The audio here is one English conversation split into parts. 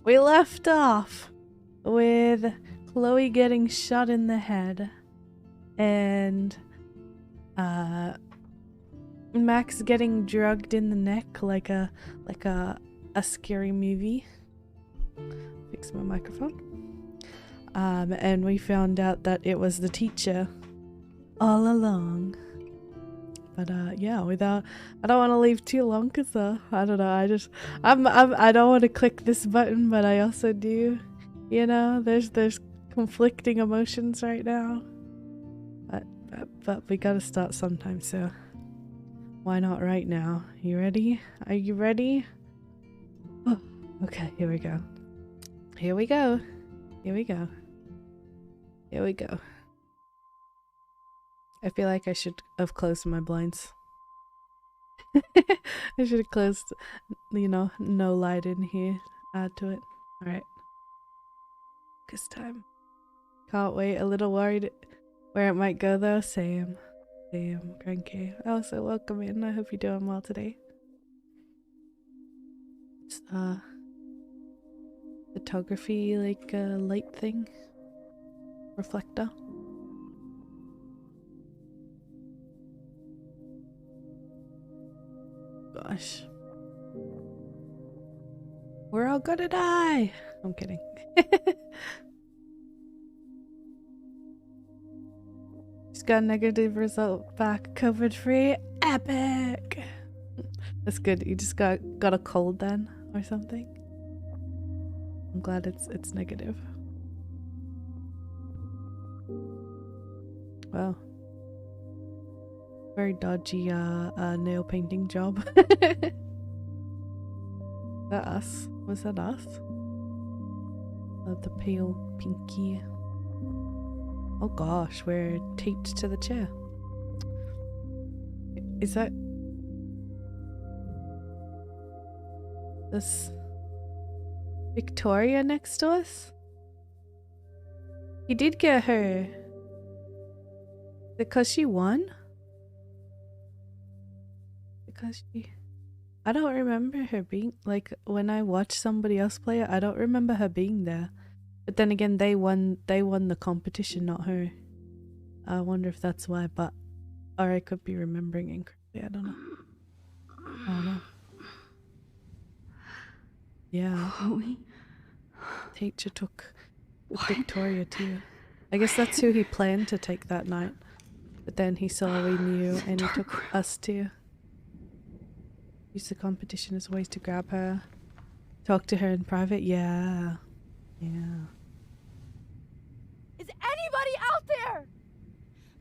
We left off with Chloe getting shot in the head and Max getting drugged in the neck like a scary movie. Fix my microphone. And we found out that it was the teacher all along. But yeah, I don't want to leave too long because I don't know. I don't want to click this button, but I also do. You know, there's conflicting emotions right now. But we gotta start sometime, so why not right now? You ready? Are you ready? Oh, okay, here we go. Here we go. Here we go. Here we go. I feel like I should have closed my blinds. I should have closed, you know, no light in here. Add to it. Alright. Focus time. Can't wait. A little worried where it might go though. Same. Same. Cranky. Also, welcome in. I hope you're doing well today. It's photography, like light thing. Reflector. Gosh. We're all gonna die! I'm kidding. Just got a negative result back. COVID free. Epic! That's good. You just got a cold then or something. I'm glad it's negative. Wow. Very dodgy nail painting job. Is that us? Was that us? Oh, the pale pinky. Oh gosh, we're taped to the chair. Is that this Victoria next to us? He did get her. Because she won? Because she... I don't remember her being... Like, when I watched somebody else play it, I don't remember her being there. But then again, they won the competition, not her. I wonder if that's why, but... Or I could be remembering incorrectly, I don't know. I don't know. Yeah. Chloe? Teacher took Victoria too. I guess that's who he planned to take that night. But then he saw we knew and he took us too. Use the competition as ways to grab her. Talk to her in private? Yeah. Yeah. Is anybody out there?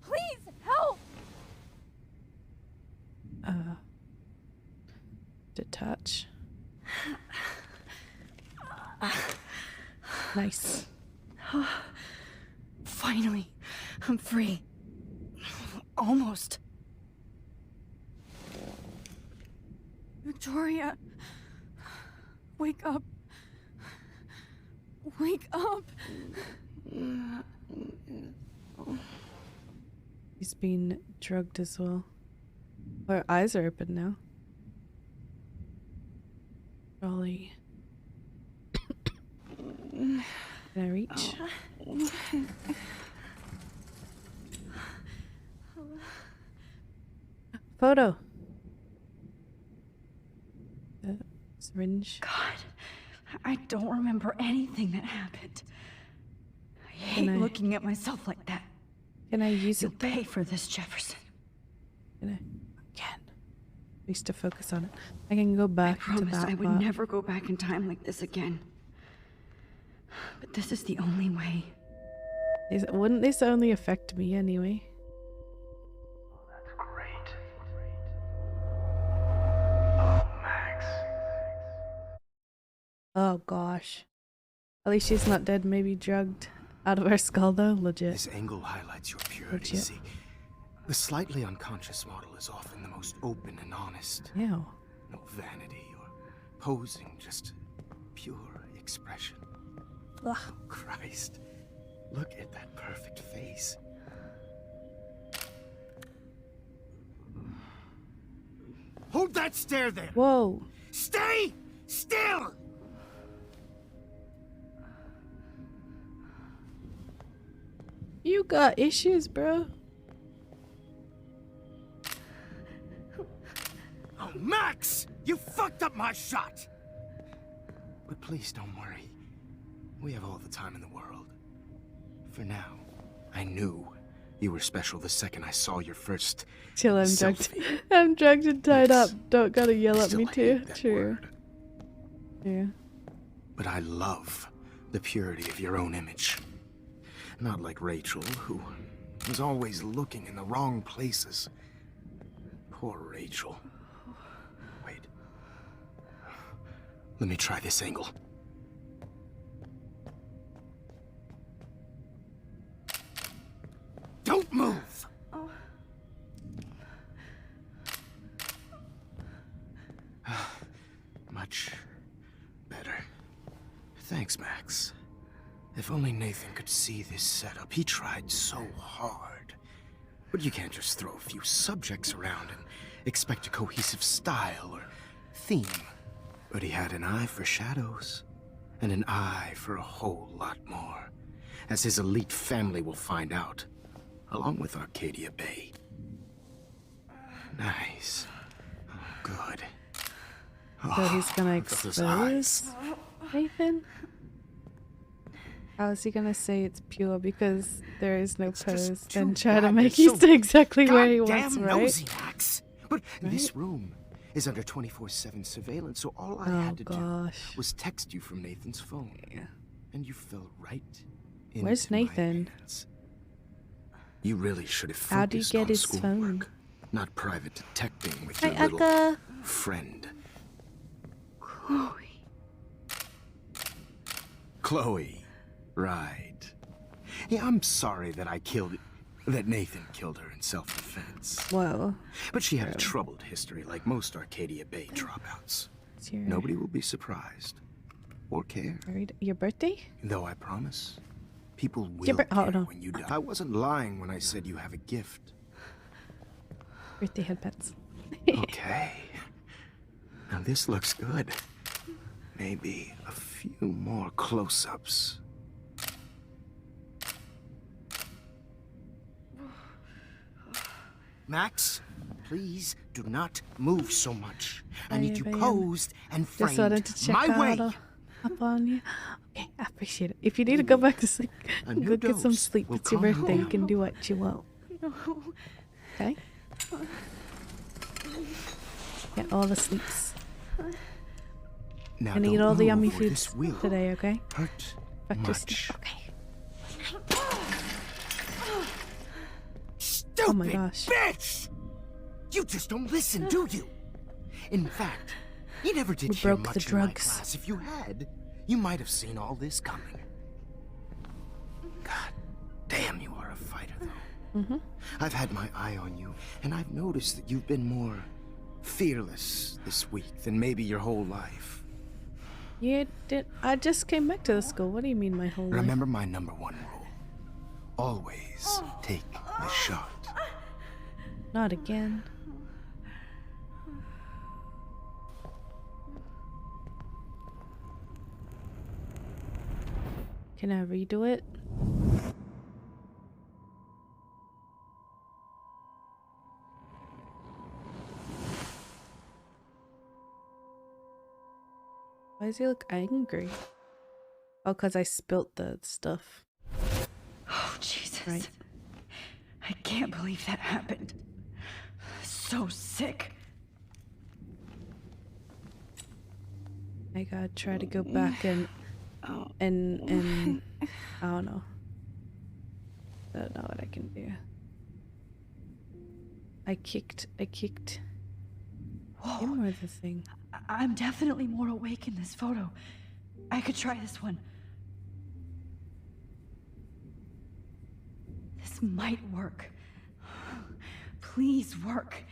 Please help! Detach. Nice. Finally, I'm free. Almost. Victoria, wake up. Wake up. He's been drugged as well. Her eyes are open now. Rolly. Can I reach? Photo. Syringe. God, I don't remember anything that happened. I hate looking at myself like that. Can I use You'll it? pay for this, Jefferson. Can I? Can. We used to focus on it. I can go back to that. I would never go back in time like this again. But this is the only way. Wouldn't this only affect me anyway? That's great. Oh, Max. Oh gosh. At least she's not dead, maybe drugged out of her skull though, legit. This angle highlights your purity, Legit. see? The slightly unconscious model is often the most open and honest. Ew. No vanity or posing, just pure expression. Ugh. Oh, Christ. Look at that perfect face. Hold that stare there! Whoa. Stay still! You got issues, bro. Oh, Max! You fucked up my shot! But please don't worry. We have all the time in the world. For now, I knew you were special the second I saw your first Chill, I'm drugged. selfie. I'm drugged and tied Yes. up. Don't gotta yell I at me still too. hate that True. word. Yeah. But I love the purity of your own image. Not like Rachel, who was always looking in the wrong places. Poor Rachel. Wait. Let me try this angle. Don't move! Much better. Thanks, Max. If only Nathan could see this setup. He tried so hard. But you can't just throw a few subjects around and expect a cohesive style or theme. But he had an eye for shadows, and an eye for a whole lot more, as his elite family will find out, along with Arcadia Bay. Nice. Oh, good. So he's gonna look at those expose eyes. Nathan? How is he gonna say it's pure because there is no It's just pose too and try to bad make they're you so stay exactly where he Goddamn wants, right? nosy, Max. But this Right? room is under 24/7 surveillance, so all I Oh had to gosh. do was text you from Nathan's phone. And you fell right into Where's my Nathan? hands. You really should have How do you focused get on his schoolwork, phone? not private detecting with Hi, your little Akka. friend. Chloe. Chloe. Right. Yeah, I'm sorry that Nathan killed her in self-defense. Whoa. But she had a troubled history like most Arcadia Bay dropouts. It's your, Nobody will be surprised or care. your birthday? Though I promise, people will Your care oh, no. when you die. I wasn't lying when I said you have a gift. Birthday headpets. Okay. Now this looks good. Maybe a few more close-ups. Max, please do not move so much. I need you I am. posed and Just wanted framed to check my way. out up on you. Okay, I appreciate it. If you need to go back to sleep, A new go get some dose sleep. will It's your calm you birthday. You down. can do what you want. No. Okay? Get all the sleeps. Now And eat don't all the move yummy or foods this will today, okay? hurt Back to much. sleep. Okay. Stupid Oh my gosh. bitch! You just don't listen, do you? In fact, you never did We hear broke the much in my drugs. class. If you had, you might have seen all this coming. God damn, you are a fighter, though. Mm-hmm. I've had my eye on you, and I've noticed that you've been more fearless this week than maybe your whole life. You did. I just came back to the school. What do you mean, my whole life? Remember my number one rule. Always take the shot. Not again. Can I redo it? Why does he look angry? Oh, because I spilt the stuff. Oh, Jesus. Right. I can't believe that happened. So sick. I gotta try to go back and I don't know. I don't know what I can do. I kicked Whoa. him or the thing. I'm definitely more awake in this photo. I could try this one. This might work. Please work.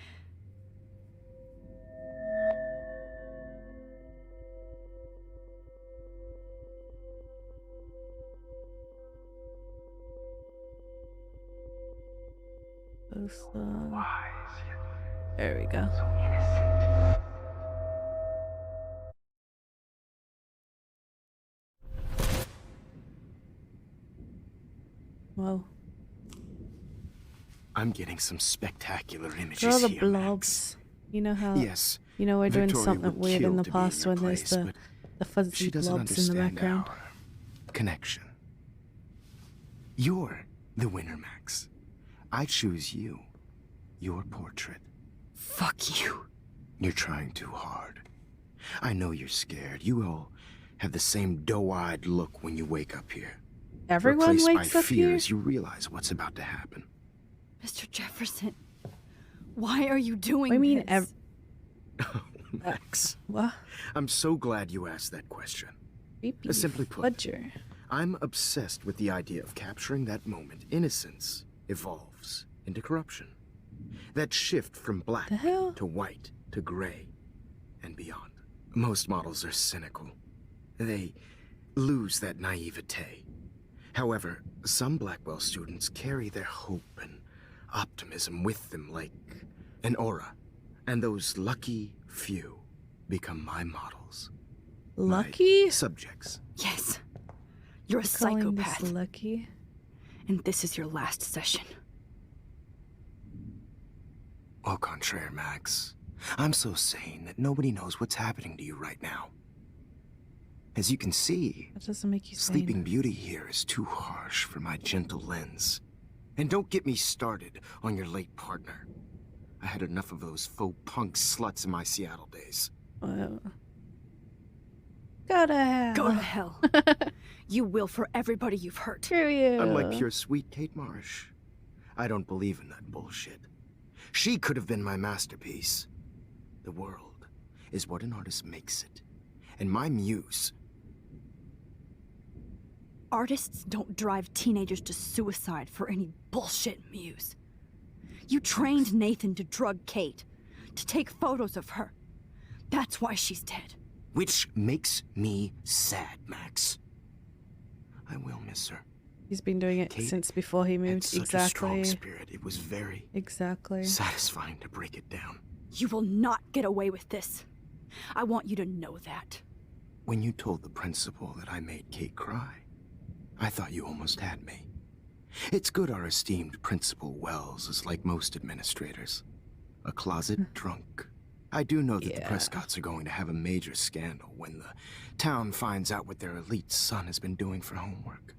There we go. Whoa. I'm getting some spectacular images Draw the here, blobs. Max. You know how? Yes. You know we're doing Victoria something would weird kill in the to be in past your when there's place, but the fuzzy she doesn't blobs in the understand background. our connection. You're the winner, Max. I choose you. Your portrait. Fuck you. You're trying too hard. I know you're scared. You all have the same doe-eyed look when you wake up here. Everyone Replaced wakes by up fear here. as you realize what's about to happen. Mr. Jefferson, why are you doing I mean, this? Max, what? I'm so glad you asked that question. Creepy Simply put, fudger. I'm obsessed with the idea of capturing that moment innocence evolves into corruption. That shift from black The hell? to white to gray and beyond. Most models are cynical. They lose that naivete. However, some Blackwell students carry their hope and optimism with them like an aura. And those lucky few become my models. Lucky? My subjects. Yes. You're a Calling this psychopath. lucky? And this is your last session. Au contraire, Max. I'm so sane that nobody knows what's happening to you right now. As you can see, That doesn't make you Sleeping sane. Beauty here is too harsh for my gentle lens. And don't get me started on your late partner. I had enough of those faux punk sluts in my Seattle days. Go to hell. Go to hell. You will for everybody you've hurt. Screw you. Unlike pure sweet Kate Marsh, I don't believe in that bullshit. She could have been my masterpiece. The world is what an artist makes it. And my muse... Artists don't drive teenagers to suicide for any bullshit muse. You trained Nathan to drug Kate, to take photos of her. That's why she's dead. Which makes me sad, Max. I will miss her. He's been doing it Kate since before he Had moved. such a strong Exactly. spirit. It was very Exactly. satisfying to break it down. You will not get away with this. I want you to know that. When you told the principal that I made Kate cry, I thought you almost had me. It's good our esteemed Principal Wells is like most administrators. A closet drunk. I do know that the Yeah. Prescotts are going to have a major scandal when the town finds out what their elite son has been doing for homework.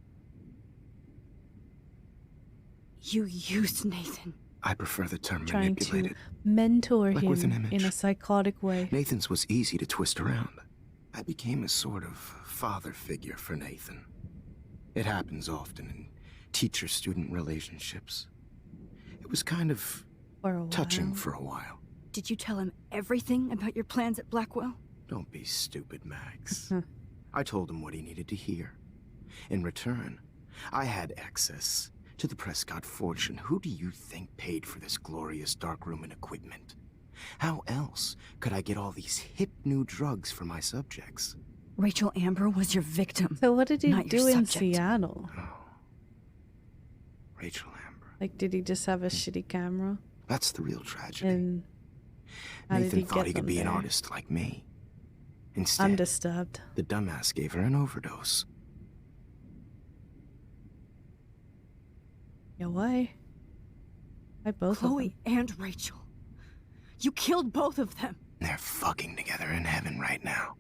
You used Nathan. I prefer the term Trying manipulated. to mentor Like with an him in image. a psychotic way. Nathan's was easy to twist around. I became a sort of father figure for Nathan. It happens often in teacher-student relationships. It was kind of For a while. touching for a while. Did you tell him everything about your plans at Blackwell? Don't be stupid, Max. I told him what he needed to hear. In return, I had access to the Prescott fortune. Who do you think paid for this glorious darkroom and equipment? How else could I get all these hip new drugs for my subjects? Rachel Amber was your victim. So what did he Not your do in subject. Seattle? Oh. Rachel Amber. Like, did he just have a shitty camera? That's the real tragedy. And how did Nathan he thought get he could them be an there? artist like me. Instead, I'm disturbed. the dumbass gave her an overdose. Yeah, why? Why both of Chloe them? and Rachel. You killed both of them. They're fucking together in heaven right now.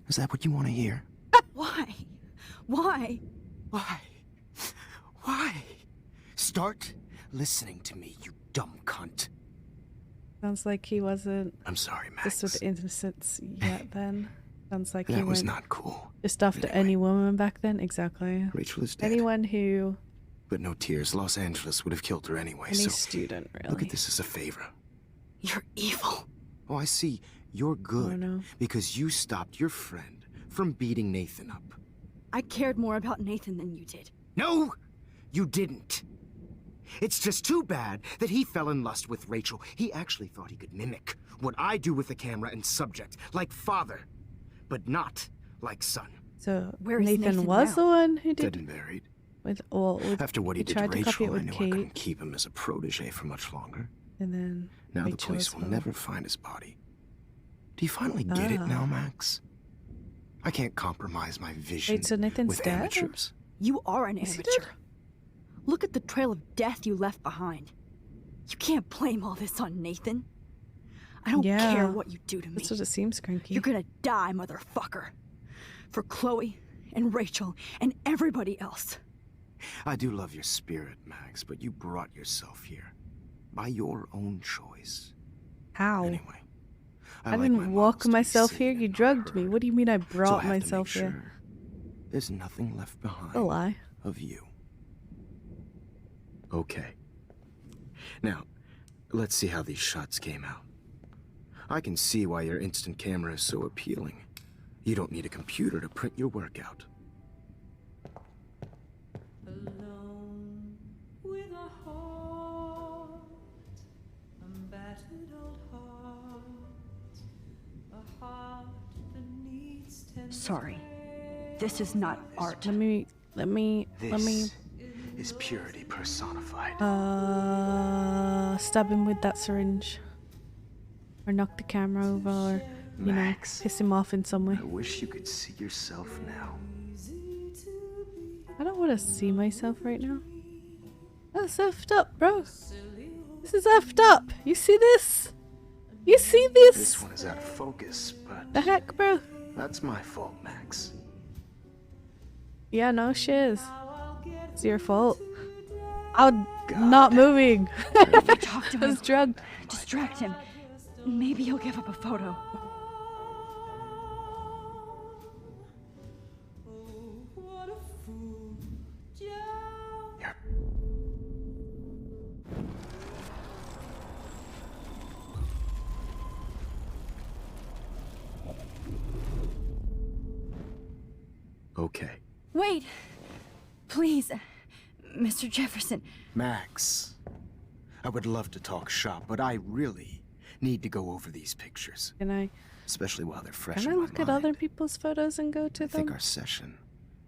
Is that what you want to hear? Why? Why? Why? Why? Start listening to me, you dumb cunt. Sounds like he wasn't I'm sorry, Max. just with innocence yet then. Sounds like he That was went not cool. just after Anyway. any woman back then. Exactly. Rachel is dead. Anyone who... But no tears. Los Angeles would have killed her anyway, Any so student, really. look at this as a favor. You're evil. Oh, I see. You're good no. because you stopped your friend from beating Nathan up. I cared more about Nathan than you did. No, you didn't. It's just too bad that he fell in lust with Rachel. He actually thought he could mimic what I do with the camera and subject, like father, but not like son. So Where is Nathan Nathan was now? the one who Dead did and buried. with After what he did to tried to copy it Rachel, I with knew I Kate, couldn't keep him as a protege for much longer. and then Now the Rachel police as will well. never find his body. Do you finally get it now, Max? I can't compromise my vision Wait, so Nathan's with dead? amateurs. You are an Is he amateur. dead? Look at the trail of death you left behind. You can't blame all this on Nathan. I don't Yeah, care what you do to me. That's what it seems, Cranky. You're gonna die, motherfucker. For Chloe and Rachel and everybody else. I do love your spirit, Max, but you brought yourself here. By your own choice. How? Anyway. I like my didn't walk models to be myself seen here. and You not drugged me. heard. What do you mean I So brought I have to myself make here? sure there's nothing left behind A lie. of you. Okay. Now, let's see how these shots came out. I can see why your instant camera is so appealing. You don't need a computer to print your work out. Alone with a heart, a battered old heart, a heart that needs tender Sorry. This is not art. Let me This is purity personified. stab him with that syringe. Or knock the camera over, or, you Max, know, piss him off in some way. I wish you could see yourself now. I don't want to see myself right now. That's effed up, bro. This is effed up. You see this? You see This this? one is out of focus, but The heck, bro? that's my fault, Max. Yeah, no shiz. It's your fault. I'm not moving. Talk to I was him. drugged. Distract him. Maybe he'll give up a photo. what a fool. Just Here. Okay. Wait! Please, Mr. Jefferson. Max, I would love to talk shop, but I really need to go over these pictures, Can I especially while they're fresh can I in my look at mind. other people's photos and go to I think them? our session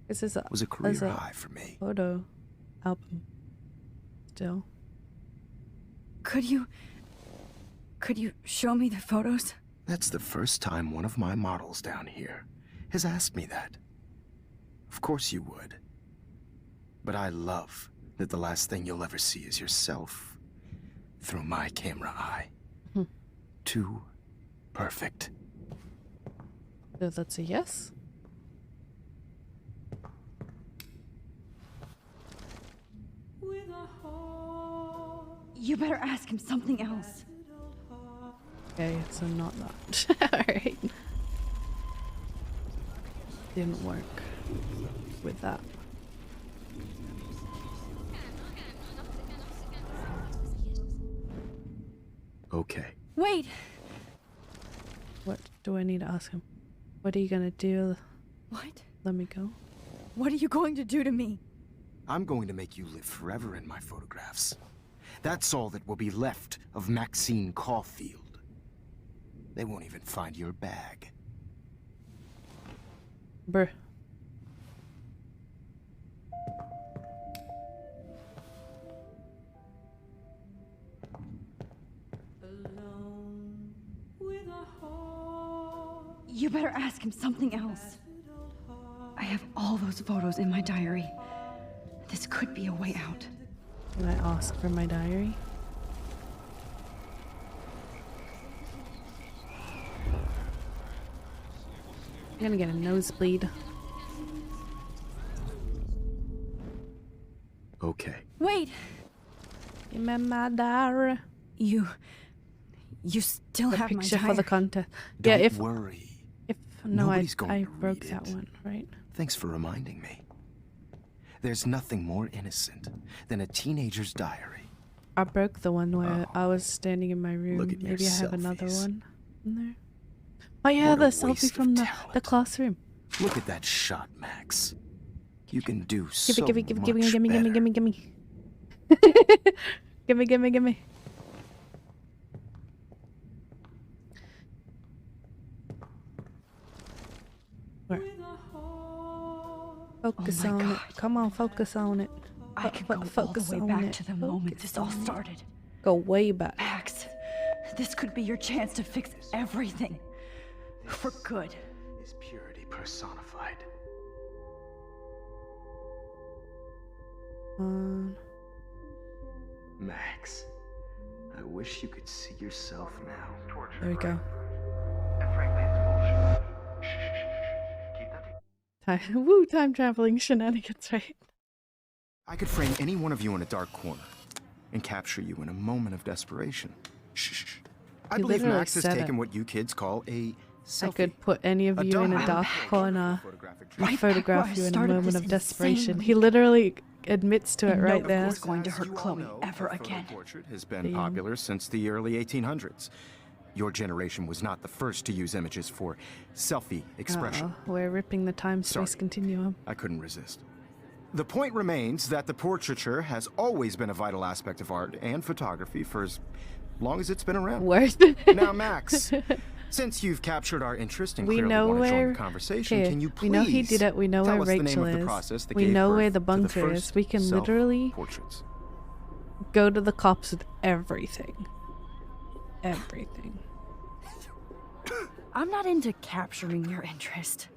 This is was a career high for me. photo album. Still. Could you show me the photos? That's the first time one of my models down here has asked me that. Of course you would. But I love that the last thing you'll ever see is yourself through my camera eye. Too perfect. So that's a yes. with a heart, You better ask him something else. Okay, so not that. Alright. Didn't work with that. Okay. Wait! What do I need to ask him? What are you gonna do? What? Let me go. What are you going to do to me? I'm going to make you live forever in my photographs. That's all that will be left of Maxine Caulfield. They won't even find your bag. Bruh. alone with a heart, You better ask him something else. I have all those photos in my diary. This could be a way out. Can I ask for my diary? I'm gonna get a nosebleed. Okay. Wait! Give me my diary. You still The have my picture diary. for the contest. Don't Yeah, if worry. no, Nobody's going I to broke read that it. one, right? Thanks for reminding me. There's nothing more innocent than a teenager's diary. I broke the one where Oh. I was standing in my room. Look at your Maybe I have another selfies. one in there. Oh yeah, What a the selfie waste of from the talent. classroom. Look at that shot, Max. You can do Give so it, give it, give it, give me, much give me, give me, better. give me, give me. Give me, give me, give me. Where? with a heart, Focus my on it. God. Come on, focus on it. I can go all Focus the way on back it. to the moment Focus this all on it. started. Go way back. Max, this could be your chance to fix everything. For good. Is purity personified. On. Max, wish you could see yourself now. There we go. And frankly, it's bullshit. Shh. Keep that to Woo, time traveling shenanigans, right? I could frame any one of you in a dark corner and capture you in a moment of desperation. Shh. I You believe literally Max has said taken it. what you kids call a selfie. I could put any of you in a dark corner and Right back where photograph I you in a started moment this of desperation. insane He literally admits to it And right no there. one's going to hurt As you all Chloe know, ever the photo again. portrait has been Damn. popular since the early 1800s. Your generation was not the first to use images for selfie expression. Uh-oh, we're ripping the time-space Sorry. continuum. I couldn't resist. The point remains that the portraiture has always been a vital aspect of art and photography for as long as it's been around. Worth. Now, Max, since you've captured our interest and We clearly know want to join where. the conversation, Okay, can you please we know he did it. We know tell where us the name Rachel of the is. process that We gave know where birth the to bunker is. first We can literally self-portraits? go to the cops with everything. Everything. I'm not into capturing your interest.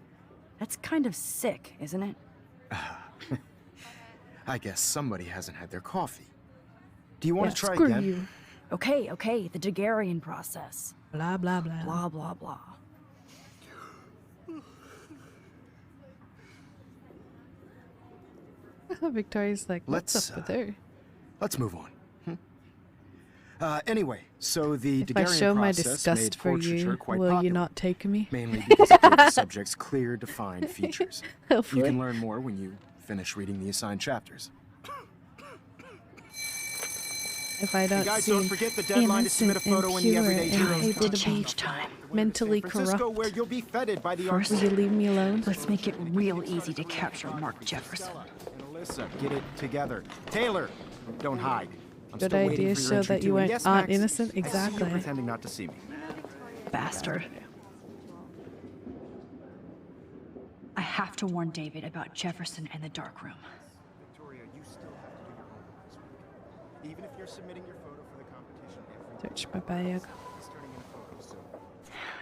That's kind of sick, isn't it? I guess somebody hasn't had their coffee. Do you want Yeah, to try screw again? you. Okay, the Daguerrean process. Blah blah blah. Blah, blah, blah. Victoria's like, what's Let's, up with her? Let's move on. Anyway, so the If I Daguerrean show my process disgust made for portraiture you, quite will you popular, not take me? mainly because it gave the subjects clear, defined features. You Hopefully. can learn more when you finish reading the assigned chapters. If I don't Guys, seem don't forget the deadline to submit a innocent and photo in the pure Everyday and Heroes able to be Change time. mentally San Francisco, corrupt, where you'll be feted by the First, will you leave me alone? Let's make it real easy to capture Mark Jefferson. And Alyssa, get it together. Taylor, don't hide. I'm Good still waiting idea, for your show entry that you too. And aren't yes, aren't Max, innocent. I see you Exactly. pretending not to see me. Bastard. I have to warn David about Jefferson and the dark room. Victoria, you still have to do your homework this week. Even if you're submitting your photo for the competition every Search my bag. He's turning in photos, so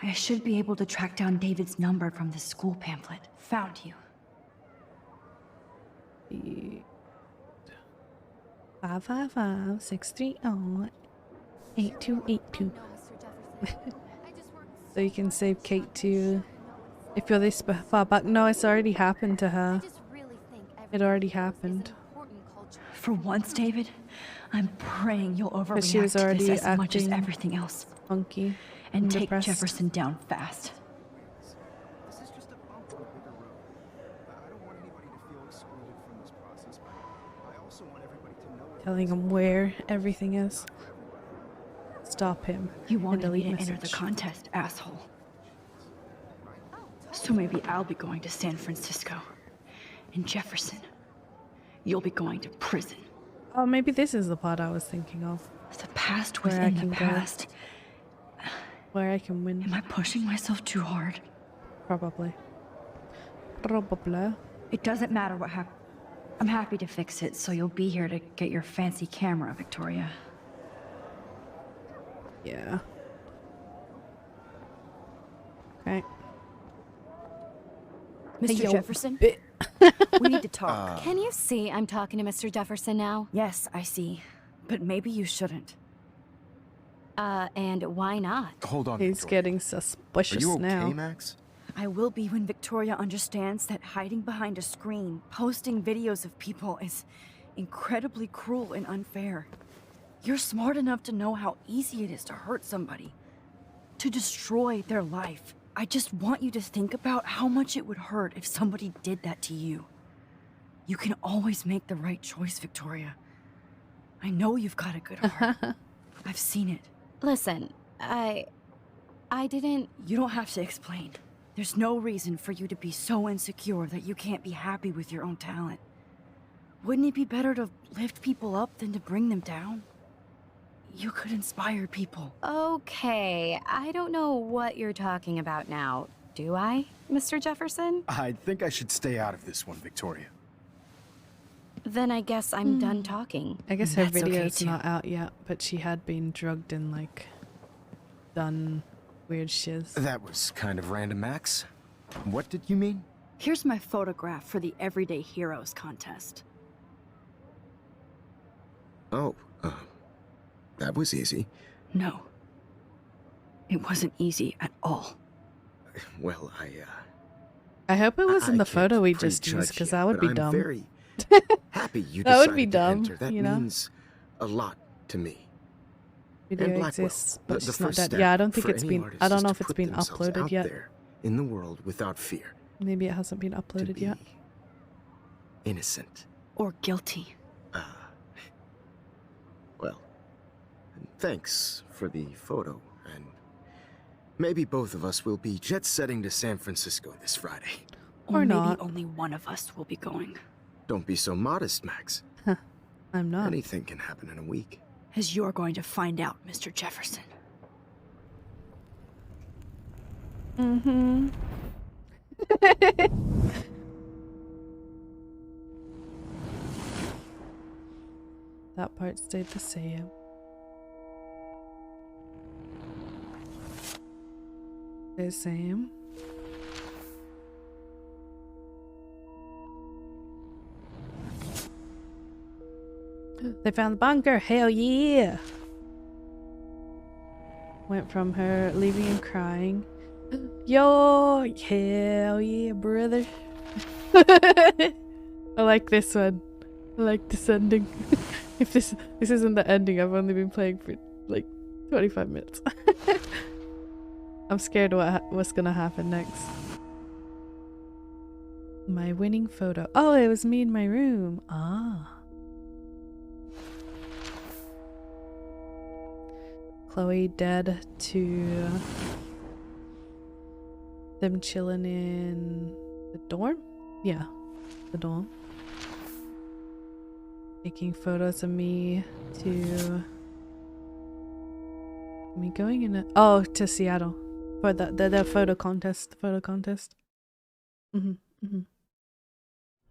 I should be able to track down David's number from the school pamphlet. Found you. 555-630-8282. So you can save Kate too. If you're this far back. No, it's already happened to her. It already happened. For once, David, I'm praying you'll overreact she was to already this as much as acting everything else. Funky. And take depressed. Jefferson down fast. this is just a bump on a bigger road. I don't want anybody to feel excluded from this process, but I also want everybody to know Telling him where everything is. Stop him. You and wanted me delete to enter the message. contest, asshole. So maybe I'll be going to San Francisco. And Jefferson, you'll be going to prison. Oh, maybe this is the part I was thinking of. The past Where I within can the go. past. Where I can win. Am I pushing myself too hard? Probably. Probably. It doesn't matter what happened. I'm happy to fix it, so you'll be here to get your fancy camera, Victoria. Yeah. Okay. Mr. Hey, yo, Jefferson, bit. We need to talk. can you see I'm talking to Mr. Jefferson now? Yes, I see. But maybe you shouldn't. And why not? Hold on, He's Victoria. getting Are suspicious you okay, now. Max? I will be when Victoria understands that hiding behind a screen, posting videos of people is incredibly cruel and unfair. You're smart enough to know how easy it is to hurt somebody, to destroy their life. I just want you to think about how much it would hurt if somebody did that to you. You can always make the right choice, Victoria. I know you've got a good heart. I've seen it. Listen, I didn't... You don't have to explain. There's no reason for you to be so insecure that you can't be happy with your own talent. Wouldn't it be better to lift people up than to bring them down? You could inspire people. Okay, I don't know what you're talking about now, do I, Mr. Jefferson? I think I should stay out of this one, Victoria. Then I guess I'm done talking. I guess her That's okay, video's too. not out yet, but she had been drugged and like done weird shiz. That was kind of random, Max. What did you mean? Here's my photograph for the Everyday Heroes contest. Oh, that was easy. No. It wasn't easy at all. Well, I hope it wasn't I the can't photo we just prejudge used, because yet, that would but be I'm dumb. very happy you That would decided be to dumb, enter. That you know? means a lot to me. Video Blackwell, exists, but the she's not first dead. step Yeah, I don't think for it's any been. artist I don't is know to if it's put been themselves uploaded out yet. there in the world without fear. Maybe it hasn't been To uploaded be yet. innocent. Or guilty. Well, thanks for the photo, and maybe both of us will be jet-setting to San Francisco this Friday. Or maybe not. only one of us will be going. Don't be so modest, Max. I'm not. Anything can happen in a week. As you're going to find out, Mr. Jefferson. Mm-hmm. That part stayed the same. The same. They found the bunker. Hell yeah! Went from her leaving and crying. Yo, hell yeah, brother. I like this one. I like this ending. If this isn't the ending, I've only been playing for like 25 minutes. I'm scared what's gonna happen next. My winning photo. Oh, it was me in my room. Ah. Chloe dead to them chilling in the dorm? Yeah, the dorm. Taking photos of me to me going in to Seattle for the photo contest.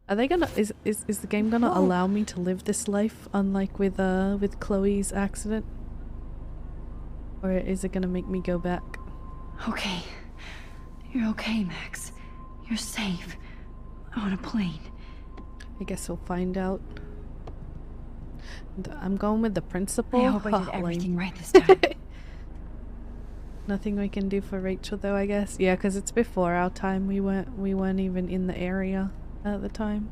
Are they gonna is the game gonna allow me to live this life unlike with Chloe's accident? Or is it gonna make me go back? Okay. You're okay, Max. You're safe. On a plane. I guess we'll find out. I'm going with the principal. I hope I did lame. everything right this time. Nothing we can do for Rachel though, I guess. Yeah, because it's before our time. We weren't even in the area at the time.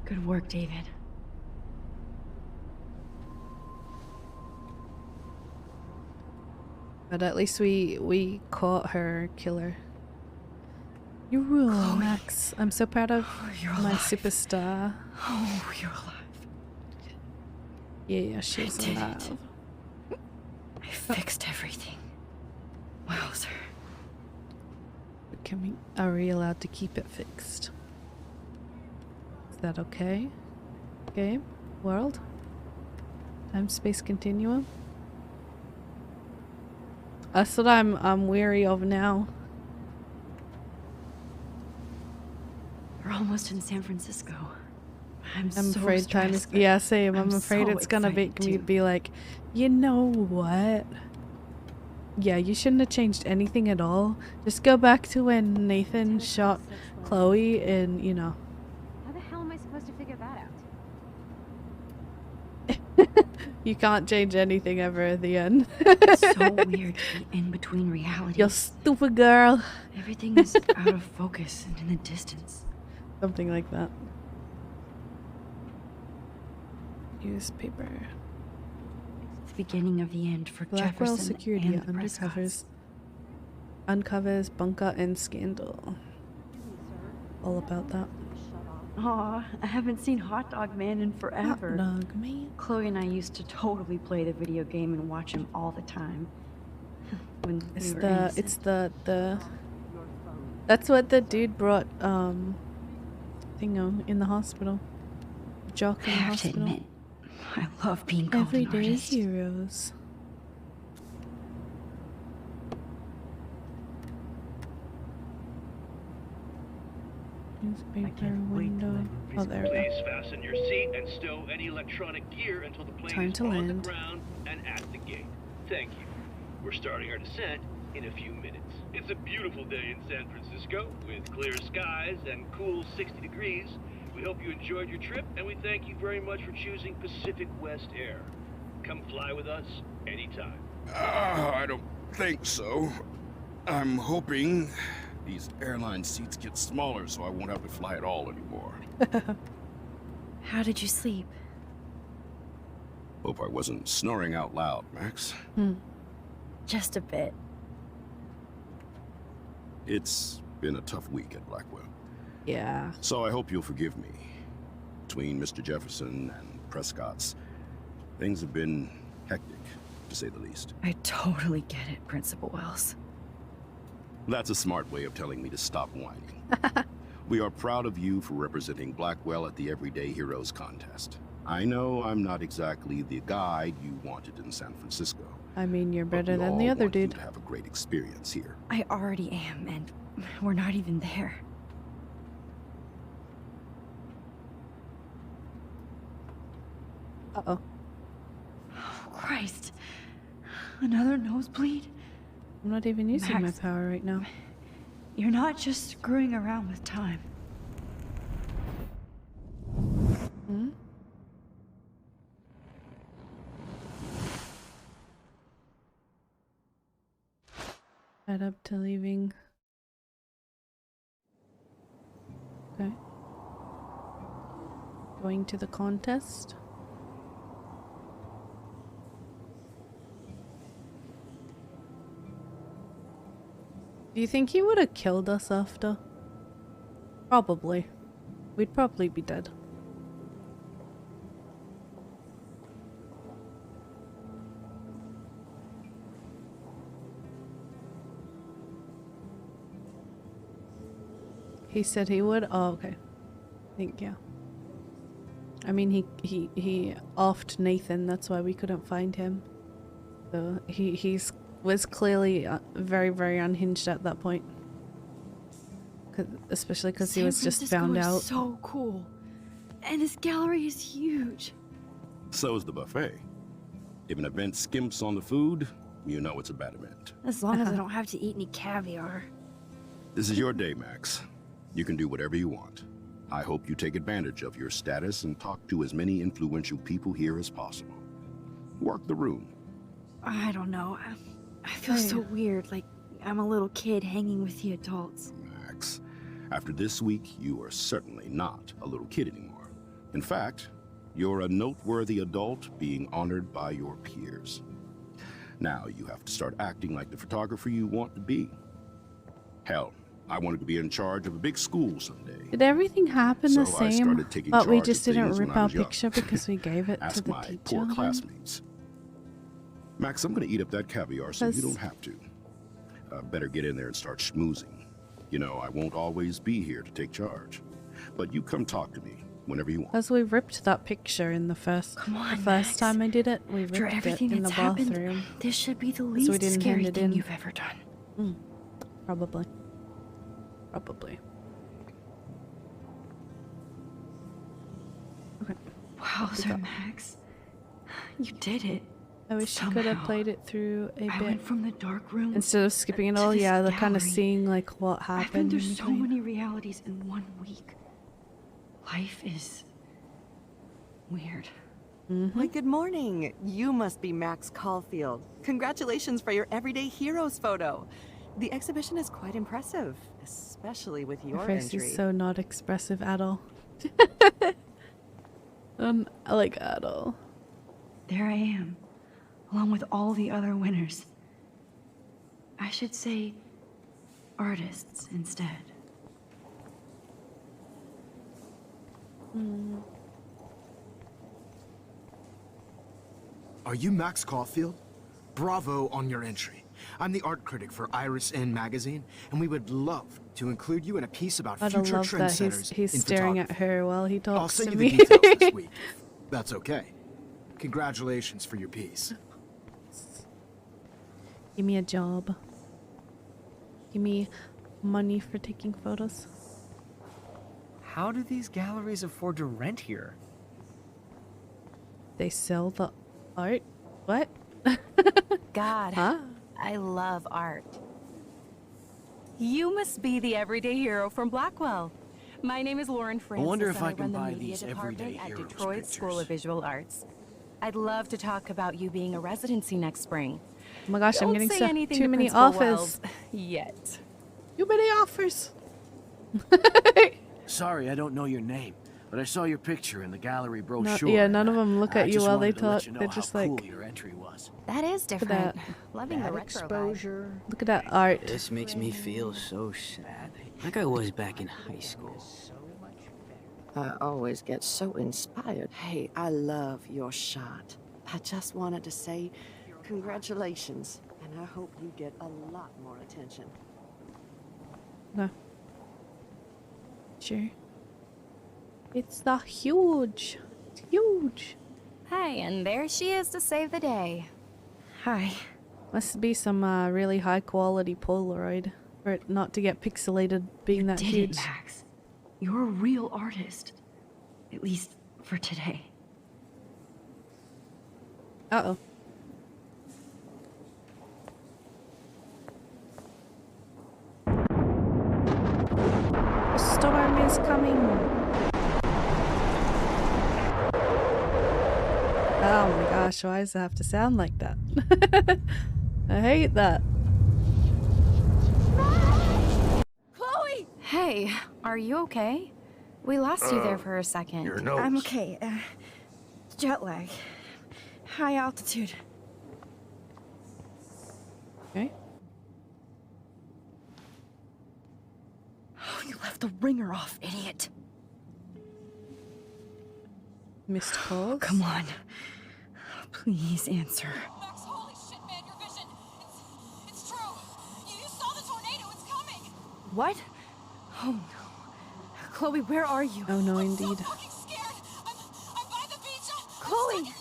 Good work, David. But at least we caught her killer. You rule, Chloe. Max. I'm so proud of You're my alive. superstar. Oh, you're alive. Yeah, she's did it. alive. I fixed everything. Wowzer. Are we allowed to keep it fixed? Is that okay? Game? World? Time space continuum? That's what I'm weary of now. We're almost in San Francisco. I'm so afraid time is. stressed, but Yeah, same. I'm I'm afraid so it's gonna make excited me too. be like, you know what? Yeah, you shouldn't have changed anything at all. Just go back to when Nathan shot Chloe and, you know. How the hell am I supposed to figure that out? You can't change anything ever at the end. It's so weird to be in between realities. You stupid girl. Everything is out of focus and in the distance. Something like that. Newspaper. It's the beginning of the end for Blackwell Jefferson security and the undercovers. Uncovers bunker and scandal. All about that. Aw, I haven't seen Hot Dog Man in forever. Hot dog man. Chloe and I used to totally play the video game and watch him all the time. When It's we were the innocent. it's the that's what the dude brought thingo in the hospital. Jock I in the have to hospital. admit, I love being called an Everyday artist. heroes. Newspaper window. Oh, there we go. Please fasten your seat and stow any electronic gear until the plane Time is to on land. the ground and at the gate. Thank you. We're starting our descent in a few minutes. It's a beautiful day in San Francisco with clear skies and cool 60 degrees. We hope you enjoyed your trip, and we thank you very much for choosing Pacific West Air. Come fly with us anytime. I don't think so. I'm hoping these airline seats get smaller so I won't have to fly at all anymore. How did you sleep? Hope I wasn't snoring out loud, Max. Just a bit. It's been a tough week at Blackwell. Yeah. So I hope you'll forgive me. Between Mr. Jefferson and Prescott's, things have been hectic, to say the least. I totally get it, Principal Wells. That's a smart way of telling me to stop whining. We are proud of you for representing Blackwell at the Everyday Heroes contest. I know I'm not exactly the guide you wanted in San Francisco. I mean, you're but better we than the all other want you dude. to have a great experience here. I already am, and we're not even there. Uh-oh. Oh, Christ. Another nosebleed? I'm not even using my Max. power right now. You're not just screwing around with time. Hmm? Head up to leaving. Okay. Going to the contest. Do you think he would have killed us after? Probably. We'd probably be dead. He said he would? Oh, okay. I think, yeah. I mean, he offed Nathan, that's why we couldn't find him. So he's was clearly very, very unhinged at that point. Especially because he was just found out. So cool. And this gallery is huge. So is the buffet. If an event skimps on the food, you know it's a bad event. As long as I don't have to eat any caviar. This is your day, Max. You can do whatever you want. I hope you take advantage of your status and talk to as many influential people here as possible. Work the room. I don't know. I feel so weird, like I'm a little kid hanging with the adults. Max, after this week, you are certainly not a little kid anymore. In fact, you're a noteworthy adult being honored by your peers. Now you have to start acting like the photographer you want to be. Hell, I wanted to be in charge of a big school someday. Did everything happen the So I same? started taking But we charge just of didn't things when rip I our was young. picture because we gave it to Ask the my teacher. poor classmates. Max, I'm gonna eat up that caviar so you don't have to. Better get in there and start schmoozing. You know, I won't always be here to take charge. But you come talk to me whenever you want. Because we ripped that picture in the first Max. time I did it. We After ripped it everything in the that's happened, bathroom. this should be the we least didn't scary hand it thing in. you've ever done. Probably. Probably. Okay. Wowzer, Max. You did it. I wish you could have Somehow. played it through a I bit. went from the dark room Instead of skipping it to all, this yeah, the kind of gallery. seeing like what I've been happened. through in so between. many realities in 1 week. Life is weird. Why, good morning. You must be Max Caulfield. Congratulations for your Everyday Heroes photo. The exhibition is quite impressive, especially with your Your face entry. is so not expressive at all. Like at all. There I am, along with all the other winners. I should say artists instead. Are you Max Caulfield? Bravo on your entry. I'm the art critic for Iris N magazine, and we would love to include you in a piece about I future love that trendsetters he's in staring at photography. her while he I'll talks send to you the me. details this week. If that's okay. Congratulations for your piece. Give me a job. Give me money for taking photos. How do these galleries afford to rent here? They sell the art? What? God, Huh? I love art. You must be the everyday hero from Blackwell. My name is Lauren Francis. wonder if and I can run the buy media these Everyday department at Heroes Detroit School pictures. of Visual Arts. I'd love to talk about you being a residency next spring. Oh my gosh, I'm Don't getting say so anything too to many Principal offers. Wells yet. Too many offers. Sorry, I don't know your name, but I saw your picture in the gallery No, brochure. yeah, none of them look I at you just while they wanted to let talk. you know They're how just cool like, your entry was. That is at different. that. Loving the retro vibe. look at that art. This makes me feel so sad. Like I was back in high school. I always get so inspired. Hey, I love your shot. I just wanted to say congratulations, and I hope you get a lot more attention. No. Sure. It's the huge. It's huge. Hey, and there she is to save the day. Hi. Must be some really high quality Polaroid for it not to get pixelated being that Did huge. it, Max. You're a real artist. At least for today. Uh-oh. A storm is coming. Oh my gosh, why does it have to sound like that? I hate that. Chloe! Hey, are you okay? We lost you there for a second. Your nose. I'm okay. Jet lag. High altitude. Okay. Oh, you left the ringer off, idiot. Missed calls. Come on. Please answer. Max, holy shit, man, your vision. It's true. You saw the tornado. It's coming. What? Oh no. Chloe, where are you? Oh no, I'm so indeed. fucking scared. I'm by the beach. Chloe!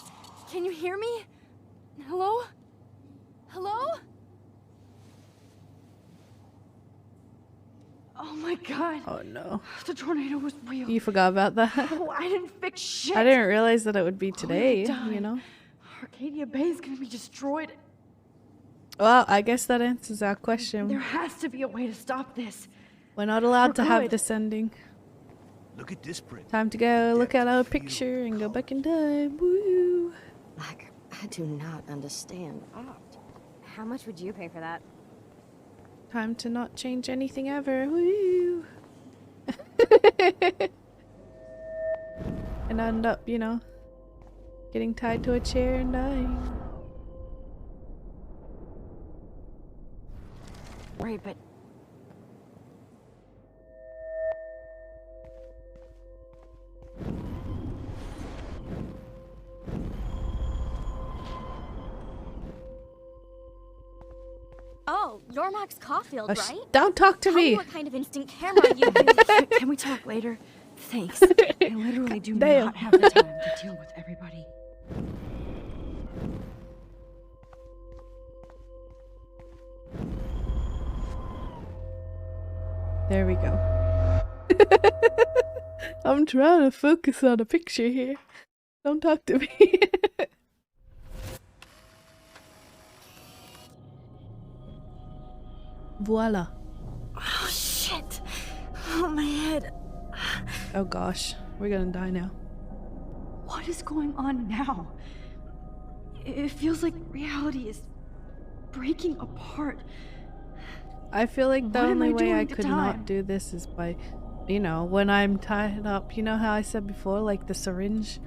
Can you hear me? Hello? Hello? Oh my god. Oh no. The tornado was real. You forgot about that? Oh, I didn't fix shit. I didn't realize that it would be Chloe today, died. you know? Arcadia Bay is gonna be destroyed. Well, I guess that answers our question. There has to be a way to stop this. We're not allowed For to have good. this ending. Look at this print. Time to go look at our Depth of field. picture and go back in time. Woo! Like, I do not understand art. How much would you pay for that? Time to not change anything ever. Woo! And end up, you know, getting tied to a chair and dying. Right, but Oh, you're Max Caulfield, Oh, right? don't talk to Tell me me! what kind of instant camera you use. can we talk later? Thanks. I literally do Damn. not have the time to deal with everybody. There we go. I'm trying to focus on a picture here. Don't talk to me. Voila. Oh shit. Oh my head. Oh gosh, we're gonna die now. What is going on now? It feels like reality is breaking apart. I feel like the What am only I way I doing to could time? not do this is by, you know, when I'm tied up. You know how I said before, like the syringe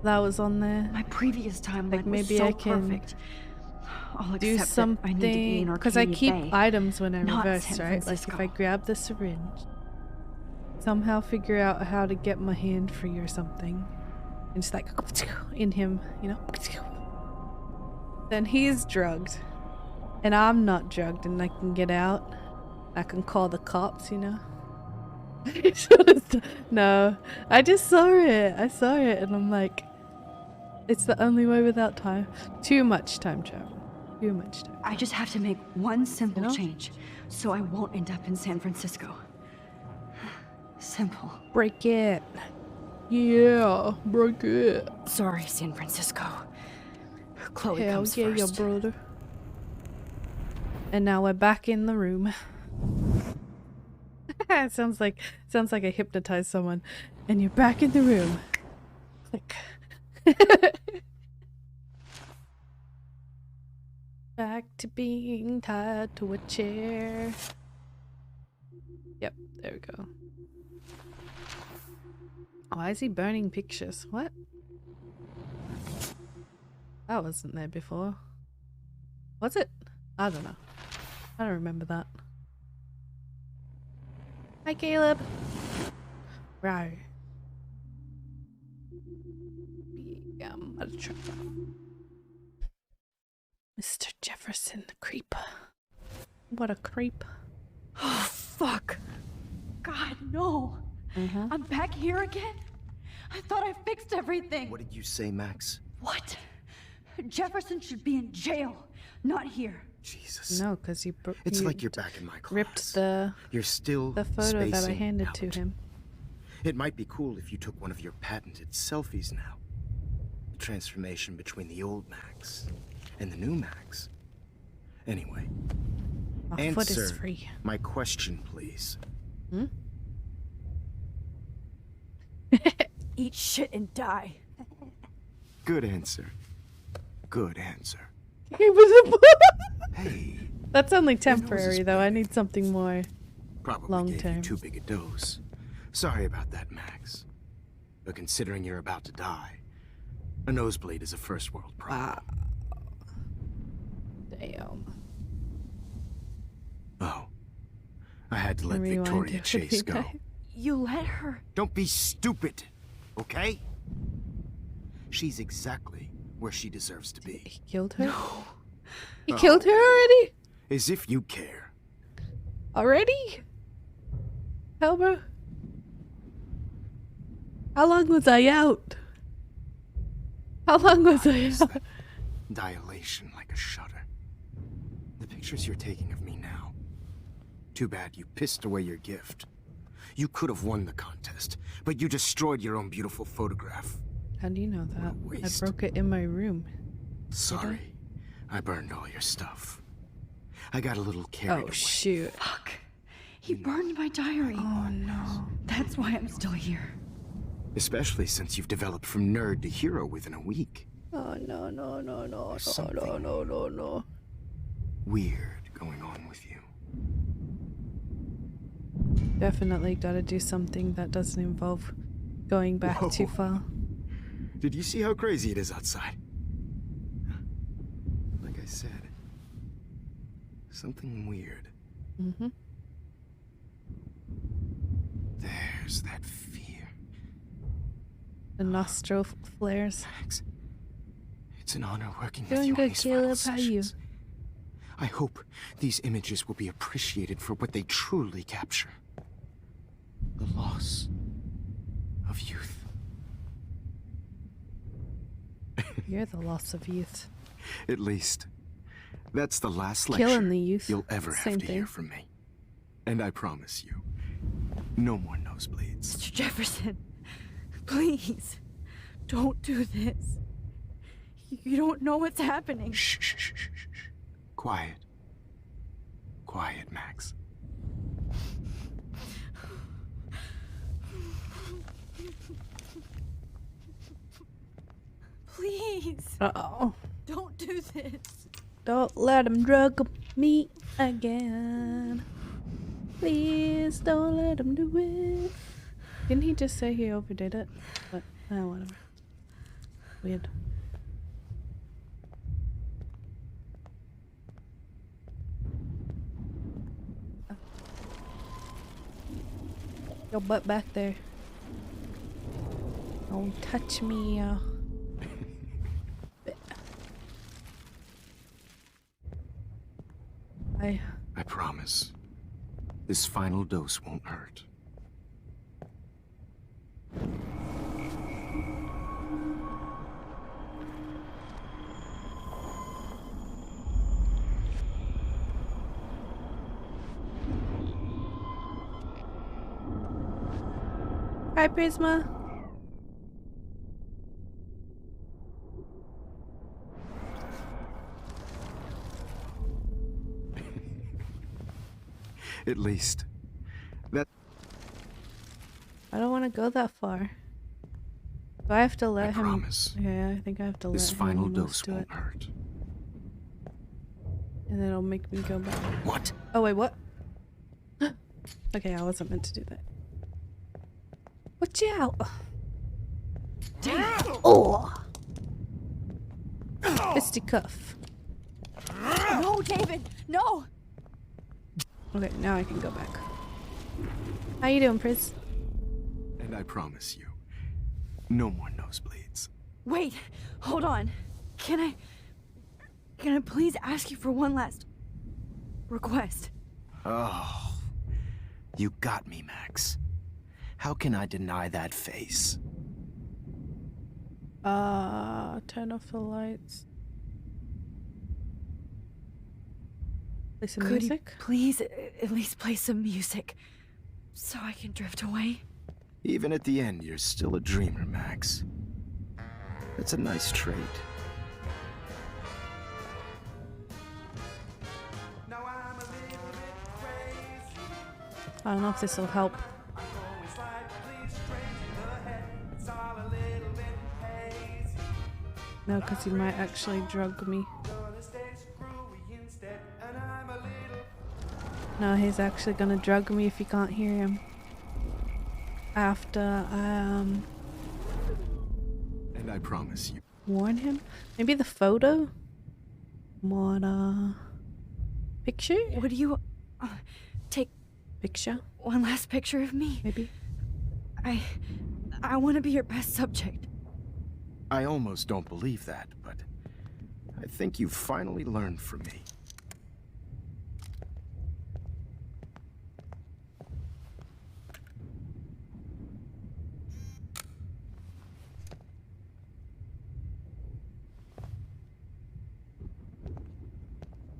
that was on there? My previous timeline Like, maybe was so I can perfect. I'll do accept that I need to be in something, because I Arcadia keep Bay. items when I not reverse, San right? Like if Francisco. I grab the syringe, somehow figure out how to get my hand free or something, and just like in him, you know, then he's drugged and I'm not drugged and I can get out. I can call the cops, you know. No, I just saw it. I saw it and I'm like, it's the only way without time. Too much time travel. Too much time. I just have to make one simple You know? change, so I won't end up in San Francisco. Simple. Break it. Yeah, break it. Sorry, San Francisco. Chloe Hell comes yeah, your first. brother. And now we're back in the room. It sounds like I hypnotized someone. And you're back in the room. Click. Back to being tied to a chair. Yep, there we go. Why is he burning pictures? What? That wasn't there before. Was it? I don't know. I don't remember that. Hi, Caleb. Right. Mr. Jefferson, the creeper. What a creep. Oh, fuck. God, no. I'm back here again? I thought I fixed everything. What did you say, Max? What? Jefferson should be in jail, not here. Jesus. No, because you It's like you're back in my class. Ripped the You're still the photo that I spacing handed out. to him. It might be cool if you took one of your patented selfies now. The transformation between the old Max and the new Max. Anyway, My foot is answer free. my question, please. Hmm? Eat shit and die. Good answer. Good answer. Hey. That's only temporary, though. I need something more Probably long gave term. you too big a dose. Sorry about that, Max. But considering you're about to die, a nosebleed is a first world problem. Damn. Oh. I had to let Rewind Victoria to Chase go. You let her? Don't be stupid, okay? She's exactly where she deserves to be. He killed her? No. He killed her already? As if you care. Already? Helmer? How long was I out? How long was I out? Dilation like a shutter. The pictures you're taking of me now. Too bad you pissed away your gift. You could have won the contest, but you destroyed your own beautiful photograph. How do you know that? I broke it in my room. Sorry, I burned all your stuff. I got a little carried away. Oh, shoot. Fuck. He burned my diary. Oh, no. That's why I'm still here. Especially since you've developed from nerd to hero within a week. Oh, no, no, no, no, There's no, something no, no, no. weird going on with you. Definitely gotta do something that doesn't involve going back too far. Did you see how crazy it is outside? Like I said, something weird. Mm-hmm. There's that fear. The nostril flares. Max, it's an honor working with Doing you on good, these final Caleb. How are you? sessions. I hope these images will be appreciated for what they truly capture. The loss of youth. You're the loss of youth. At least, that's the last Killing lecture the youth. you'll ever Same have to hear thing. from me. And I promise you, no more nosebleeds. Mr. Jefferson, please, don't do this. You don't know what's happening. Shh, shh, shh, shh, shh. Quiet. Quiet, Max. Please, Uh-oh. don't do this. Don't let him drug me again. Please don't let him do it. Didn't he just say he overdid it? But, whatever. Weird. Your butt back there. Don't touch me. I promise. This final dose won't hurt. Hi, Prisma. At least, that... I don't want to go that far. Do I have to let him? promise. Yeah, I think I have to This let final him dose do won't it. hurt. And then it'll make me go back. What? Oh wait, what? Okay, I wasn't meant to do that. Watch out! Oh! Fisticuff. No, David, no! Okay, now I can go back. How you doing, Priz? And I promise you, no more nosebleeds. Wait, hold on. Can I please ask you for one last request? Oh, you got me, Max. How can I deny that face? Turn off the lights. Play some Could music? you please at least play some music so I can drift away? Even at the end, you're still a dreamer, Max. That's a nice trait. I don't know if this will help. No, because he might actually drug me. No, he's actually gonna drug me if you can't hear him. After And I promise you. warn him? Maybe the photo? What, picture? Would you take Picture? one last picture of me? Maybe. I want to be your best subject. I almost don't believe that, but I think you've finally learned from me.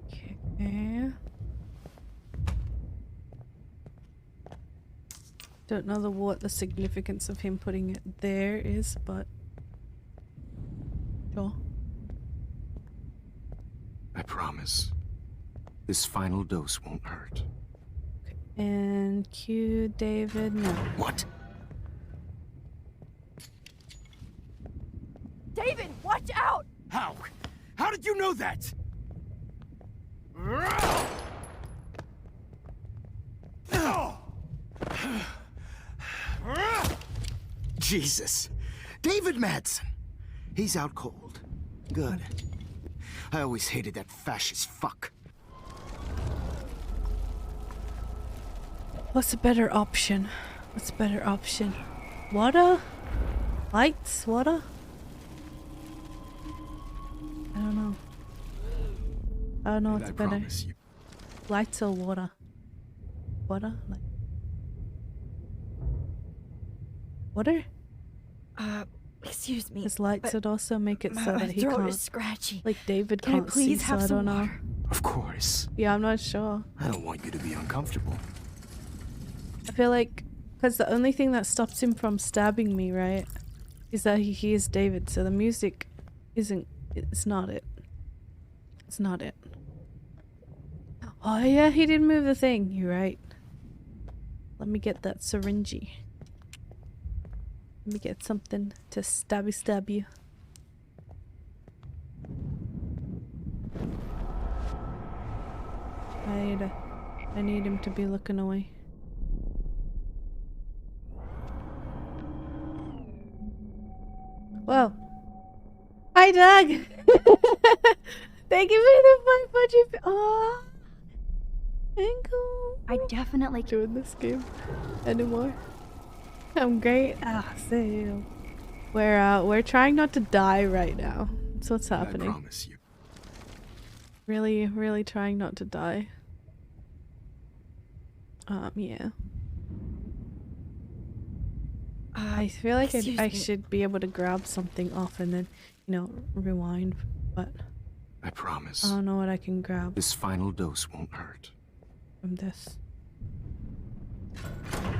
Okay. Don't know what the significance of him putting it there is, but sure. I promise. This final dose won't hurt. Okay. And cue David now. What? David, watch out! How? How did you know that? Jesus. David Madsen. He's out cold. Good. I always hated that fascist fuck. What's a better option? What's a better option? Water? Lights? Water? I don't know. I don't know what's I better. promise you. Lights or water? Water? Like water? Excuse me. His lights would also make it so my that he throat can't. is scratchy. Like David Can I can't see, please so have I some don't know. water? Of course. Yeah, I'm not sure. I don't want you to be uncomfortable. I feel like because the only thing that stops him from stabbing me, right, is that he hears David. So the music isn't. It's not it. It's not it. Oh yeah, he did move the thing. You're right. Let me get that syringy. Let me get something to stab you. I need him to be looking away. Whoa. Hi, Doug! Thank you for the 500. Aww. Ankle. I definitely doing this game anymore. I'm great. So we're trying not to die right now. That's what's happening. I promise you. Really, really trying not to die. Yeah. I feel like I should be able to grab something off and then, you know, rewind, but I promise. I don't know what I can grab This final dose won't hurt. from this.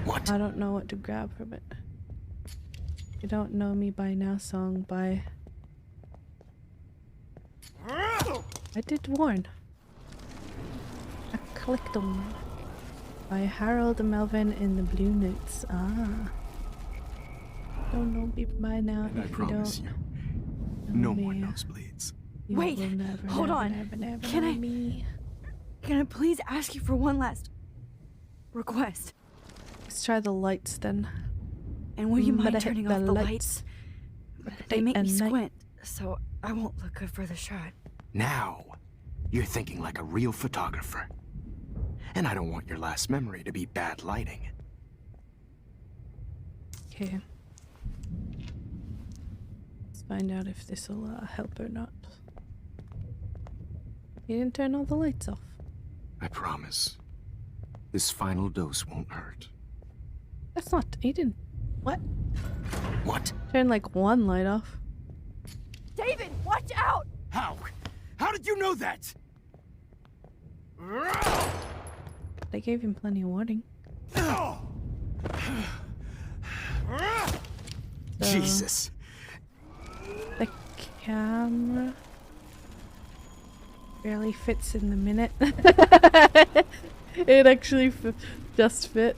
What? I don't know what to grab from it. You Don't Know Me By Now song by... I did warn. I clicked on one. By Harold Melvin in the Blue Notes. Don't know me by now And I if you promise don't. you, know no more me. nosebleeds. You Wait, will never, hold never, on. Never, never Can know I me. Can I please ask you for one last request? Let's try the lights then. And will you mind Better hit turning the off the lights. lights? Day They make me and night. squint, so I won't look good for the shot. Now, you're thinking like a real photographer. And I don't want your last memory to be bad lighting. Okay. Let's find out if this will help or not. You didn't turn all the lights off. I promise. This final dose won't hurt. That's not. You didn't. What? What? Turn like one light off. David, watch out! How? How did you know that? They gave him plenty of warning. Jesus. The camera barely fits in the minute. It actually just fit.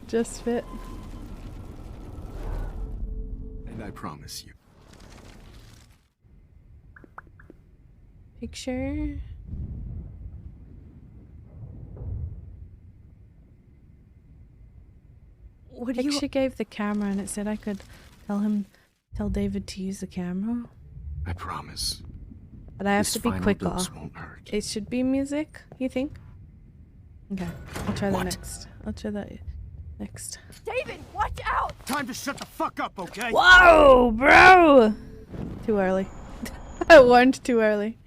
And I promise you. Picture. What do you... Picture gave the camera and it said I could tell David to use the camera. I promise. But I have This to be final quicker. dose won't hurt. It should be music, you think? Okay, I'll try that What? next. I'll try that next. David, watch out! Time to shut the fuck up, okay? Whoa, bro! Too early. I warned too early.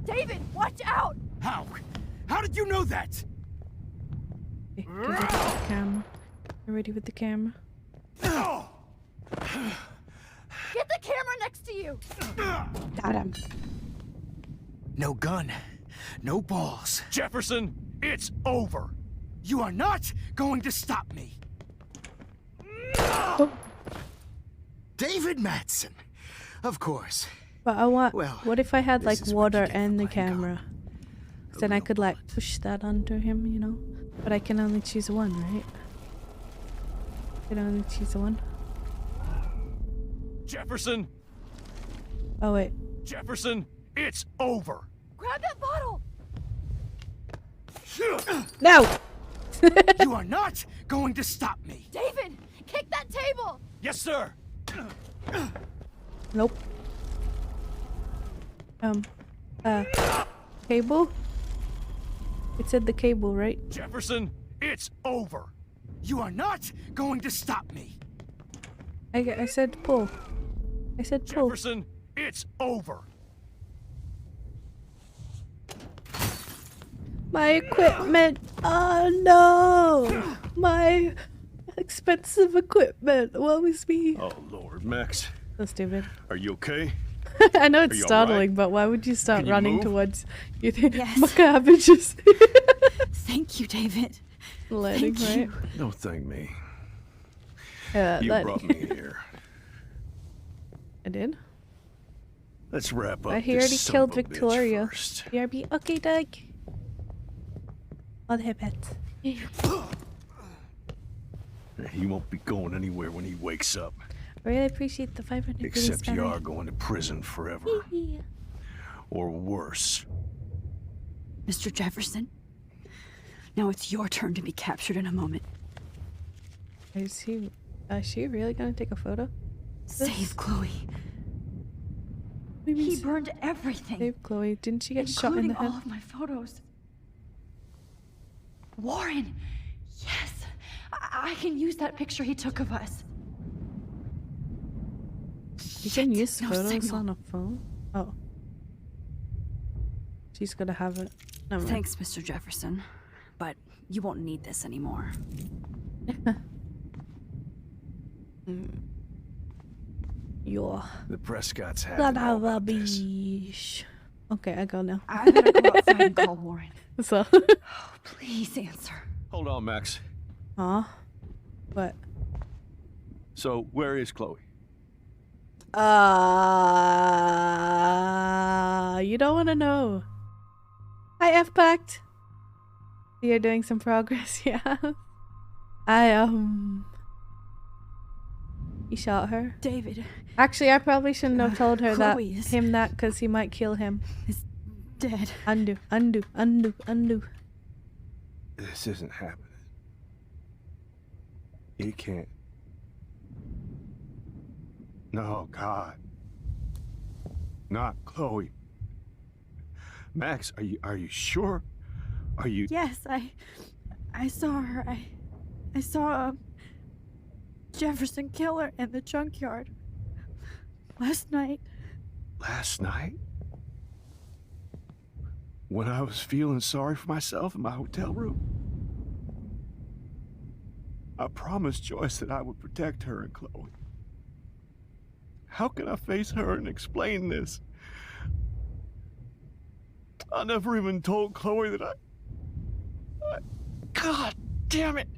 David, watch out! How? How did you know that? Okay, get ready with the camera. Get ready with the camera. Get the camera next to you! Got him. No gun. No balls. Jefferson, it's over. You are not going to stop me. David Madsen. Of course. But I want. Well, what if I had this like is what you water get for and the playing camera? God. 'Cause then I real could like bullet. push that onto him, you know? But I can only choose one, right? I can only choose one. Jefferson, Oh wait. Jefferson, it's over. Grab that bottle! No! You are not going to stop me. David, kick that table! Yes, sir. Nope. Cable? It said the cable, right? Jefferson, it's over. You are not going to stop me. I said pull. I said pull. Jefferson, it's over. My equipment! Oh no! My expensive equipment! Woe is me! Oh, Lord, Max. So stupid. Are you okay? I know it's Are you startling, alright? but why would you start Can you running move? towards you think Yes. my cabbages? Thank you, David. Landing, Thank right? you. Don't thank me. Yeah, You brought me here. I did. Let's wrap up But he this already son killed of a bitch Victoria. first. BRB, okay, Doug. I'll hit it. He won't be going anywhere when he wakes up. Really appreciate the 500 Except goodies, you Barry. are going to prison forever. Or worse. Mr. Jefferson, now it's your turn to be captured in a moment. Is she really gonna take a photo? Save Chloe. What do you mean He burned everything, save Chloe? Didn't she get shot in including the head? all of my photos. Warren, yes, I can use that picture he took of us. You can use no photos signal. on a phone? Oh. She's gonna have it. Never mind. Thanks, Mr. Jefferson, but you won't need this anymore. Yo. The Prescotts have Son to know of a about this. bitch. Okay, I go now. I better go outside and call Warren. So. Please answer. Hold on, Max. Aw. What? So, where is Chloe? You don't want to know. Hi, F-Pact. You're doing some progress, yeah. He shot her. David, Actually, I probably shouldn't have told her Chloe is- that because he might kill him. dead. Undo, undo, undo, undo. This isn't happening. You can't. No, God. Not Chloe. Max, are you sure? Are you? Yes, I saw her. I saw Jefferson kill her in the junkyard last night. Last night? When I was feeling sorry for myself in my hotel room? I promised Joyce that I would protect her and Chloe. How can I face her and explain this? I never even told Chloe that I... God damn it!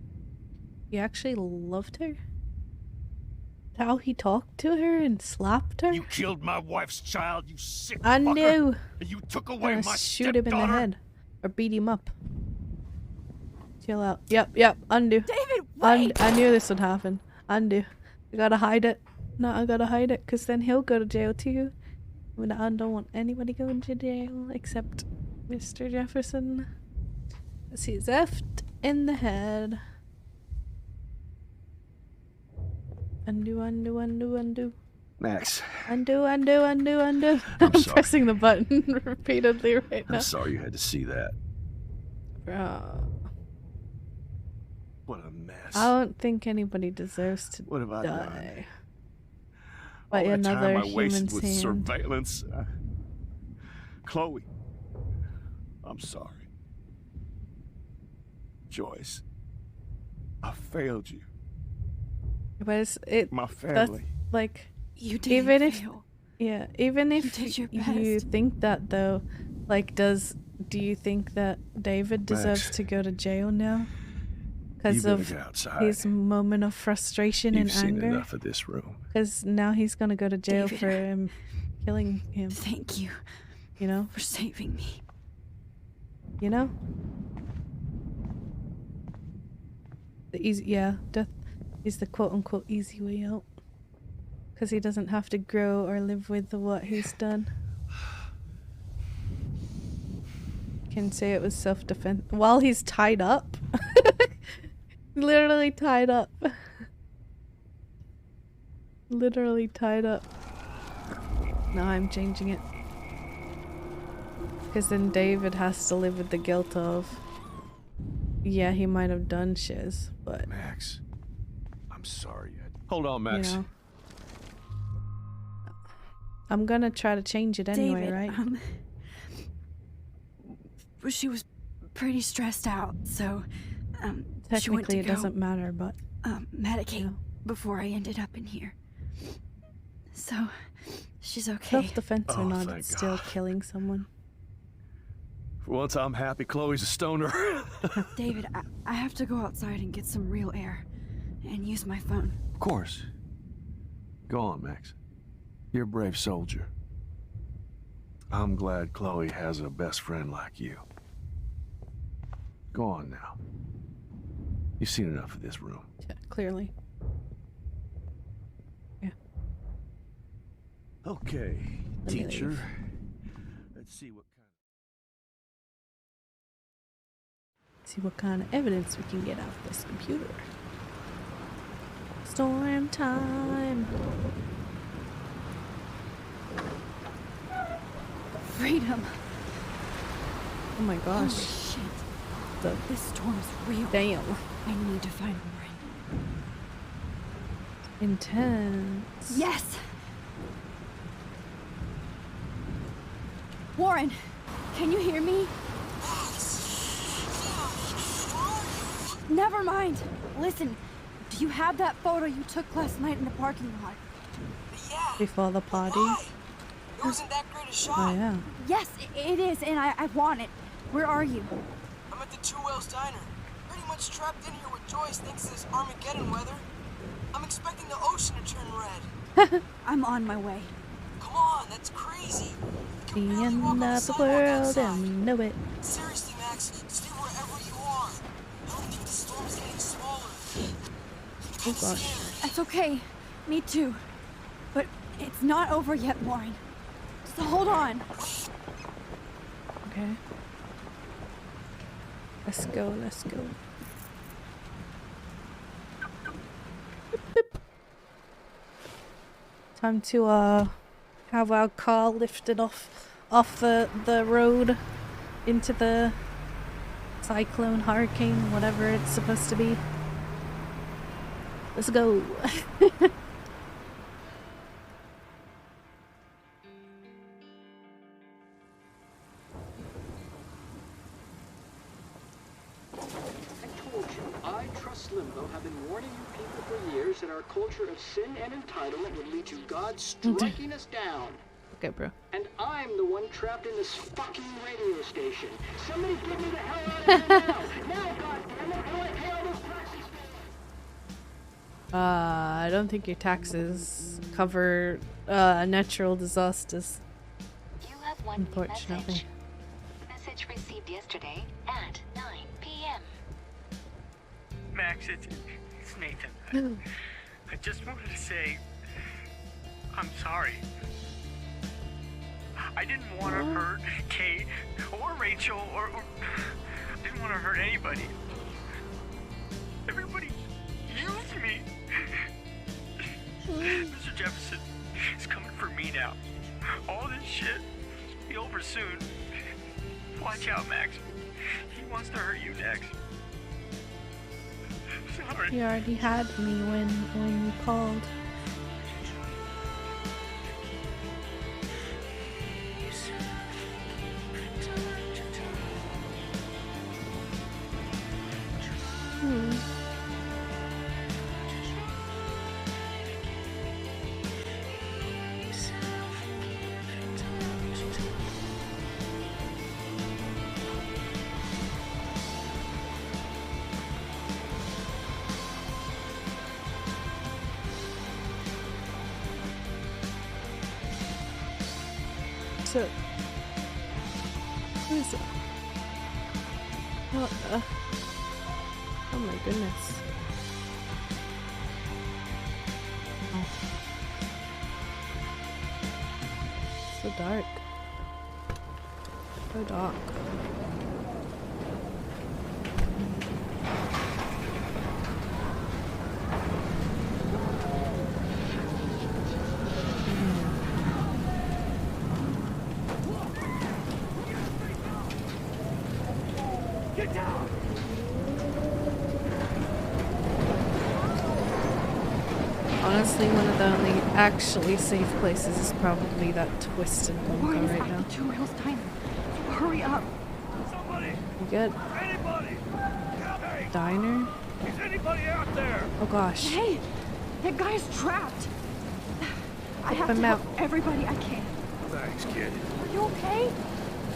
He actually loved her? How he talked to her and slapped her? You killed my wife's child, you sick Undo. fucker! And you took away I'm my gonna shoot him in the stepdaughter. head. Or beat him up. Chill out. Yep, undo. David, wait! I knew this would happen. Undo. I gotta hide it. No, I gotta hide it, because then he'll go to jail too. I don't want anybody going to jail except Mr. Jefferson. Because he's effed in the head. Undo, undo, undo, undo. Max, Undo, undo, undo, undo. I'm sorry. pressing the button repeatedly right now. I'm sorry you had to see that. Bro. What a mess. I don't think anybody deserves to What have I die done? by All that another time I human wasted with hand. surveillance. Chloe, I'm sorry. Joyce, I failed you. But it's My that's family. like You didn't even if fail. yeah, even if did your you best. think that though, like do you think that David deserves Max, to go to jail now? You Because better of get outside. his moment of frustration You've and seen anger? enough of this room. Because now he's gonna go to jail David. for him killing him. Thank you You know? for saving me. You know? The easy, yeah, death is the quote-unquote easy way out. Because he doesn't have to grow or live with what he's done. Can say it was self-defense while he's tied up. Literally tied up. Literally tied up. No, I'm changing it. Because then David has to live with the guilt of, yeah, he might have done shiz, but Max, I'm sorry. Hold on, Max. you know, I'm gonna try to change it anyway, David, right? She was pretty stressed out, so she went Technically, to it go, doesn't matter, but medicate Yeah. before I ended up in here. So she's okay. self-defense or Oh, not, thank it's still God. killing someone. For once, I'm happy Chloe's a stoner. David, I have to go outside and get some real air and use my phone. Of course. Go on, Max. You're a brave soldier. I'm glad Chloe has a best friend like you. Go on now. You've seen enough of this room. Yeah, clearly. Okay, Let me teacher. leave. Let's see what kind of... evidence we can get out of this computer. Storm time. Freedom. Oh my Holy gosh. shit. The This storm is real. damn. I need to find Warren. Intense. Yes! Warren, can you hear me? Never mind. Listen, do you have that photo you took last night in the parking lot? Yeah. Before the party. Why? It wasn't that great a shot. Oh yeah. Yes, it is, and I want it. Where are you? I'm at the Two Whales Diner. Pretty much trapped in here with Joyce thanks to this Armageddon weather. I'm expecting the ocean to turn red. I'm on my way. Come on, that's crazy. The end of the world and we know it. Seriously, Max, stay wherever you are. I don't think the storm's getting smaller. Oh gosh. That's okay. Me too. But it's not over yet, Warren. Just hold on. Okay. Let's go, let's go. Boop, boop. Time to have our car lifted off the road into the cyclone, hurricane, whatever it's supposed to be. Let's go. I, Trust Limbo, have been warning you people for years that our culture of sin and entitlement would lead to God striking us down. Okay, bro. And I'm the one trapped in this fucking radio station. Somebody get me the hell out of here now! Now, goddammit, how do I pay all those taxes? I don't think your taxes cover natural disasters. You have one unfortunately. Message received yesterday at 9 p.m. Max, it's Nathan. I just wanted to say I'm sorry. I didn't want to hurt Kate or Rachel or I didn't want to hurt anybody. Everybody used me. Mr. Jefferson is coming for me now. All this shit will be over soon. Watch out, Max. He wants to hurt you next. Sorry. You already had me when you called. So, what is it? Oh my goodness. Oh. So dark. So dark. Honestly, one of the only actually safe places is probably that twisted bunker right now. Two Wheels Diner. Hurry up. You good? Anybody? Diner? Is anybody out there? Oh gosh. Hey, that guy's trapped. I have to him help out. everybody I can. Thanks, kid. Are you okay?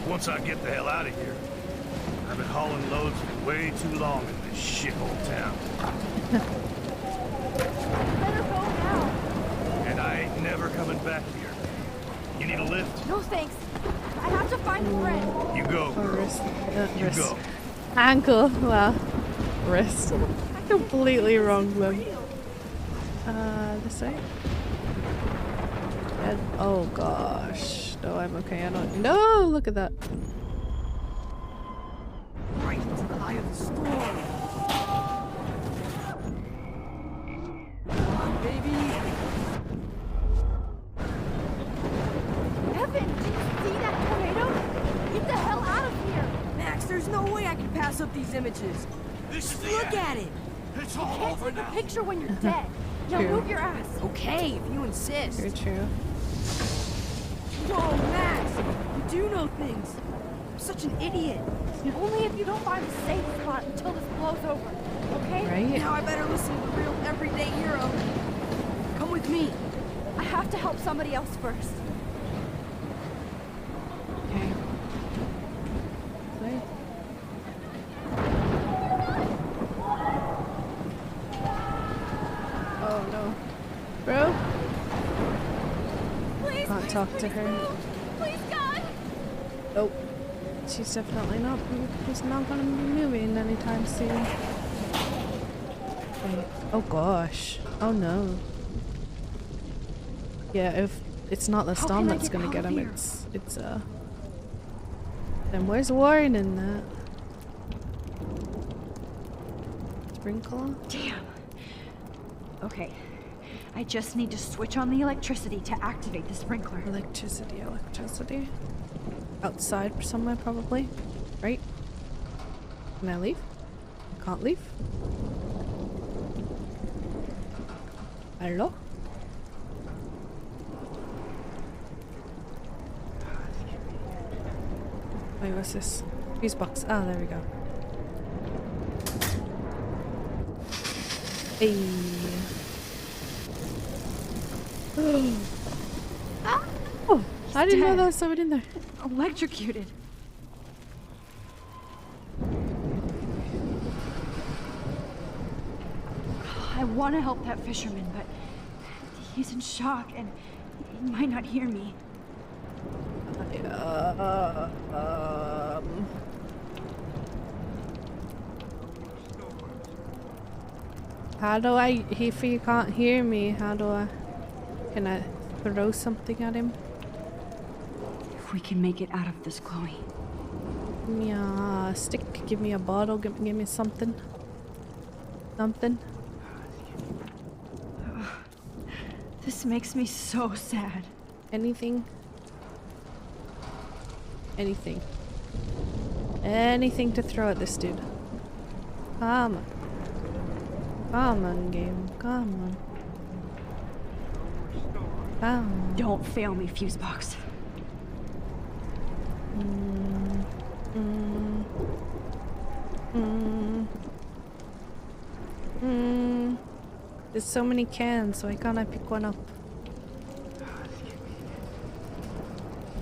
Once I get the hell out of here, I've been hauling loads for way too long in this shithole town. Better go now. And I ain't never coming back here. You need a lift? No thanks. I have to find the friend. You go, girl. Wrist. You Wrist. go. Ankle. Wow. Wrist. Completely wrong one. This way? Dead. Oh gosh. No, I'm okay. I don't. No! Look at that. Right into the eye of the storm. Come on, baby. Evan, did you see that tornado? Get the hell out of here. Max, there's no way I can pass up these images. This is the Look end. at it. It's You all can't over take a now. picture when you're dead. Now True. move your ass. Okay, if you insist. Very true. Whoa, Max! You do know things. I'm such an idiot. Only if you don't find a safe spot until this blows over. Okay? Right? Now I better listen to the real everyday hero. Come with me. I have to help somebody else first. Okay. Wait. Oh no. Bro? Please, Can't talk to her. please, God! Oh. She's definitely not. She's not gonna be moving anytime soon. Wait. Oh gosh. Oh no. Yeah, if it's not the How storm can I that's get gonna out get of him, here? it's Then where's Warren in that? Sprinkler? Damn. Okay. I just need to switch on the electricity to activate the sprinkler. Electricity. Outside somewhere, probably. Right? Can I leave? I can't leave. Hello? Wait, what's this? Fuse box. Ah, there we go. Hey. Oh, I didn't know there was someone in there. Electrocuted. I want to help that fisherman, but he's in shock and he might not hear me. How do I, if he can't hear me, how do I, can I throw something at him? If we can make it out of this, Chloe. Give me a stick, give me a bottle, give me something. Something. This makes me so sad. Anything? Anything. Anything to throw at this dude. Come on. Come on, game. Come on. Come on. Don't fail me, Fusebox. There's so many cans, why can't I pick one up?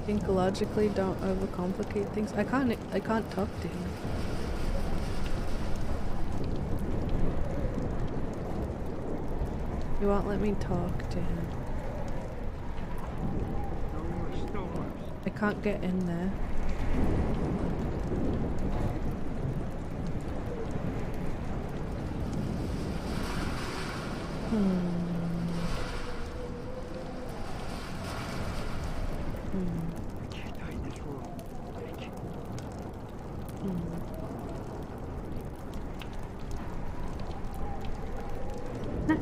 Think logically, don't overcomplicate things. I can't talk to him. You won't let me talk to him. I can't get in there.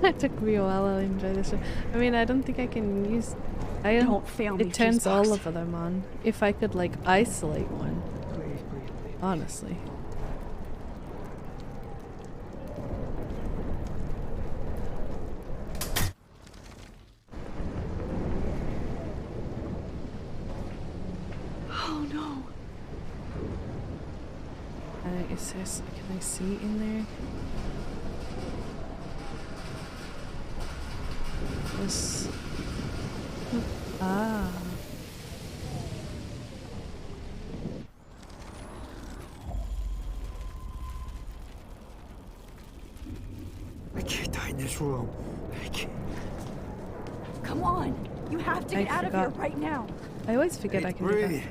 It took me a while to enjoy this. I mean, I don't think I can use. Don't fail me. It turns Fusebox. all of them on. If I could like isolate one. Honestly. Oh no. Is this? Can I see in there? This. Ah. I can't die in this room. I can't. Come on. You have to I get out of here forgot. right now. I always forget I can do Breathe.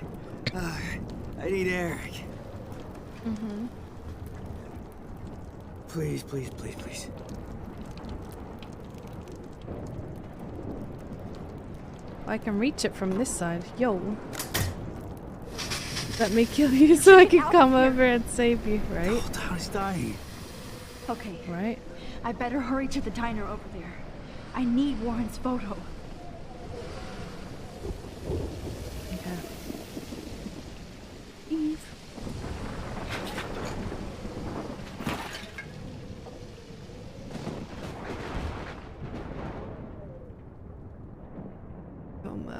that. I need air. Mm-hmm. Please, please, please, please. I can reach it from this side. Yo. Let me kill you so I can come over and save you, right? The whole town is dying. Okay. Right? I better hurry to the diner over there. I need Warren's photo. Okay. Eve. Oh my.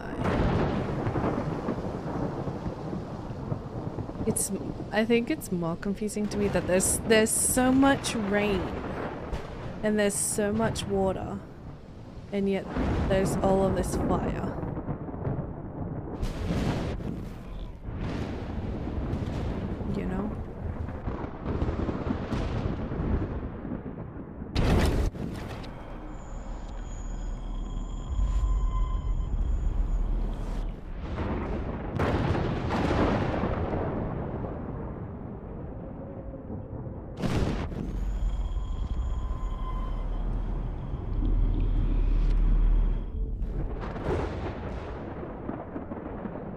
I think it's more confusing to me that there's so much rain and there's so much water and yet there's all of this fire. You know?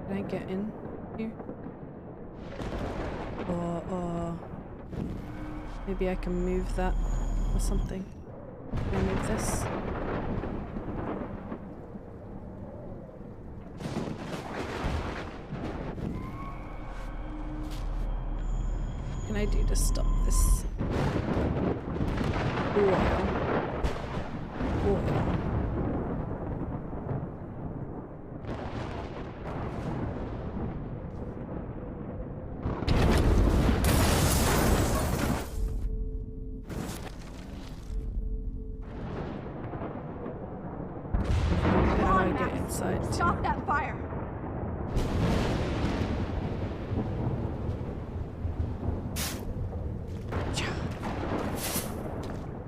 Can I get in here? Or maybe I can move that or something. Can I move this? What can I do to stop this? Oil. Stop that fire!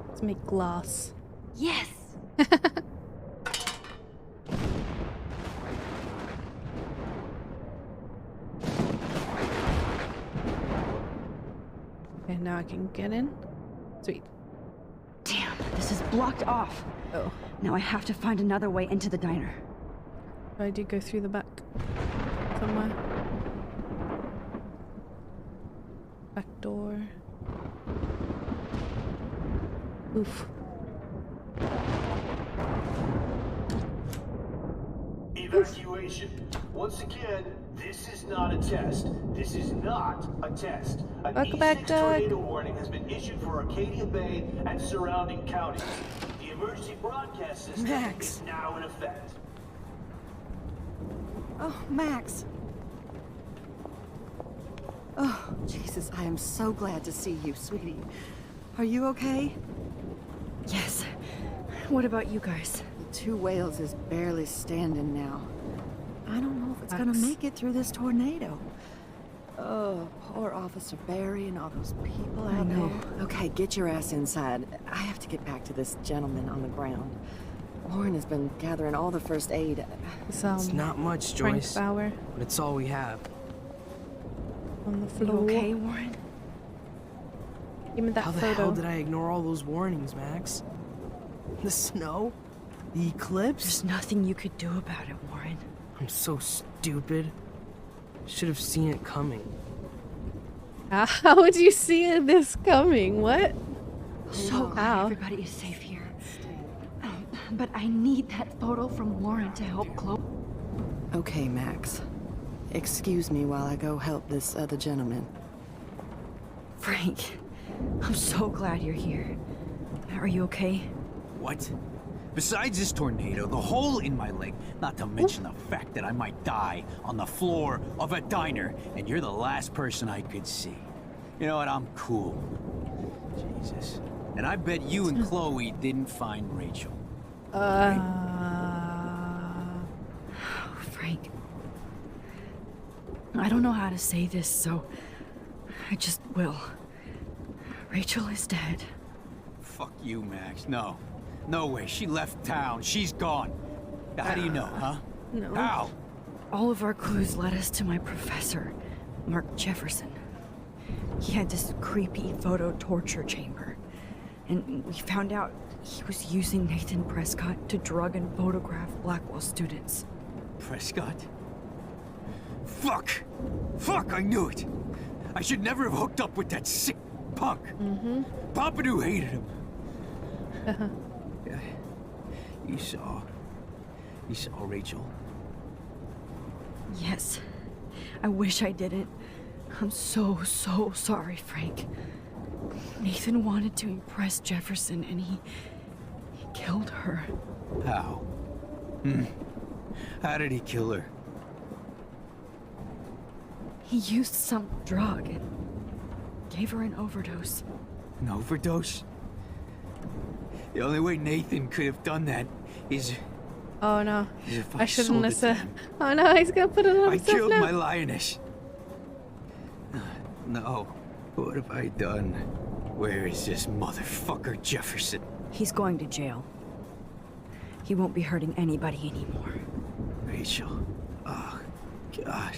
Let's make glass. Yes! Okay, now I can get in. Sweet. Damn, this is blocked off. Oh. Now I have to find another way into the diner. I did go through the back somewhere. Back door. Oof. Evacuation. Once again, this is not a test. This is not a test. An Welcome back, E6 Doug. tornado warning has been issued for Arcadia Bay and surrounding counties. The emergency broadcast system Max. is now in effect. Oh, Max. Oh, Jesus, I am so glad to see you, sweetie. Are you okay? Yes. What about you guys? The 2 Whales is barely standing now. I don't know if it's gonna Max. make it through this tornado. Oh, poor Officer Barry and all those people out know. there. Okay, get your ass inside. I have to get back to this gentleman on the ground. Warren has been gathering all the first aid. It's not much, Frank Joyce. Bauer But it's all we have. on the You floor. okay, Warren? Give me that How the photo. hell did I ignore all those warnings, Max? The snow? The eclipse? There's nothing you could do about it, Warren. I'm so stupid. Should have seen it coming. How would you see this coming? What? So glad How? everybody is safe here. But I need that photo from Warren to help Chloe. Okay, Max. Excuse me while I go help this other gentleman. Frank, I'm so glad you're here. Are you okay? What? Besides this tornado, the hole in my leg, not to mention the fact that I might die on the floor of a diner, and you're the last person I could see. You know what? I'm cool. Jesus. And I bet you and Chloe didn't find Rachel. Frank. I don't know how to say this, so I just will. Rachel is dead. Fuck you, Max. No. No way. She left town. She's gone. How do you know, huh? No. How? All of our clues led us to my professor, Mark Jefferson. He had this creepy photo torture chamber. And we found out he was using Nathan Prescott to drug and photograph Blackwell students. Prescott? Fuck! Fuck, I knew it! I should never have hooked up with that sick punk. Pompidou hated him. Yeah. You saw Rachel? Yes. I wish I didn't. I'm so sorry, Frank. Nathan wanted to impress Jefferson and he killed her. How? How did he kill her? He used some drug and gave her an overdose. An overdose? The only way Nathan could have done that is Oh no. if I shouldn't sold have it to said. him. Oh no, he's gonna put it on I himself killed now. my lioness. No. What have I done? Where is this motherfucker Jefferson? He's going to jail. He won't be hurting anybody anymore. Rachel. Oh, God.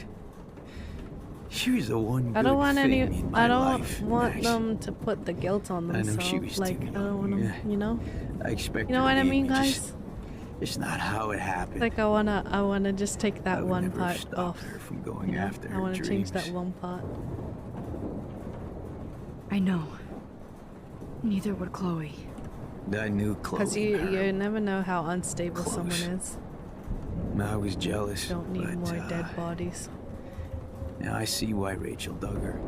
She was the one I don't good want thing any. in my I don't life, want Max. them to put the guilt on I know themselves. she was Like too I don't want them. young, yeah. You know. I expect You know her what to I leave mean, me, guys? It's not how it happened. Like I wanna just take that I would one never part stop off. her from going You know? after I her wanna change that dreams. one part. I know. Neither would Chloe. I knew Chloe. Because you never know how unstable someone is. I was jealous. Don't need but, more dead bodies. Now I see why Rachel dug her.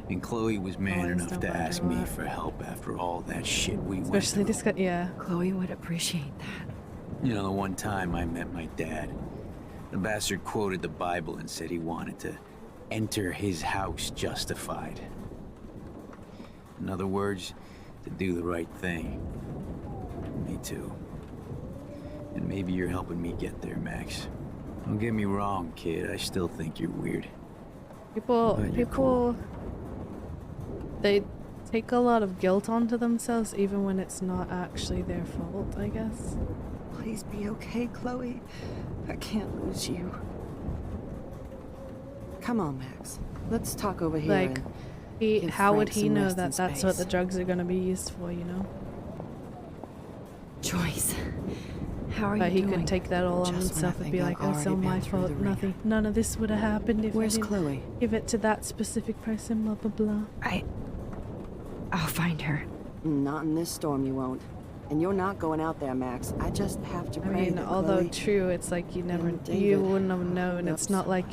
And Chloe was man enough to ask me for help after all that shit we went Especially through. this guy, yeah. Chloe would appreciate that. You know, the one time I met my dad, the bastard quoted the Bible and said he wanted to enter his house justified. In other words, to do the right thing. Me too. And maybe you're helping me get there, Max. Don't get me wrong, kid. I still think you're weird. People, they take a lot of guilt onto themselves even when it's not actually their fault, I guess. Please be okay, Chloe. I can't lose you. Come on, Max. Let's talk over here. Like, how would he know that that's that's what the drugs are going to be used for, you know? Joyce, how are but you he doing? could take that all on himself and be like, oh, it's all my fault. None of this would have happened if Where's I didn't Chloe? give it to that specific person, blah, blah, blah. I'll find her. Not in this storm, you won't. And you're not going out there, Max. I just have to I pray mean, that although Chloe... true, it's like you David wouldn't have known. It's not like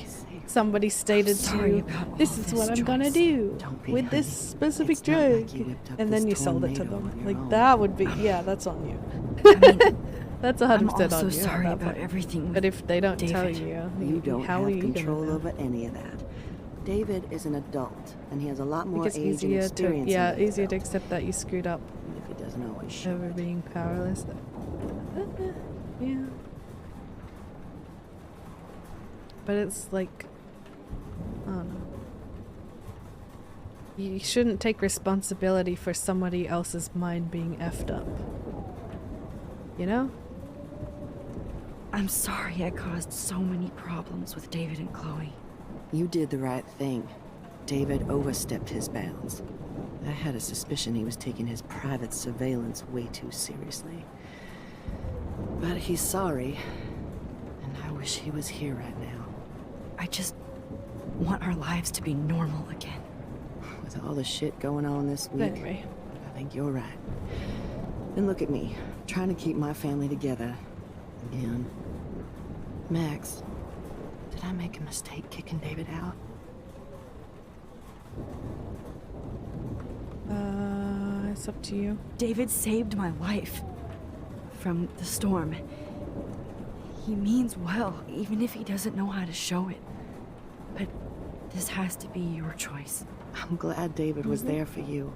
somebody stated to you, this is what I'm gonna do with this specific drug, and then you sold it to them. Like, that would be, yeah, that's on you. That's 100% I'm on you. also at sorry that about point. everything. But if they don't tell David. you, You don't how are have you gonna control know? over any of that. David is an adult, and he has a lot more It's age and easier to, experience. yeah, than you easier to will. accept that you screwed up. Even if he doesn't always show Over it. being powerless. Yeah. But it's like, I don't know. You shouldn't take responsibility for somebody else's mind being effed up. You know? I'm sorry I caused so many problems with David and Chloe. You did the right thing. David overstepped his bounds. I had a suspicion he was taking his private surveillance way too seriously. But he's sorry, and I wish he was here right now. I just want our lives to be normal again. With all the shit going on this week, Anyway. I think you're right. And look at me, trying to keep my family together. Again. Max, did I make a mistake kicking David out? It's up to you. David saved my life from the storm. He means well, even if he doesn't know how to show it. But this has to be your choice. I'm glad David was there for you,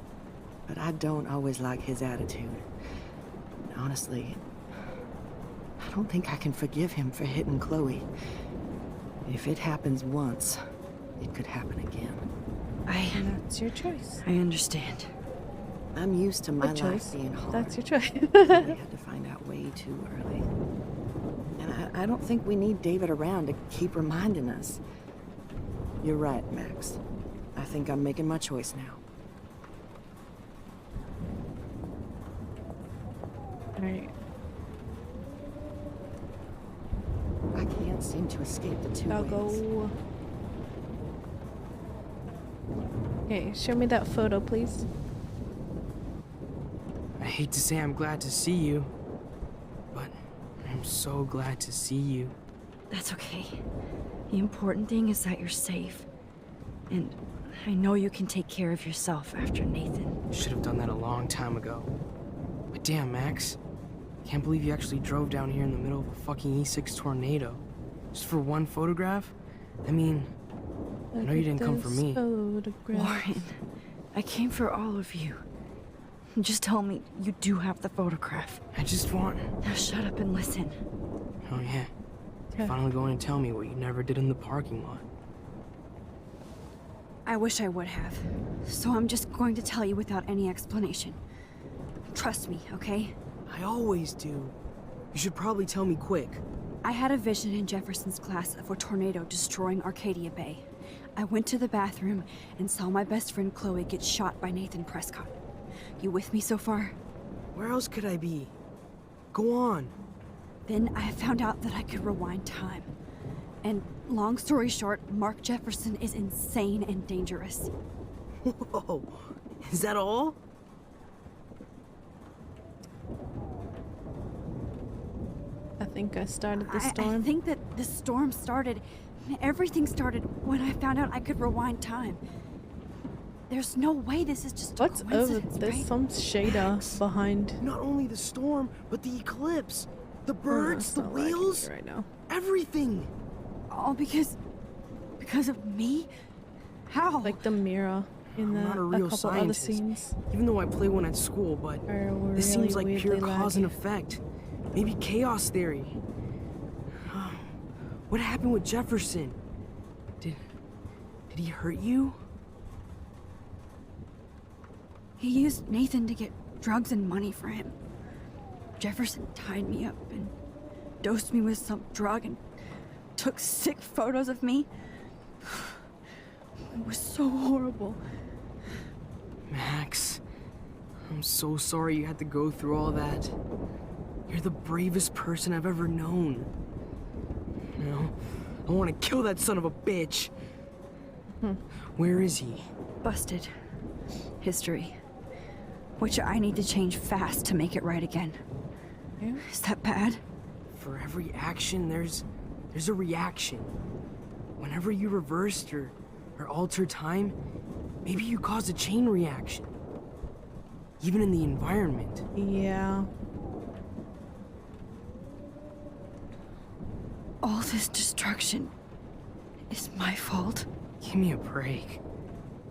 but I don't always like his attitude. And honestly, I don't think I can forgive him for hitting Chloe. If it happens once, it could happen again. That's your choice. I understand. I'm used to my Good life choice. being hard. That's your choice. I had to find out way too early. And I don't think we need David around to keep reminding us. You're right, Max. I think I'm making my choice now. Alright. I can't seem to escape the two I'll ways. go. Okay, show me that photo, please. I hate to say I'm glad to see you, but I'm so glad to see you. That's okay. The important thing is that you're safe. And I know you can take care of yourself after Nathan. Should have done that a long time ago. But damn, Max. Can't believe you actually drove down here in the middle of a fucking E6 tornado. Just for one photograph? I mean, I know you didn't come for me. Warren, I came for all of you. Just tell me you do have the photograph. I just want... Now shut up and listen. Oh yeah. You're finally going to tell me what you never did in the parking lot. I wish I would have. So I'm just going to tell you without any explanation. Trust me, okay? I always do. You should probably tell me quick. I had a vision in Jefferson's class of a tornado destroying Arcadia Bay. I went to the bathroom and saw my best friend Chloe get shot by Nathan Prescott. You with me so far? Where else could I be? Go on. Then I found out that I could rewind time. And long story short, Mark Jefferson is insane and dangerous. Whoa, is that all? I think I started the storm. I think that the storm started, everything started when I found out I could rewind time. There's no way this is just a What's over? coincidence, There's right? some shader behind. Not only the storm, but the eclipse. The birds, the That's not what I can wheels, do right now. everything. All because of me? How? Like the mirror in I'm not a a real couple other scientist, scenes. even though I play one at school, but Were this seems like really pure weirdly cause and laggy. effect. Maybe chaos theory. What happened with Jefferson? Did he hurt you? He used Nathan to get drugs and money for him. Jefferson tied me up and dosed me with some drug and took sick photos of me. It was so horrible. Max, I'm so sorry you had to go through all that. You're the bravest person I've ever known. You know, I want to kill that son of a bitch. Where is he? Busted. History. Which I need to change fast to make it right again. Yeah. Is that bad? For every action, there's a reaction. Whenever you reversed or altered time, maybe you caused a chain reaction. Even in the environment. Yeah. All this destruction is my fault. Give me a break.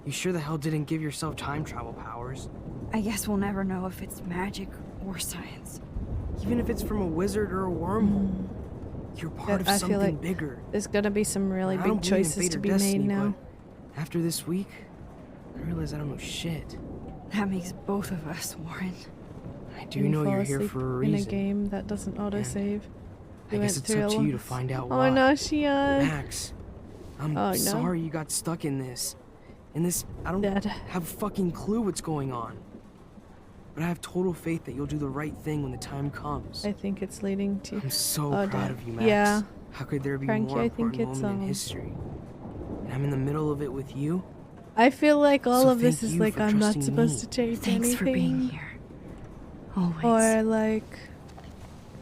You sure the hell didn't give yourself time travel powers? I guess we'll never know if it's magic or science. Even if it's from a wizard or a wormhole. You're part of I something feel like bigger. there's gonna be some really I big don't believe in choices fate to or be destiny, made now. but after this week, I realize I don't know shit. That makes both of us, Warren. I do When you know fall you're here asleep for a in reason. a game that doesn't autosave. I guess it's up to you to find out why. Oh no, Shion. Max, I'm Oh, no. sorry you got stuck in this. I don't have a fucking clue what's going on. But I have total faith that you'll do the right thing when the time comes. I think it's leading to. I'm so Oh, proud Dad. of you, Max. Yeah. How could there be Frankie, more I think important it's, moment in history? And I'm in the middle of it with you. I feel like all So of this thank is you like for I'm not trusting supposed me. to change Thanks anything. for being here. Always. Or like,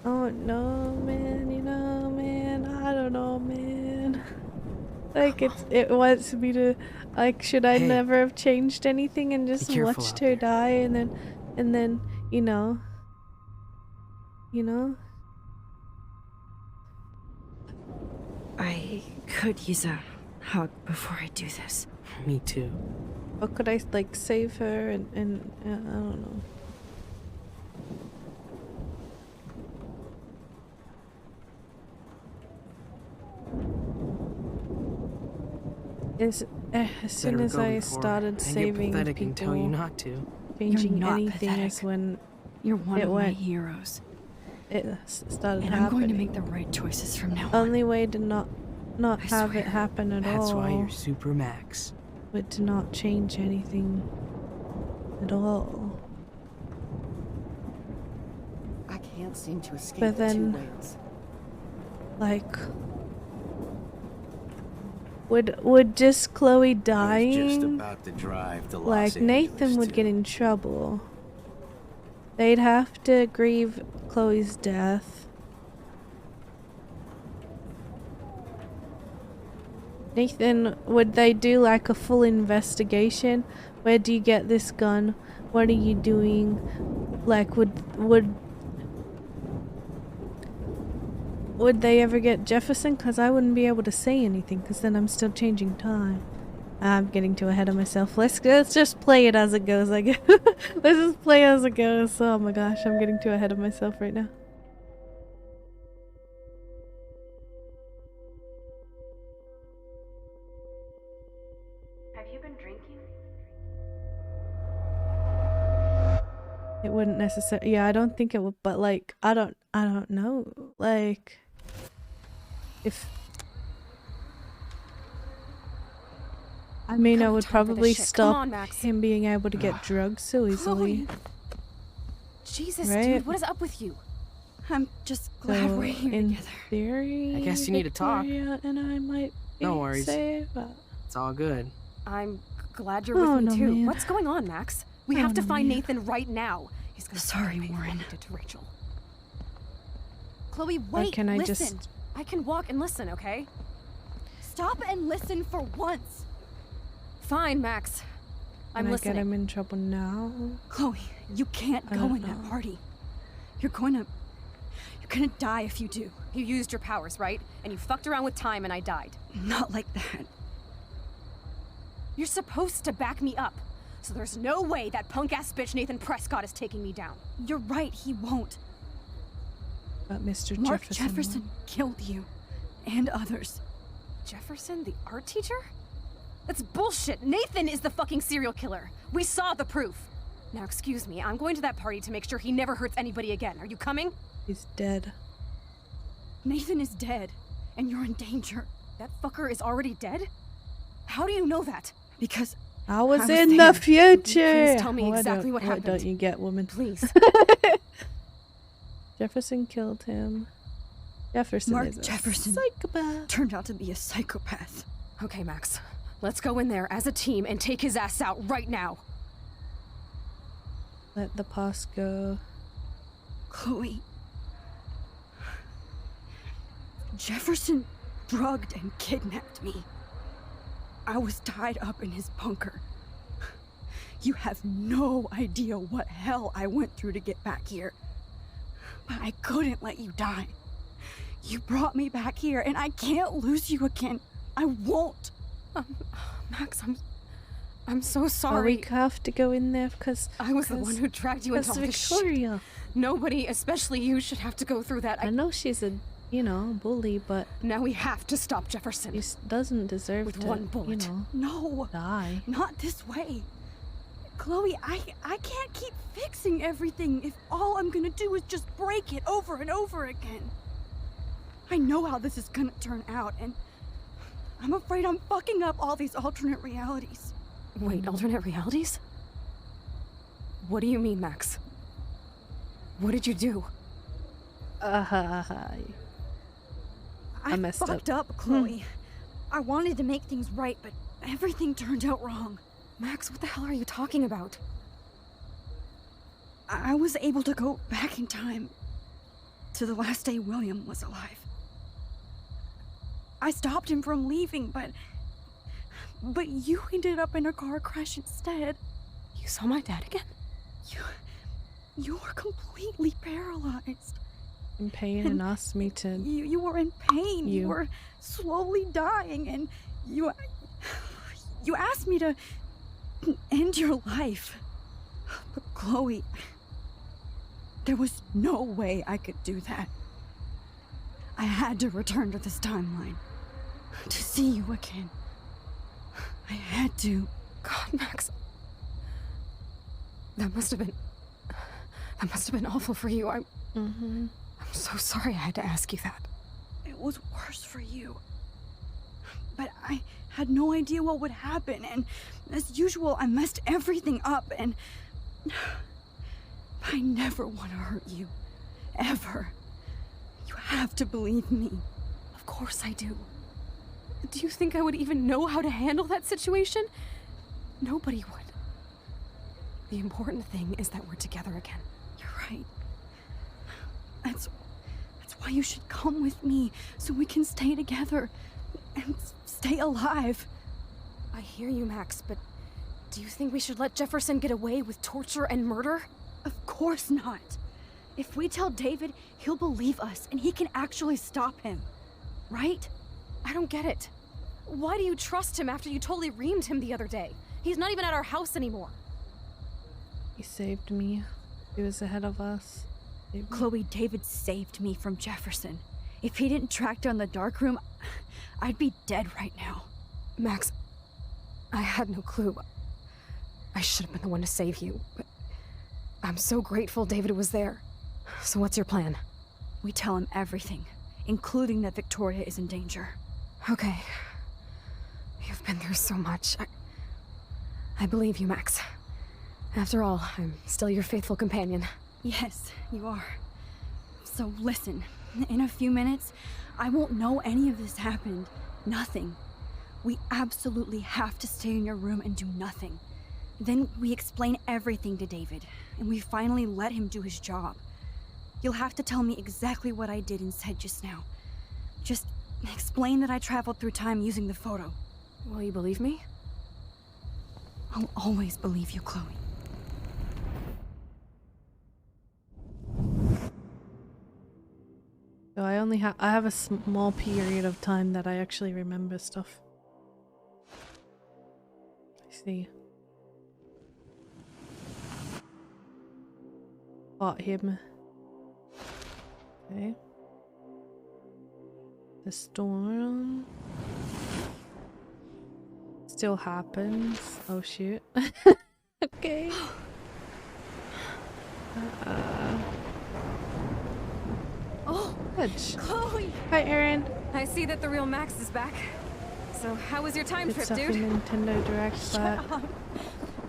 oh no, man, you know, man, I don't know, man. Like it wants me to, like, should I Hey. never have changed anything and just careful watched out her die and then, you know. I could use a hug before I do this. Me too. Or could I like save her and I don't know. As soon Better as go I before started I saving get pathetic and tell you people, not to. changing You're not anything pathetic. is when You're one it of my went. heroes. It started And I'm happening. going to make the right choices from now on. Only way to not I have it swear. happen at all. That's why you're Super Max. But to not change anything at all. I can't seem to escape But the two then- whales. Like, would just Chloe I was just dying, about to drive to Los like Nathan Angeles, would too. get in trouble. They'd have to grieve Chloe's death. Nathan, would they do like a full investigation? Where do you get this gun? What are you doing? Like, would they ever get Jefferson? Because I wouldn't be able to say anything, because then I'm still changing time. I'm getting too ahead of myself. Let's just play it as it goes, I guess. Let's just play as it goes. Oh my gosh, I'm getting too ahead of myself right now. Have you been drinking? It wouldn't necessarily. Yeah, I don't think it would. But like, I don't know. Like, if I mean, I would time for this probably shit. Come stop on, Max. him being able to get drugs so easily. Chloe. Jesus, Right? dude, what is up with you? I'm just glad So we're here in together. theory, I guess you need to talk. Victoria and I might be No worries. safe. It's all good. I'm glad you're with Oh, me no, too. man. What's going on, Max? We Oh, have to no, find man. Nathan right now. He's gonna Sorry, pay for what Warren. he did to Rachel. Chloe, wait, can I listen. just- I can walk and listen, okay? Stop and listen for once. Fine, Max. I'm Can I listening. get him in trouble now? Chloe, you can't I go don't in that know. party. You're gonna die if you do. You used your powers, right? And you fucked around with time and I died. Not like that. You're supposed to back me up. So there's no way that punk-ass bitch Nathan Prescott is taking me down. You're right, he won't. But Mr. Mark Jefferson. Jefferson killed you. And others. Jefferson, the art teacher? That's bullshit. Nathan is the fucking serial killer. We saw the proof. Now, excuse me, I'm going to that party to make sure he never hurts anybody again. Are you coming? He's dead. Nathan is dead, and you're in danger. That fucker is already dead? How do you know that? Because I was was in there. the future. Please tell me Why exactly don't- what What happened. don't you get, woman? Please. Jefferson killed him. Jefferson Mark is a Jefferson psychopath. turned out to be a psychopath. Okay, Max. Let's go in there as a team and take his ass out right now. Let the past go. Chloe. Jefferson drugged and kidnapped me. I was tied up in his bunker. You have no idea what hell I went through to get back here. But I couldn't let you die. You brought me back here, and I can't lose you again. I won't. Max, I'm so Oh, sorry. we have to go in there because I was the one who dragged you into all this shit. Victoria. Nobody, especially you, should have to go through that. I know she's a, bully, but Now we have to stop Jefferson. she doesn't deserve With to, one bullet. No, die. not this way. Chloe, I can't keep fixing everything if all I'm gonna do is just break it over and over again. I know how this is gonna turn out, and I'm afraid I'm fucking up all these alternate realities. Wait, alternate realities? What do you mean, Max? What did you do? I messed up. fucked up, Chloe. I wanted to make things right, but everything turned out wrong. Max, what the hell are you talking about? I was able to go back in time to the last day William was alive. I stopped him from leaving, but you ended up in a car crash instead. You saw my dad again? You were completely paralyzed. In pain and asked me to. You were in pain. You were slowly dying, and you asked me to end your life. But Chloe, there was no way I could do that. I had to return to this timeline to see you again. I had to. God, Max. That must have been awful for you. I'm so sorry I had to ask you that. It was worse for you. But I had no idea what would happen, and as usual, I messed everything up, and I never want to hurt you. Ever. You have to believe me. Of course I do. Do you think I would even know how to handle that situation? Nobody would. The important thing is that we're together again. You're right. That's why you should come with me, so we can stay together and stay alive. I hear you, Max, but do you think we should let Jefferson get away with torture and murder? Of course not. If we tell David, he'll believe us, and he can actually stop him. Right? I don't get it. Why do you trust him after you totally reamed him the other day? He's not even at our house anymore. He saved me. He was ahead of us. Chloe, David saved me from Jefferson. If he didn't track down the dark room, I'd be dead right now. Max, I had no clue. I should have been the one to save you, but I'm so grateful David was there. So what's your plan? We tell him everything, including that Victoria is in danger. Okay. You've been through so much. I believe you, Max. After all, I'm still your faithful companion. Yes, you are. So listen, in a few minutes, I won't know any of this happened. Nothing. We absolutely have to stay in your room and do nothing. Then we explain everything to David, and we finally let him do his job. You'll have to tell me exactly what I did and said just now. Just explain that I traveled through time using the photo. Will you believe me? I'll always believe you, Chloe. So I have a small period of time that I actually remember stuff. I see. Fought him. Okay. The storm still happens. Oh shoot. Okay. Oh, Fudge. Chloe! Hi, Aaron. I see that the real Max is back. So, how was your time Good trip, stuff dude? in Nintendo Direct, but Shut up.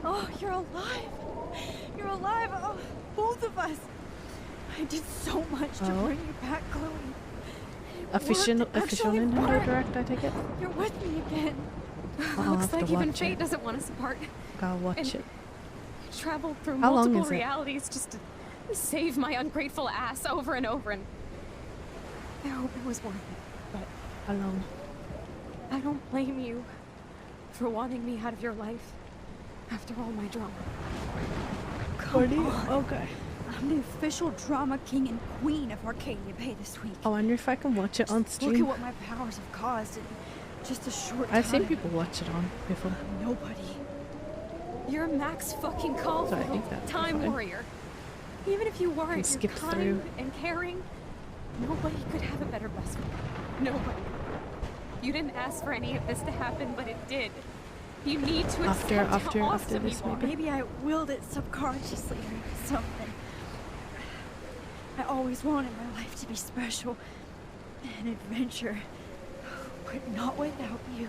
Oh, you're alive. You're alive. Oh, both of us. I did so much to bring you back, Chloe. official Actually Nintendo worked. Direct, I take it. You're with me again. I'll Looks have to like even watch fate it. doesn't want us apart. Gotta watch And it. I traveled through How long multiple is it? realities just to save my ungrateful ass over and over, and I hope it was worth it. But How long? I don't blame you for wanting me out of your life after all my drama. Come on. Okay. I'm the official drama king and queen of Arcadia Bay this week. I wonder if I can watch it on Look at stream. what my powers have caused in just a short I've time. seen people watch it on before. Nobody. You're Max fucking Caulfield, Sorry, I think that'd be time fine. warrior. Even if you weren't, you're skip kind through. and caring. Nobody could have a better best friend. Nobody. You didn't ask for any of this to happen, but it did. You need to accept After how awesome this, you are. maybe. Maybe I willed it subconsciously or something. I always wanted my life to be special. An adventure. But not without you.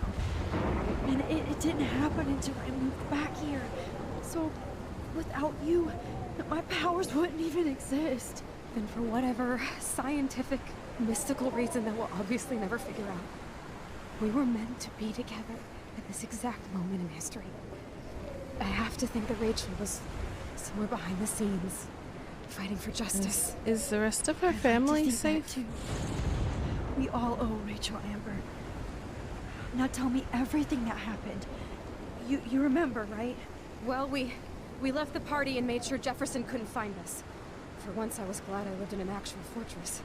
And it didn't happen until I moved back here. So, without you, my powers wouldn't even exist. And for whatever scientific, mystical reason that we'll obviously never figure out, we were meant to be together at this exact moment in history. I have to think that Rachel was somewhere behind the scenes, fighting for justice. Is the rest of her I'd like to family think safe? that too. We all owe Rachel Amber. Now tell me everything that happened. You remember, right? Well, we left the party and made sure Jefferson couldn't find us. For once, I was glad I lived in an actual fortress.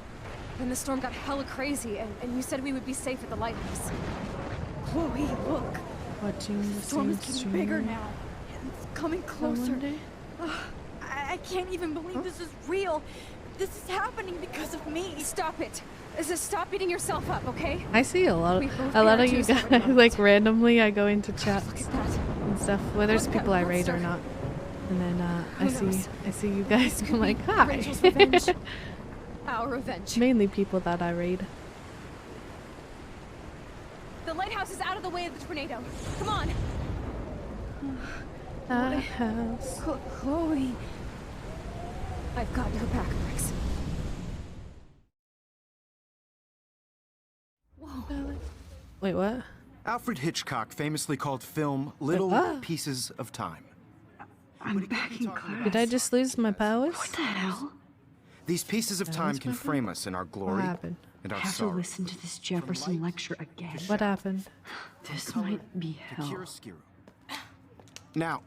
Then the storm got hella crazy, and you said we would be safe at the lighthouse. Chloe, look. Watching The the storm same is getting stream. bigger now. It's coming closer. wonder. I can't even believe this is real. This is happening because of me. Stop it. Just stop beating yourself up, okay? I see a lot We both of get our you juice guys every month. like randomly. I go into chats Look at that. and stuff, whether it's Look at people I that raid or monster. not. And then Who knows? I see you guys. This I'm could like, be hi. Rachel's revenge. Our revenge. Mainly people that I raid. The lighthouse is out of the way of the tornado. Come on. House. Chloe. I've got your back, Max. Whoa. Wait, what? Alfred Hitchcock famously called film little what? pieces of time. I'm back in class. Did I just lose my powers? What the hell? These pieces of That time was can my frame us in our What glory happened? and our I have to sorrow. listen to this Jefferson lecture again. What happened? This might be hell. Chiaroscuro. Now,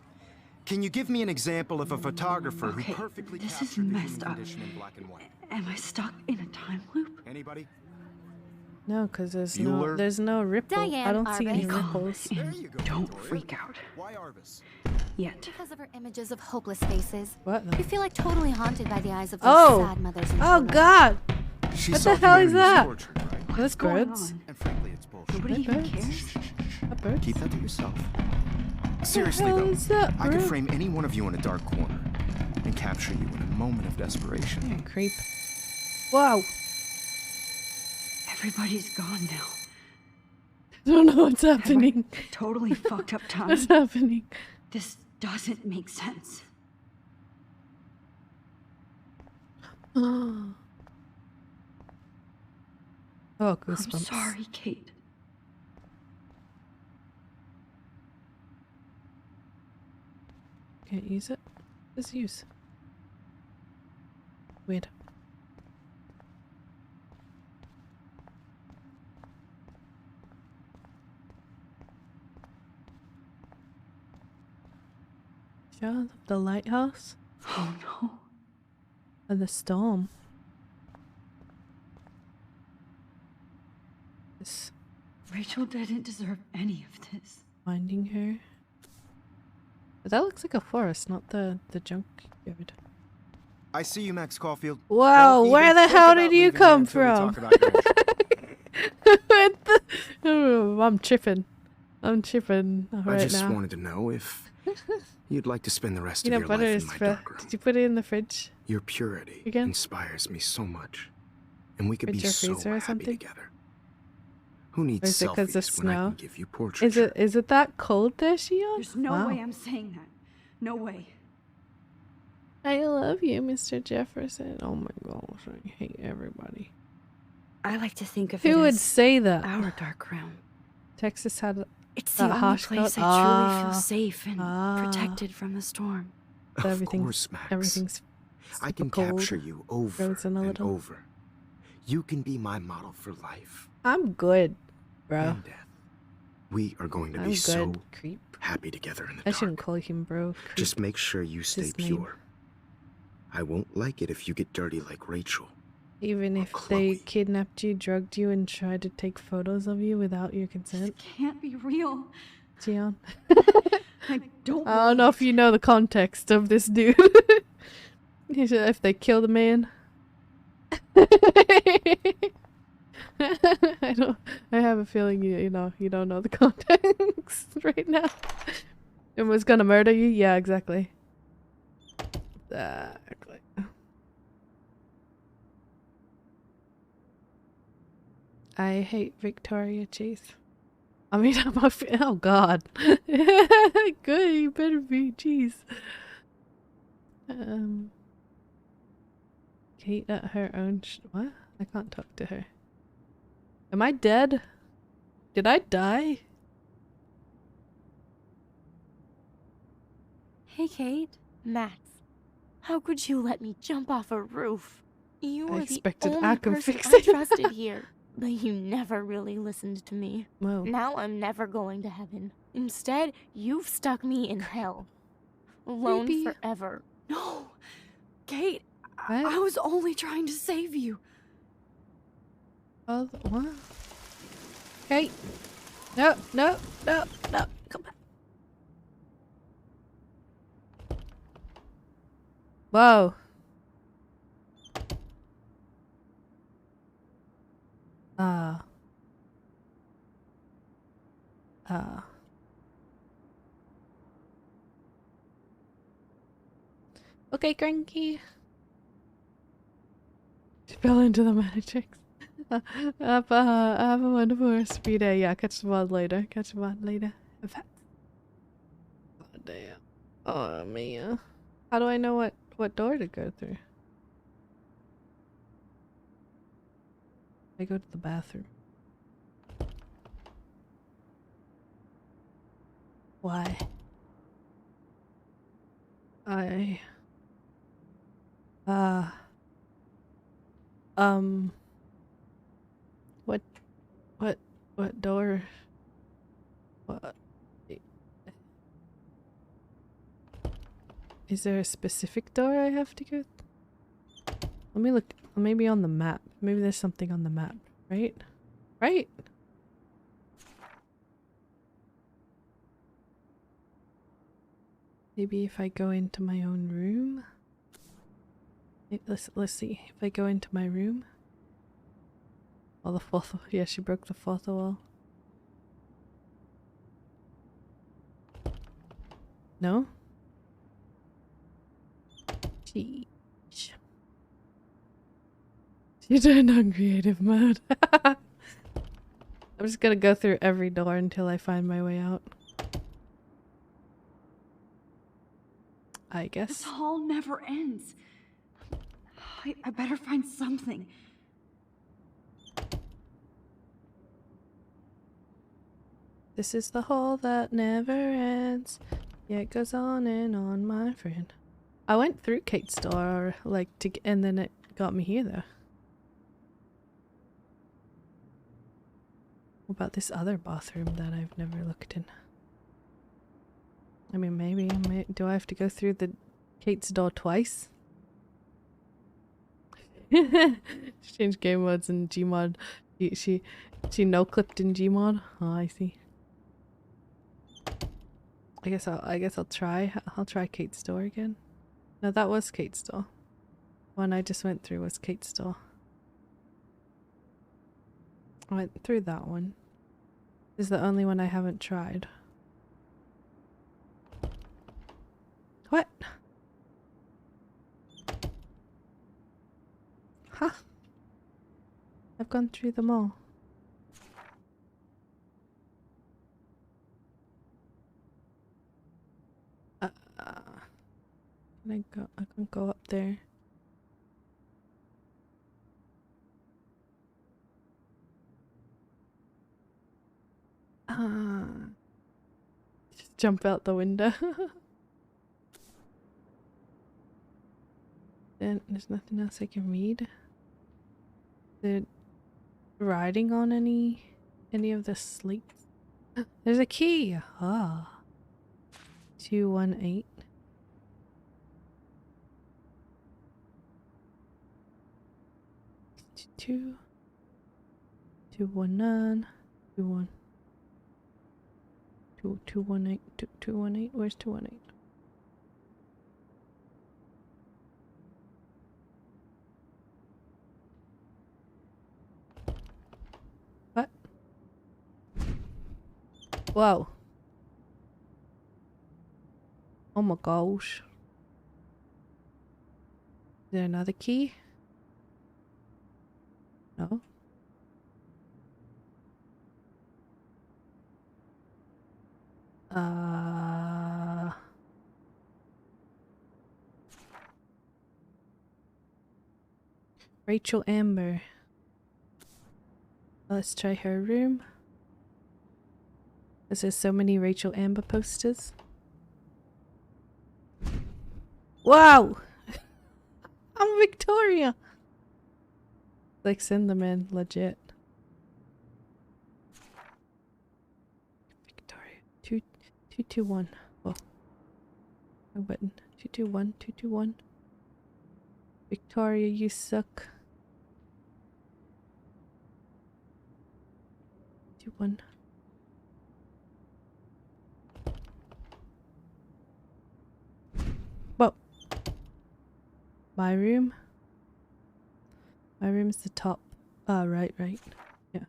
can you give me an example of a photographer Okay, who perfectly this is captured the messed human up. condition in black and white? Am I stuck in a time loop? Anybody? No, because there's Bueller? no ripple. I Diane don't see any Arbus. ripples. And don't freak out. Why Arvis? Yet. Because of her images of hopeless faces. What the? You feel like totally haunted by the eyes of those Oh! sad mothers and Oh children. God! She What saw the hell is humanity's that? tortured, right? Those What's going birds? on? And frankly, it's bullshit. Nobody That even birds? cares? That birds? Keep that to yourself. Seriously hell though, is that, I could bro? frame any one of you in a dark corner and capture you in a moment of desperation. Creep. Wow. Everybody's gone now. I don't know what's happening. Totally fucked up time. What's happening? This doesn't make sense. Oh, I'm goosebumps. sorry, Kate. can't use it. Just use. Weird. Shot of the lighthouse? Oh no. And the storm. This Rachel didn't deserve any of this. finding her. But that looks like a forest, not the junkyard. I see you, Max Caulfield. Wow, Don't where even the think hell about did you leaving come until we from? talk about your- I'm chipping. I'm chipping I right just now. wanted to know if you'd like to spend the rest Peanut of your butter life is in my for. dark room. Did you put it in the fridge? Your purity Again? inspires me so much, and we could Fridge be or so freezer or happy something? together. Who needs Or is it because of selfies when I snow? can give you portraiture? Is it that cold there, Shion? There's no Wow. way I'm saying that. No way. I love you, Mr. Jefferson. Oh my gosh, I hate everybody. I like to think of Who it would as say that? our dark room. Texas had It's that the only harsh place coat? I truly feel safe and Ah. protected from the storm. So Of course, Max. everything's I can super cold, capture you over frozen a and little. over. You can be my model for life I'm good, bro. and death. We are going to I'm be good, so creep. happy together in the I dark. shouldn't call him bro. Creep. Just make sure you It's stay his name. pure. I won't like it if you get dirty like Rachel. Even if they kidnapped you, drugged you, and tried to take photos of you without your consent, Can't be real. Gian. I don't. I don't know if you know the context of this dude. If they kill the man. I have a feeling you don't know the context right now. And was gonna murder you? Yeah, exactly. Exactly. I hate Victoria Chase. I mean, oh god. Good, you better be, jeez. Kate at her own what? I can't talk to her. Am I dead? Did I die? Hey, Kate. Max. How could you let me jump off a roof? You I were the expected only Acum person I fixation. trusted here. But you never really listened to me. Whoa. Now I'm never going to heaven. Instead, you've stuck me in hell. Alone Creepy. forever. No, Kate. What? I was only trying to save you. Oh, what? Kate! No, no, no, no, come back. Whoa. Okay, Cranky. She fell into the matrix. Have a wonderful rest of your day. Yeah, catch the VOD later. Catch the VOD later. In fact. Oh, damn. Oh, man. How do I know what door to go through? I go to the bathroom. Why? What door? What? Is there a specific door I have to go? Let me look. Maybe on the map. Maybe there's something on the map, right? Right? Maybe if I go into my own room. Let's see. If I go into my room. Oh, the fourth. Yeah, she broke the fourth wall. No? Sheesh. She turned on creative mode. I'm just gonna go through every door until I find my way out. I guess. This hall never ends. I better find something. This is the hall that never ends. Yeah, it goes on and on, my friend. I went through Kate's door, like, and then it got me here, though. What about this other bathroom that I've never looked in? I mean, maybe. Do I have to go through the Kate's door twice? She changed game modes in Gmod. She no-clipped in Gmod. Oh, I see. I guess I'll try. I'll try Kate's door again. No, that was Kate's door. One I just went through was Kate's door. I went through that one. This is the only one I haven't tried. What? Huh. I've gone through them all. Can I go? I can go up there. Just jump out the window. Then there's nothing else I can read. The writing on any of the slates. There's a key. Ah. 218. 2 219 218 218. Where's 218? What? Whoa. Oh my gosh. Is there another key? No. Rachel Amber. Let's try her room. There's so many Rachel Amber posters. Wow! I'm Victoria! Like, send them in, legit. Victoria. 221. Oh. No button. 221. 221. Victoria, you suck. 21. Whoa. My room. My room's the top. Right. Yeah.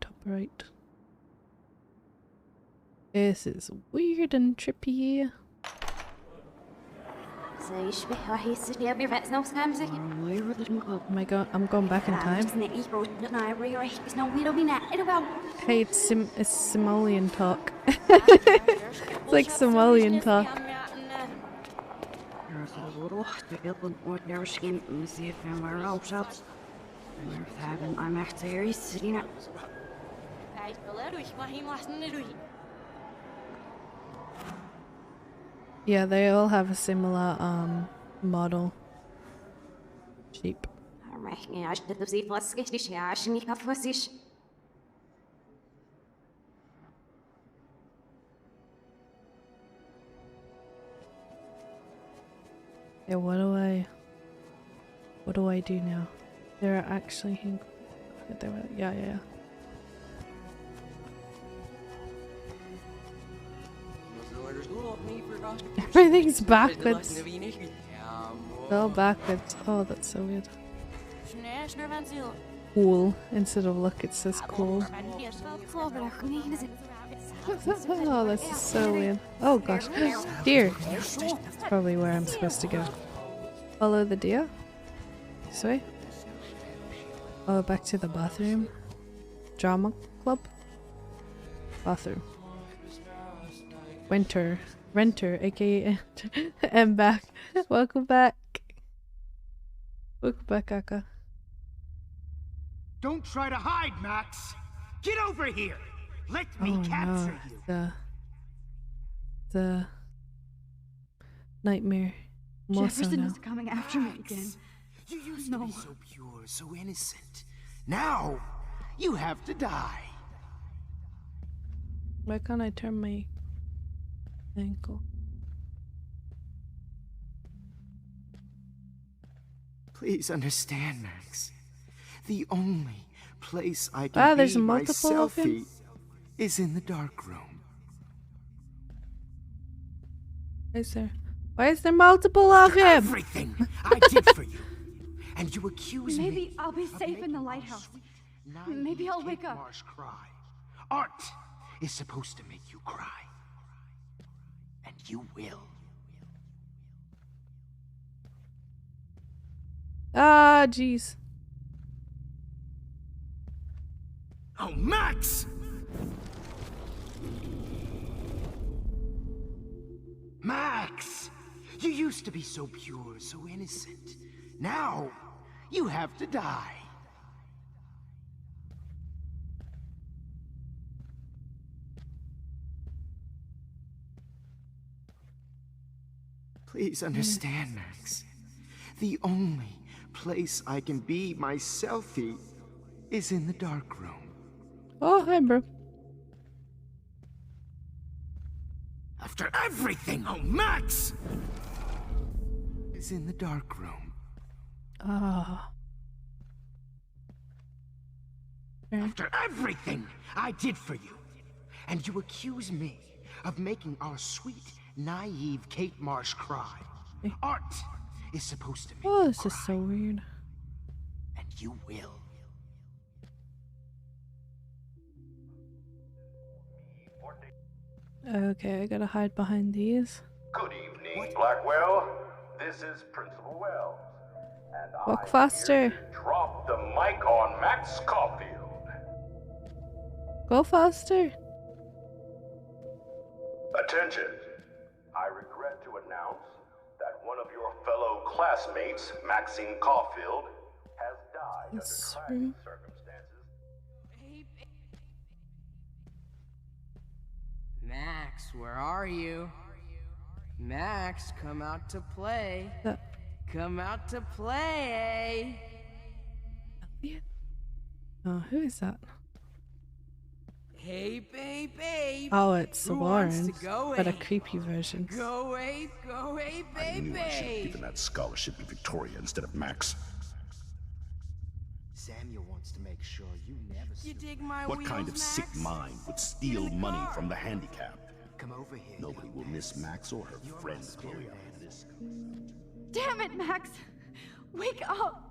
Top right. This is weird and trippy. Oh my god, I'm going back in time. Hey, it's Somalian talk. It's like Somalian talk. Yeah, they all have a similar model shape. Yeah, what do I do now? There are actually yeah. Everything's backwards. All backwards. Oh, that's so weird. Cool. Instead of look, it says cool. Oh, this is so weird. Oh gosh. Deer. That's probably where I'm supposed to go. Follow the deer. This way. Oh, back to the bathroom. Drama club. Bathroom. Renter, aka I'm back. Welcome back. Welcome back, Aka. Don't try to hide, Max. Get over here! Let me capture you! The nightmare. More so Jefferson now. is coming after me again. You used to be so pure, so innocent. Now, you have to die. Why can't I turn my ankle? Please understand, Max. The only place I can there's be multiple of him? myself is in the dark room. Why is there multiple of him? Everything I did for you, and you accuse me. Maybe I'll be safe in the lighthouse. Maybe I'll wake up. Cry. Art is supposed to make you cry, and you will. Ah, jeez. Oh, Max! Max! You used to be so pure, so innocent. Now, you have to die. Please understand, Max. The only place I can be myself is in the dark room. Oh, hi, bro. After everything, oh, Max! Is in the dark room. Ah. After everything I did for you, and you accuse me of making our sweet, naive Kate Marsh cry. Art is supposed to make Oh, you this is so weird. and you will. Okay, I gotta hide behind these. Good evening, Blackwell. This is Principal Wells. And Walk faster. Drop the mic on Max Caulfield. Go faster. Attention. I regret to announce that one of your fellow classmates, Maxine Caulfield, has died under tragic circumstances. Max, where are you? Max, come out to play. Come out to play. Oh, who is that? Hey, baby. Oh, it's Who wants to Lauren, go but a Ape? creepy version. Go Ape, I knew I should have given that scholarship to Victoria instead of Max. Samuel wants to make sure you never You dig my What wheels, kind of sick Max? mind would steal money from the handicapped? Come over here. Nobody will miss Max or her friend Chloe after this. Damn it, Max! Wake up!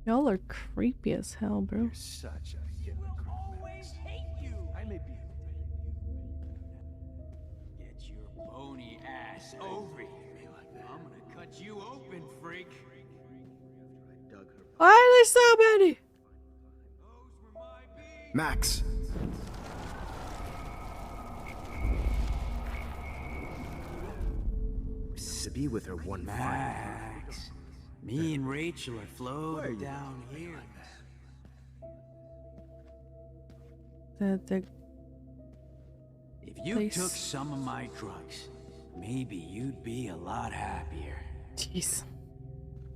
Y'all are creepy as hell, bro. You're such a hypocrite, Max. I may be. Get your bony ass over here. I'm gonna cut you open, freak. Why are there so many? Max. To be with her one Max. Me and Rachel are floating down here. The If you place. took some of my drugs, maybe you'd be a lot happier. Jeez.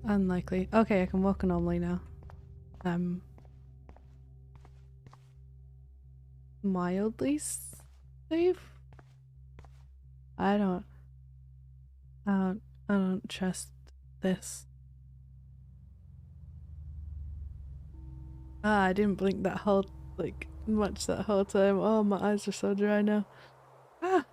Unlikely. Okay, I can walk normally now. Mildly safe? I don't trust this. I didn't blink that whole, much that whole time. Oh, my eyes are so dry now. Ah!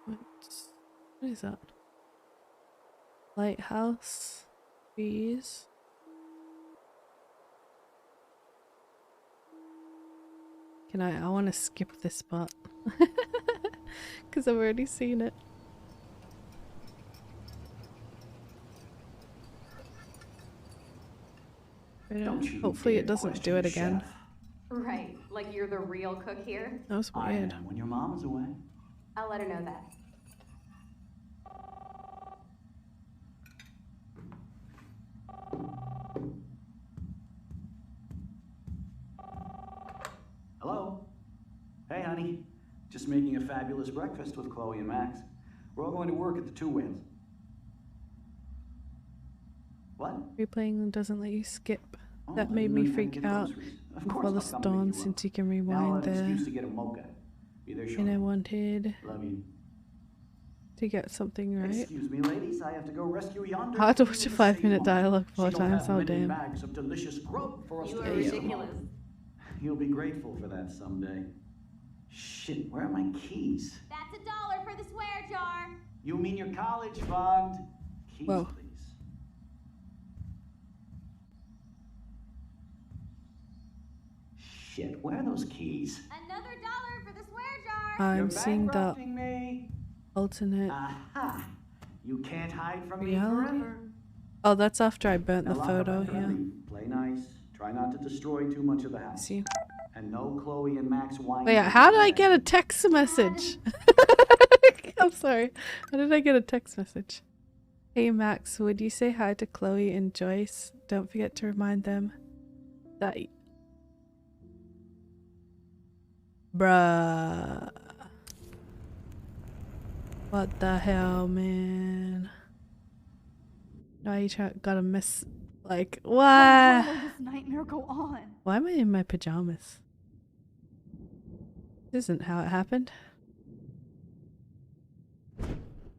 What is that? Lighthouse. Trees. I want to skip this part. Because I've already seen it. Hopefully it doesn't do it again. Right, like you're the real cook here? That was weird. When your mom is away. I'll let her know that. Hey, honey. Just making a fabulous breakfast with Chloe and Max. We're all going to work at the Two Whales. What? Replaying doesn't let you skip. Oh, That I made didn't know me you had to freak get out groceries. Of before course the I'll come pick storm you up. since you can Now I'll rewind have an excuse to the. get a mocha. Be there And shortly. I wanted Love you. to get something right. Excuse me, ladies. I have to go rescue yonder. Hard to watch a 5-minute dialogue 4 She'll times. have Oh many damn. bags of delicious grub for us You to are feast ridiculous. upon. You'll be grateful for that someday. Shit, where are my keys? That's $1 for the swear jar. You mean your college fund? Keys, Whoa. please. Shit, where are those keys? Another $1 for the swear jar. I'm seeing the bankrupting me. alternate Aha! You can't hide from me reality. forever. Oh, that's after I burnt the Now, photo. after I Yeah. leave, play nice. Try not to destroy too much of the house. See. And no Chloe and Max whining. Wait, how did I get a text message? I'm sorry. How did I get a text message? Hey Max, would you say hi to Chloe and Joyce? Don't forget to remind them that. Bruh. What the hell, man? Why you gotta miss? Like, How what? long will this nightmare go on? Why am I in my pajamas? This isn't how it happened.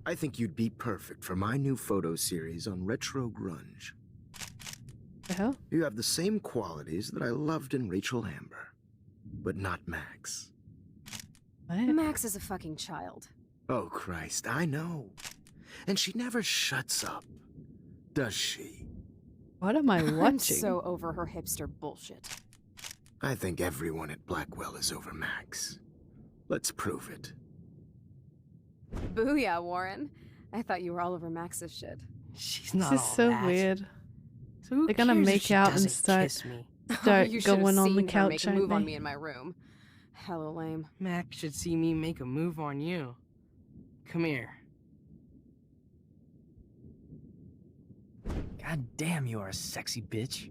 I think you'd be perfect for my new photo series on retro grunge. The hell? You have the same qualities that I loved in Rachel Amber, but not Max. What? Max is a fucking child. Oh Christ, I know. And she never shuts up, does she? What am I watching? I'm so over her hipster bullshit. I think everyone at Blackwell is over Max. Let's prove it. Booyah, Warren. I thought you were all over Max's shit. She's This not is all so that. weird. So who They're gonna cares if make she out and doesn't start kiss me? You should have going on the seen her make couch, a move aren't on they? me in my room. Hella lame. Max should see me make a move on you. Come here. God damn, you are a sexy bitch.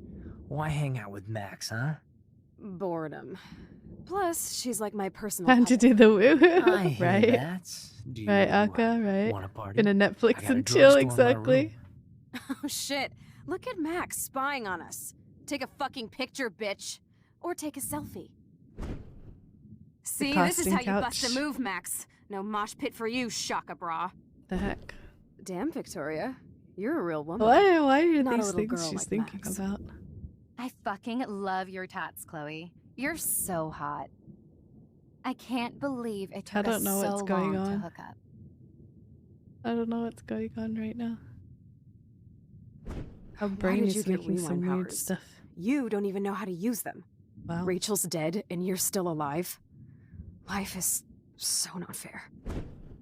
Why hang out with Max, huh? Boredom. Plus, she's like my personal. Time to do the woo I hear right? that. Do you Right, Aka, right? want a party? Gonna I Netflix got a and chill, drugstore in my exactly. room. Oh shit! Look at Max spying on us. Take a fucking picture, bitch, or take a selfie. See, this is casting how you bust couch. a move, Max. No mosh pit for you, Shaka Bra. The heck? Damn, Victoria, you're a real woman. Why are Not a these little things girl she's like thinking Max. about? I fucking love your tats, Chloe. You're so hot. I can't believe it I took don't us know so what's going long to on. hook up. I don't know what's going on right now. Our Why brain did is you get making some rewind weird powers? stuff. You don't even know how to use them. Wow. Rachel's dead and you're still alive. Life is so not fair.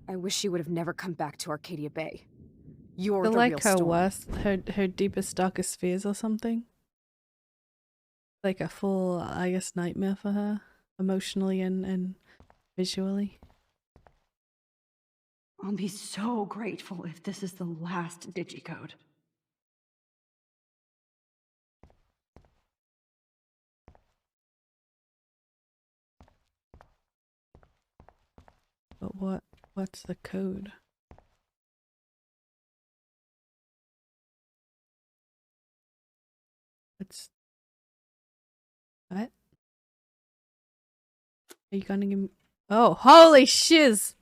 I wish you would have never come back to Arcadia Bay. You're They're the real like her storm. worst, her deepest, darkest fears or something. Like a full, I guess, nightmare for her, emotionally and visually. I'll be so grateful if this is the last digicode. But what's the code? It's what? Are you gonna give me? Oh, holy shiz!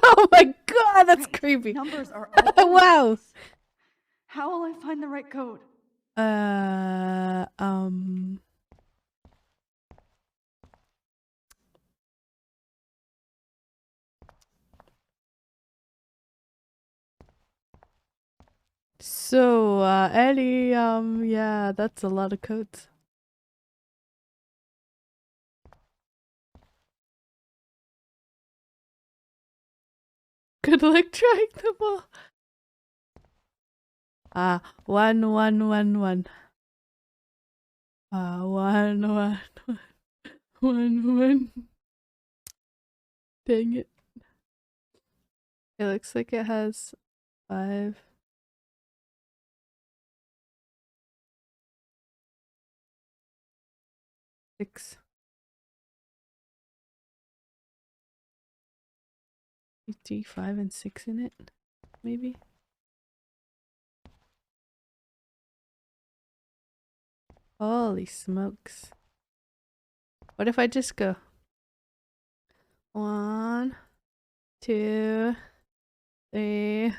Oh my god, that's creepy. Numbers are Wow. How will I find the right code? So, Eddie, yeah, that's a lot of codes. Good luck trying them all. 1 1 1 1. 1 1 1 1. Dang it. It looks like it has 5. Six. 3, 5, and 6 in it, maybe. Holy smokes. What if I just go 1, 2, 3,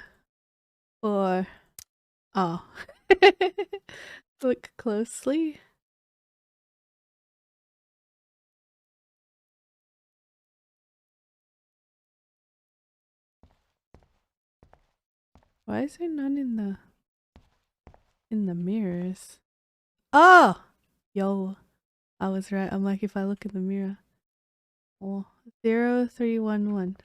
4. Oh. Look closely. Why is there none in the mirrors? Oh! Yo. I was right. I'm like, if I look in the mirror. Oh, 0, 3, 1, 1.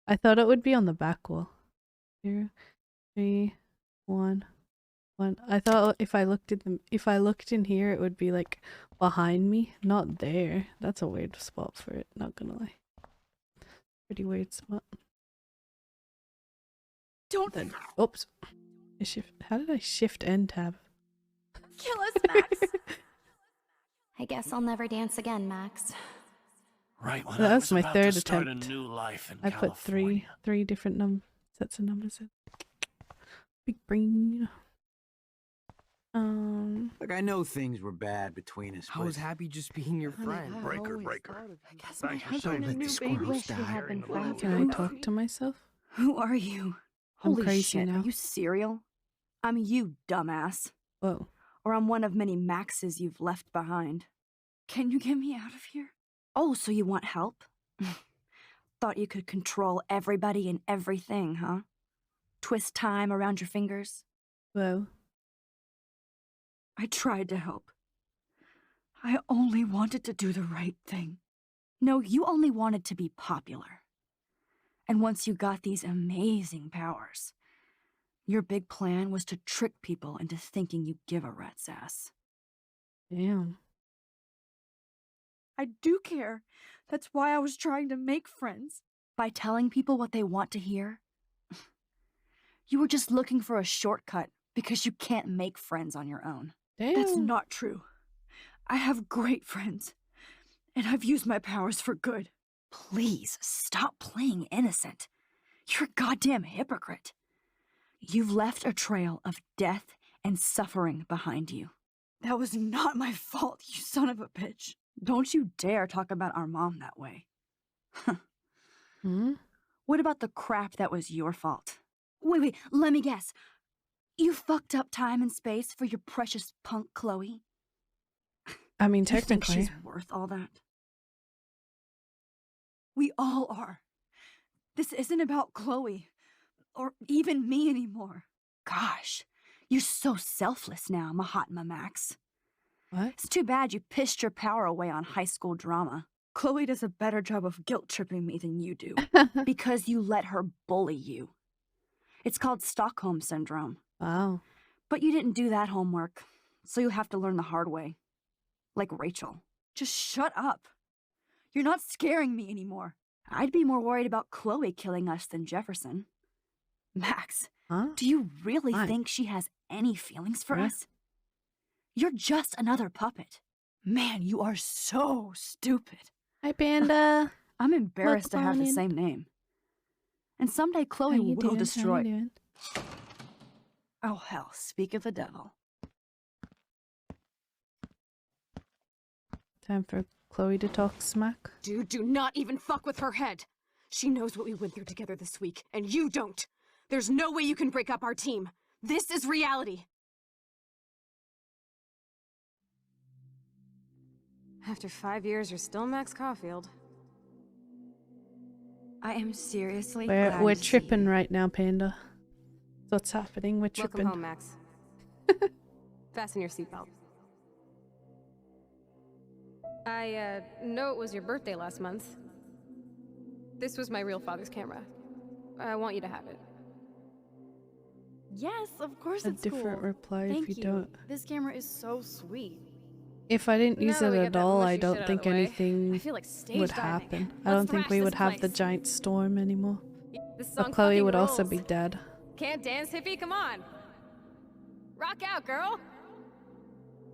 I thought it would be on the back wall. 0, 3, 1, 1. I thought if I looked in here, it would be like behind me, not there. That's a weird spot for it. Not gonna lie. Pretty weird spot. Don't. Then, oops. How did I shift and tab? Kill us, Max. I guess I'll never dance again, Max. Right when That I was my about third to start attempt. a new life in I put three different sets of numbers in. Big brain. Look, I know things were bad between us. I was happy just being your friend. Breaker. My Thanks for husband and new baby. wish we had been friends. Can I talk to myself? Who are you? I'm Holy crazy shit, now. are you serial? I'm you, dumbass. Whoa. Or I'm one of many Maxes you've left behind. Can you get me out of here? Oh, so you want help? Thought you could control everybody and everything, huh? Twist time around your fingers? Whoa. I tried to help. I only wanted to do the right thing. No, you only wanted to be popular. And once you got these amazing powers, your big plan was to trick people into thinking you give a rat's ass. Damn. I do care. That's why I was trying to make friends. By telling people what they want to hear. You were just looking for a shortcut because you can't make friends on your own. Damn. That's not true. I have great friends, and I've used my powers for good. Please, stop playing innocent. You're a goddamn hypocrite. You've left a trail of death and suffering behind you. That was not my fault, you son of a bitch. Don't you dare talk about our mom that way. What about the crap that was your fault? Wait, let me guess. You fucked up time and space for your precious punk Chloe? I mean, Do you think technically. she's worth all that? We all are. This isn't about Chloe, or even me anymore. Gosh, you're so selfless now, Mahatma Max. What? It's too bad you pissed your power away on high school drama. Chloe does a better job of guilt-tripping me than you do, because you let her bully you. It's called Stockholm Syndrome. Wow. But you didn't do that homework, so you'll have to learn the hard way. Like Rachel. Just shut up. You're not scaring me anymore. I'd be more worried about Chloe killing us than Jefferson. Max, do you really think she has any feelings for us? You're just another puppet. Man, you are so stupid. Hi, Panda. I'm embarrassed to have the Welcome on same name. And someday Chloe How you will doing? How destroy. you doing? Oh hell, speak of the devil. Time for Chloe to talk smack. Dude, do not even fuck with her head. She knows what we went through together this week, and you don't. There's no way you can break up our team. This is reality. After 5 years, you're still Max Caulfield. I am seriously We're glad to see tripping right now, Panda. What's happening? We're tripping. Welcome home, Max. Fasten your seatbelt. I know it was your birthday last month. This was my real father's camera. I want you to have it. Yes, of course A it's different cool. reply Thank if you you. don't. This camera is so sweet. If I didn't use Now that it we at get that all, mushy I shit don't out of think the way, anything I feel like stage would diving. happen. I Let's don't think thrash we this would have the place. giant storm anymore. This But song Chloe fucking would also rules. be dead. Can't dance, hippie? Come on. Rock out, girl.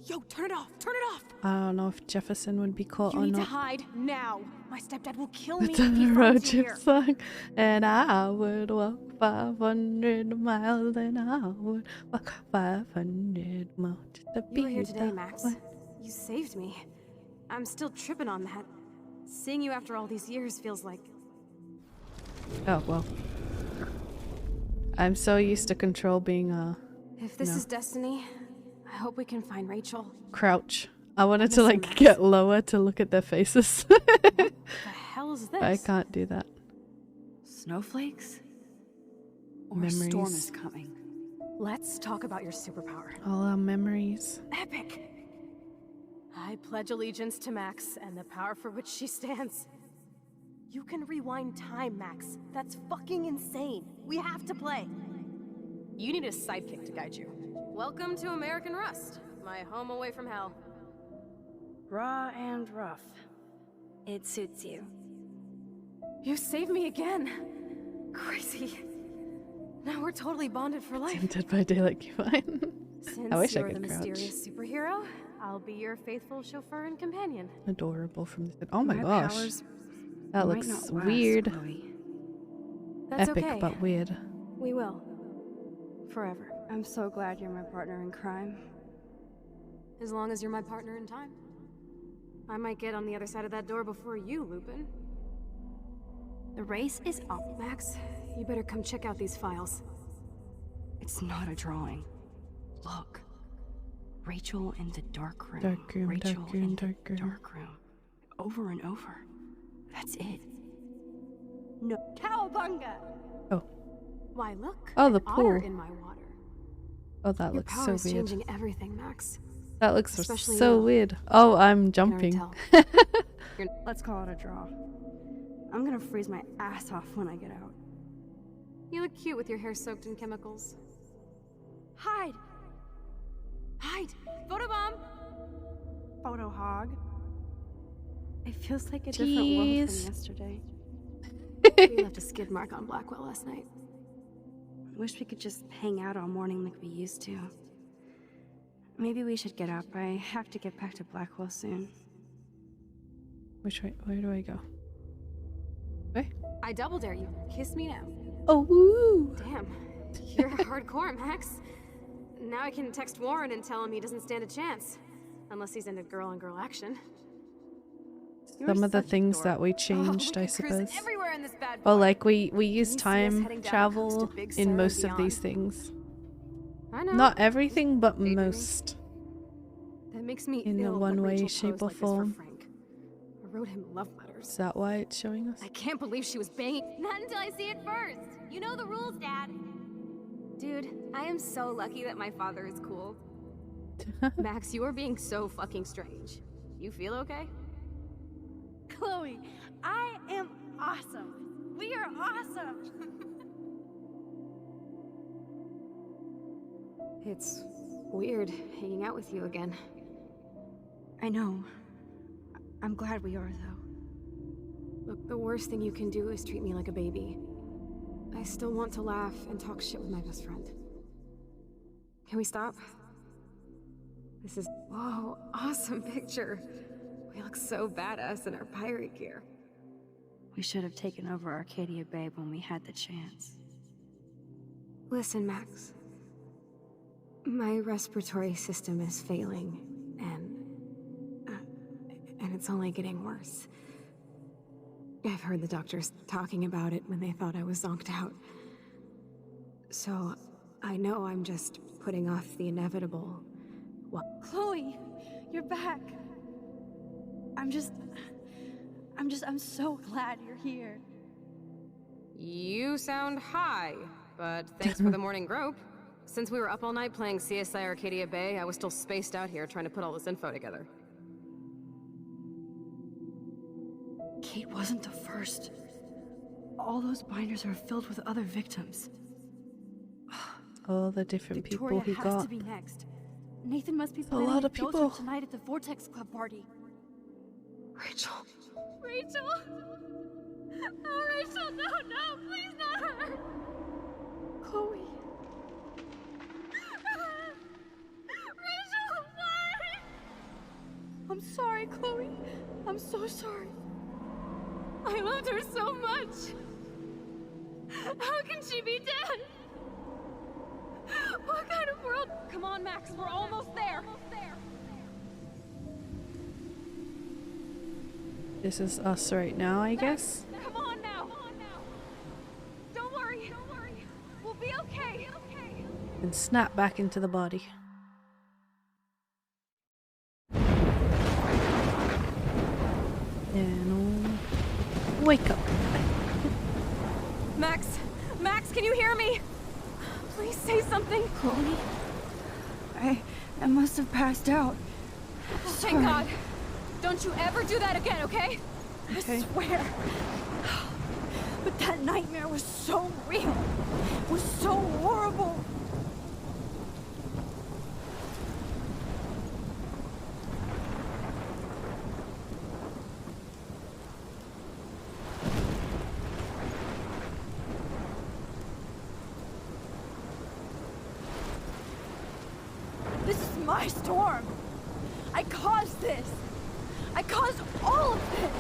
Yo, turn it off! Turn it off! I don't know if Jefferson would be caught You or need to not. hide now. My stepdad will kill me It's if on he the road finds you trip here. song. And I would walk 500 miles, and I would walk 500 miles just to You were be here today, that Max. way. You saved me. I'm still tripping on that. Seeing you after all these years feels like... Oh, well. I'm so used to Control being If this is destiny, I hope we can find Rachel. crouch. I wanted miss to you, like Max. get lower to look at their faces. What the hell is this? But I can't do that. Snowflakes? Or Memories. a storm is coming. Let's talk about your superpower. All our memories. Epic! I pledge allegiance to Max and the power for which she stands. You can rewind time, Max. That's fucking insane. We have to play. You need a sidekick to guide you. Welcome to American Rust, my home away from hell. Raw and rough. It suits you. You saved me again. Crazy. Now we're totally bonded for life. In Dead by Daylight, you fine. Since I wish I you're could the crouch. mysterious superhero, I'll be your faithful chauffeur and companion. Adorable from the. Oh my My gosh. powers That might looks not last, weird. Chloe. That's Epic, okay. but weird. We will. Forever. I'm so glad you're my partner in crime. As long as you're my partner in time. I might get on the other side of that door before you, Lupin. The race is up. Max, you better come check out these files. It's not a drawing. Look. Rachel in the dark room. Dark room, Rachel dark room, in dark the room. dark room. Over and over. That's it. No. Cowabunga! Oh. Why, look. Oh, the an otter pool. in my water. Oh, that Your looks power so is weird. changing everything, Max. That looks Especially so you. weird. Oh, I'm Can already jumping. tell. Let's call it a draw. I'm gonna freeze my ass off when I get out. You look cute with your hair soaked in chemicals. Hide! Hide! Photobomb! Photo hog. It feels like a different world Tease. from yesterday. We left a skid mark on Blackwell last night. Wish we could just hang out all morning like we used to. Maybe we should get up. I have to get back to Blackwell soon. Which way? Where do I go? Way? I double dare you. Kiss me now. Oh, woo! Damn. You're hardcore, Max. Now I can text Warren and tell him he doesn't stand a chance. Unless he's into girl-on-girl action. Some of the things that we changed, I Cruise suppose. everywhere in this bad boy. Well, like we use Can you see us time heading down the coast travel to Big Sur in and most of beyond? these things. I know. Not everything, but Daydreaming. most. That makes me In a ill when one-way, Rachel shape, posed or like this for form. Frank. I wrote him love letters. Is that why it's showing us? I can't believe she was banging. Not until I see it first. You know the rules, Dad. Dude, I am so lucky that my father is cool. Max, you are being so fucking strange. You feel okay? Chloe, I am awesome. We are awesome. It's weird hanging out with you again. I know. I'm glad we are, though. Look, the worst thing you can do is treat me like a baby. I still want to laugh and talk shit with my best friend. Can we stop? This is... Whoa, awesome picture. We look so badass in our pirate gear. We should have taken over Arcadia Bay when we had the chance. Listen, Max. My respiratory system is failing, and it's only getting worse. I've heard the doctors talking about it when they thought I was zonked out. So, I know I'm just putting off the inevitable. Chloe, you're back. I'm so glad you're here. You sound high, but thanks for the morning grope. Since we were up all night playing CSI Arcadia Bay, I was still spaced out here trying to put all this info together. Kate wasn't the first. All those binders are filled with other victims. All the different Victoria people he has got. to be next. Nathan must be A planning lot a of ghost people. hunt tonight at the Vortex Club party. Rachel. Rachel? Oh, Rachel, no, please not her. Chloe. Rachel, why? I'm sorry, Chloe. I'm so sorry. I loved her so much. How can she be dead? What kind of world? Come on, Max, we're almost there. This is us right now, I guess. Come on now. Don't worry. We'll be okay. And snap back into the body. And wake up. Max, can you hear me? Please say something. Chloe? I must have passed out. Thank God. Don't you ever do that again, okay? I swear. But that nightmare was so real. It was so horrible. This is my storm. I caused this. I caused all of this.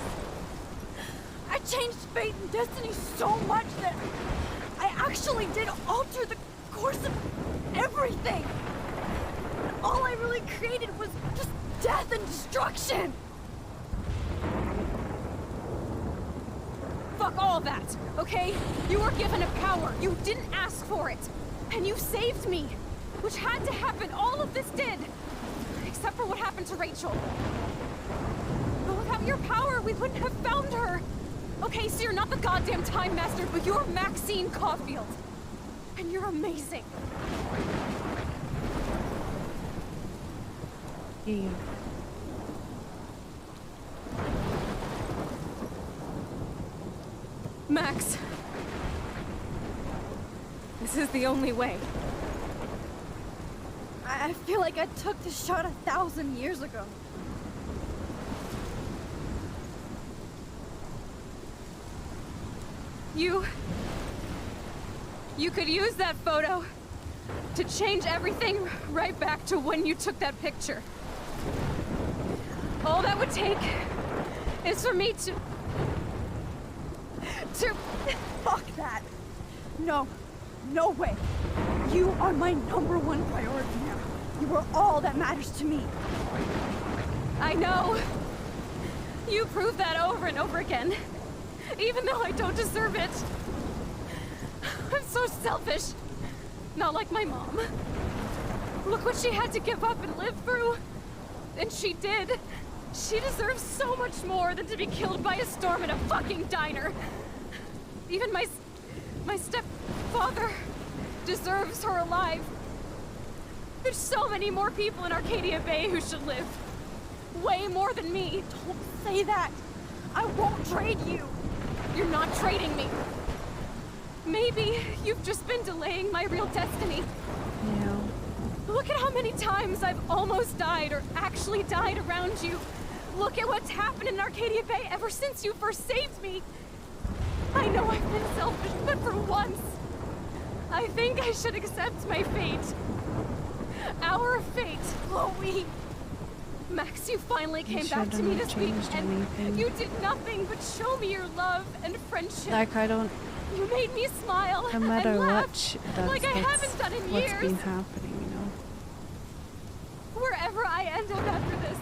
I changed fate and destiny so much that I actually did alter the course of everything. And all I really created was just death and destruction. Fuck all that, okay? You were given a power. You didn't ask for it. And you saved me. Which had to happen. All of this did. Except for what happened to Rachel. But without your power, we wouldn't have found her. Okay, so you're not the goddamn Time Master, but you're Maxine Caulfield. And you're amazing. Yeah. Max. This is the only way. I feel like I took this shot 1,000 years ago. You could use that photo to change everything right back to when you took that picture. All that would take is for me to... Fuck that! No. No way. You are my #1 priority now. You are all that matters to me. I know. You prove that over and over again. Even though I don't deserve it. I'm so selfish. Not like my mom. Look what she had to give up and live through. And she did. She deserves so much more than to be killed by a storm in a fucking diner. Even my stepfather deserves her alive. There's so many more people in Arcadia Bay who should live. Way more than me. Don't say that. I won't trade you. You're not trading me. Maybe you've just been delaying my real destiny. Yeah. Look at how many times I've almost died or actually died around you. Look at what's happened in Arcadia Bay ever since you first saved me. I know I've been selfish, but for once, I think I should accept my fate. Our fate, Chloe. Max, you finally came back to me this week, and you did nothing but show me your love and friendship. Like, I don't... You made me smile No matter and laugh what, like I haven't done in what's years. been happening, you know. Wherever I end up after this,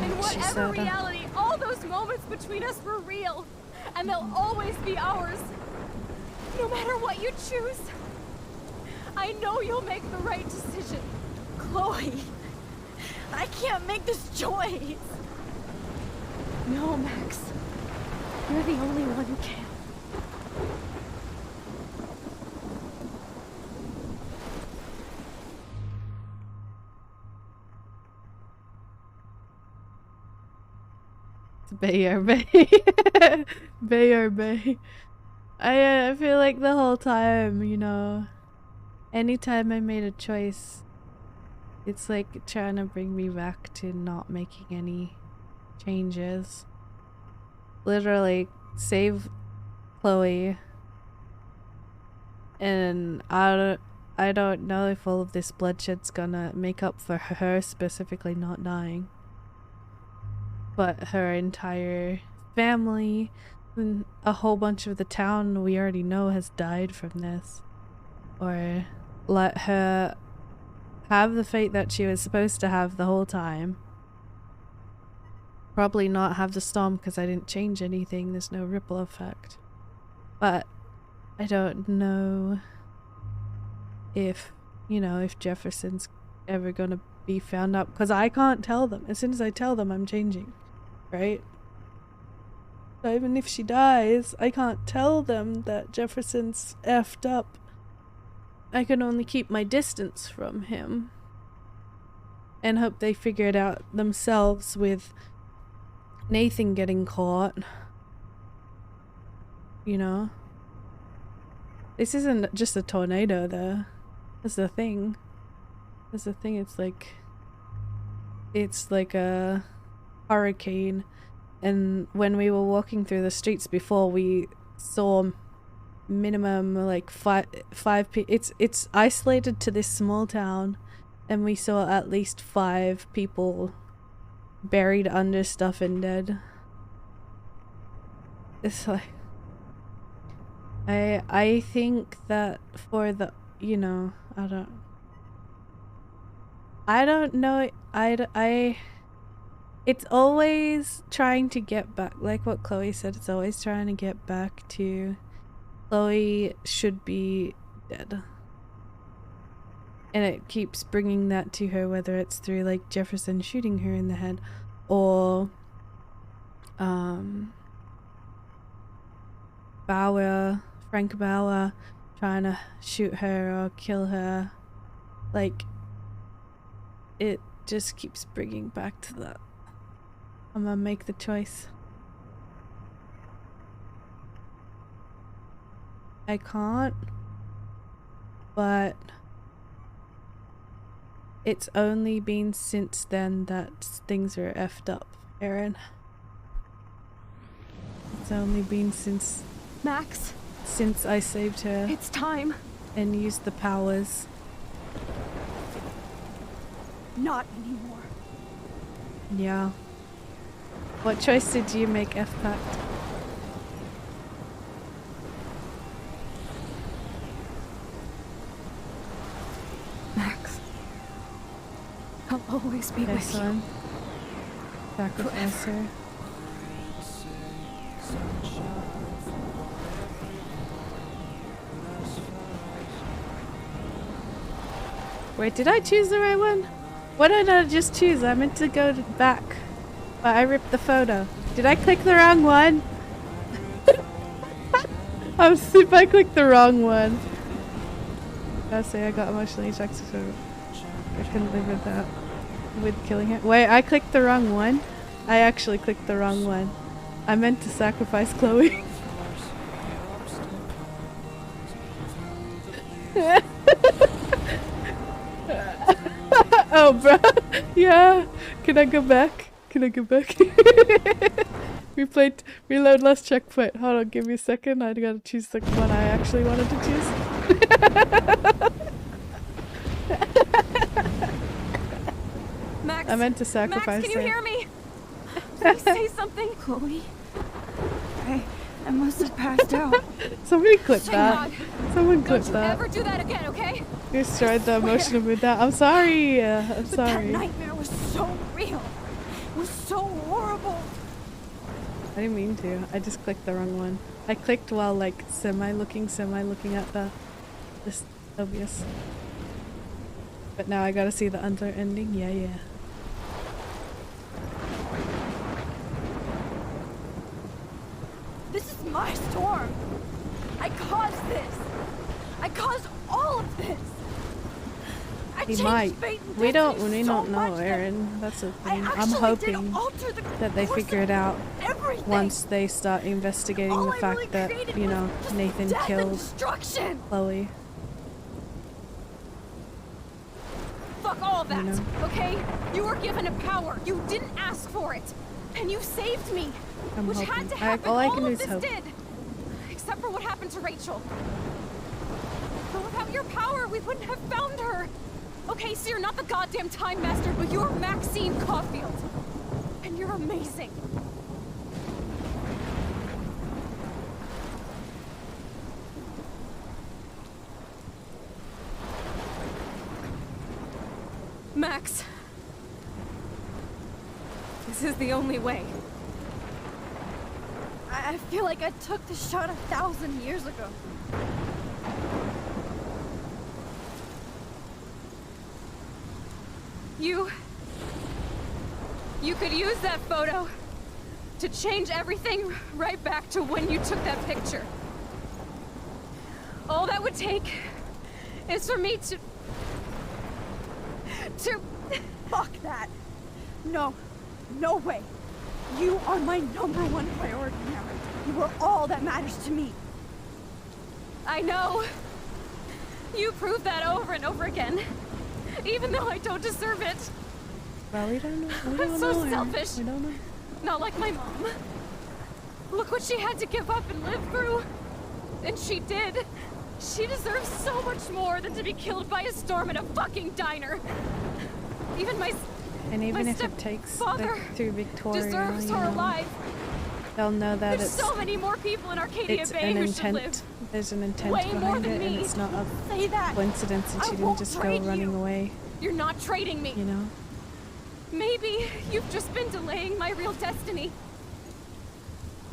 in whatever reality, all those moments between us were real, and they'll always be ours. No matter what you choose, I know you'll make the right decision. Chloe, I can't make this choice. No, Max. You're the only one who can. Bay or Bay. Bay or Bay. I feel like the whole time, you know, anytime I made a choice, it's like trying to bring me back to not making any changes. Literally, save Chloe. And I don't know if all of this bloodshed's gonna make up for her specifically not dying. but her entire family and a whole bunch of the town we already know has died from this. Or let her have the fate that she was supposed to have the whole time. Probably not have the storm because I didn't change anything. There's no ripple effect. But I don't know if, you know, if Jefferson's ever gonna be found out, because I can't tell them. As soon as I tell them, I'm changing, right? So even if she dies, I can't tell them that Jefferson's effed up. I can only keep my distance from him and hope they figure it out themselves with Nathan getting caught. You know? This isn't just a tornado though. That's the thing. That's the thing, it's like a hurricane, and when we were walking through the streets before, we saw minimum like five it's isolated to this small town, and we saw at least 5 people buried under stuff and dead. It's like I think that for the, you know, I don't know, it's always trying to get back, like what Chloe said, it's always trying to get back to Chloe should be dead. And it keeps bringing that to her, whether it's through like Jefferson shooting her in the head, or Frank Bauer trying to shoot her or kill her. Like, it just keeps bringing back to that. I'm gonna make the choice. I can't, but it's only been since then that things are effed up, Aaron. It's only been since Max, since I saved her. It's time. And used the powers. Not anymore. Yeah. What choice did you make, F-Pact? Max, I'll always be with son. you. Sacrifice her. Wait, did I choose the right one? What did I just choose? I meant to go back, but I ripped the photo. Did I click the wrong one? I'm if I clicked the wrong one. I say I got emotionally shocked, so I couldn't live with that. With killing her. Wait, I clicked the wrong one? I actually clicked the wrong one. I meant to sacrifice Chloe. Oh, bro. Yeah. Can I go back? Can I go back? Reload last checkpoint. Hold on, give me a second. I gotta choose the one I actually wanted to choose. Max, I meant to sacrifice Max, can you her. hear me? Please say something. Chloe, I must have passed out. Somebody clip Say that. not. Someone clip Don't you that. ever do that again, okay? You destroyed the emotional mood that. I'm sorry. I'm But sorry. that nightmare was so real. It was so horrible. I didn't mean to. I just clicked the wrong one. I clicked while like semi-looking at the this obvious. But now I gotta see the other ending. Yeah. This is my storm. I caused this. I caused all of this. I He changed might. fate and We don't destiny know, so much that Aaron. That's the I thing. I'm actually did hoping alter the that they course figure of it out everything. once they start investigating All the I fact really that, created you was know, just Nathan death and killed destruction. Chloe. Fuck all of that, know. okay? You were given a power. You didn't ask for it. And you saved me. I'm which hoping. had to happen. All I can all do of is this hope. did. Except for what happened to Rachel. But without your power, we wouldn't have found her. Okay, so you're not the goddamn Time Master, but you're Maxine Caulfield. And you're amazing. Max. This is the only way. I feel like I took the shot 1,000 years ago. You could use that photo to change everything right back to when you took that picture. All that would take is for me to... Fuck that. No. No way. You are my #1 priority now. You are all that matters to me. I know. You prove that over and over again. Even though I don't deserve it. Well, we don't know. I'm so selfish. We don't know. Not like my mom. Look what she had to give up and live through. And she did. She deserves so much more than to be killed by a storm in a fucking diner. Even my And even my if it takes father through Victoria, deserves you her know, alive. they'll know that There's so many more people in Arcadia it's Bay an who should live. intent. There's an intent Way more behind than it, and me. it's not a Say that. coincidence, and I she didn't won't just go trade running you. away. You're not trading me. You know. Maybe you've just been delaying my real destiny.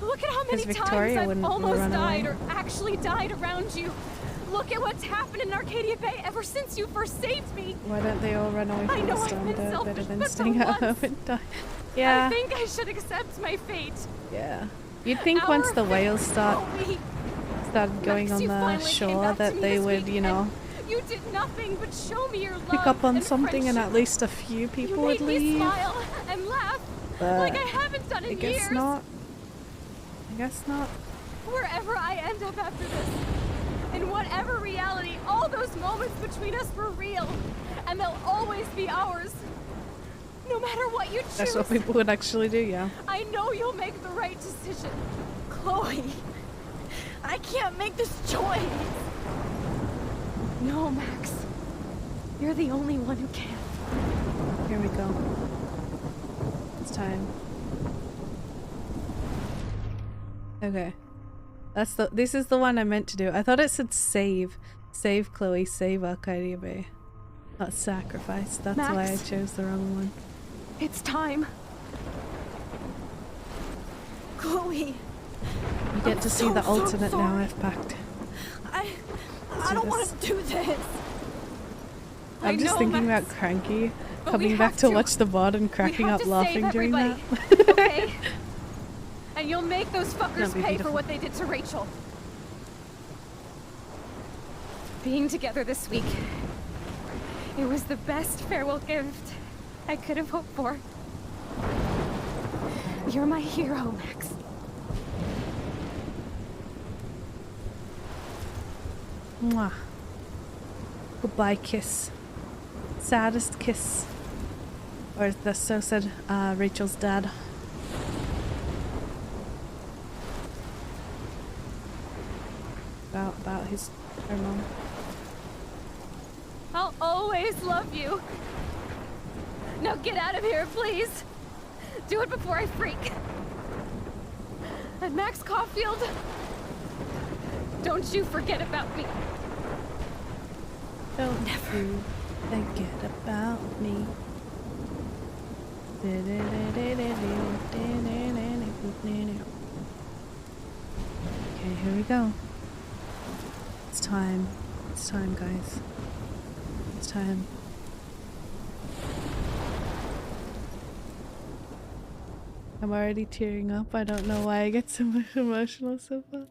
Look at how many 'Cause times Victoria I've wouldn't almost run died away. or actually died around you. Look at what's happened in Arcadia Bay ever since you first saved me. Why don't they all run away I from know the I've storm been though, selfish, better than but for staying at home once, and die? Yeah. I think I should accept my fate. Yeah. You'd think once the whales started going Max, on you the finally came shore back to that me they this would, week, you know, and you did nothing but show me your love pick up on and something and friendship. at least a few people You would made me leave. smile and laugh But like I haven't done in I guess years. not. I guess not. Wherever I end up after this, in whatever reality, all those moments between us were real, and they'll always be ours. No matter what you choose. That's what people would actually do, yeah. I know you'll make the right decision. Chloe, I can't make this choice. No, Max. You're the only one who can. Here we go. It's time. Okay. This is the one I meant to do. I thought it said save. Save Chloe, save Arcadia Bay. Not sacrifice. That's Max. why I chose the wrong one. It's time. Chloe. You get to see the alternate now sorry. I've packed. I don't want to do this. I'm just know, thinking Max, about Cranky but coming we back have to to. watch the VOD and We cracking have up to laughing save during everybody. that. Okay? And you'll make those fuckers That'd be pay for beautiful. what they did to Rachel. Being together this week, it was the best farewell gift I could have hoped for. You're my hero, Max. Mwah. Goodbye kiss. Saddest kiss. Or the so said Rachel's dad. About her mom. I'll always love you. Now get out of here, please. Do it before I freak. And Max Caulfield, don't you forget about me. Don't you forget about me. Okay, here we go. It's time. It's time, guys. It's time. I'm already tearing up. I don't know why I get so much emotional so far.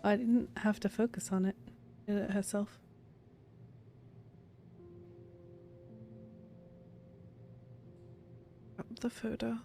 I didn't have to focus on it. Did it herself. Up the photo.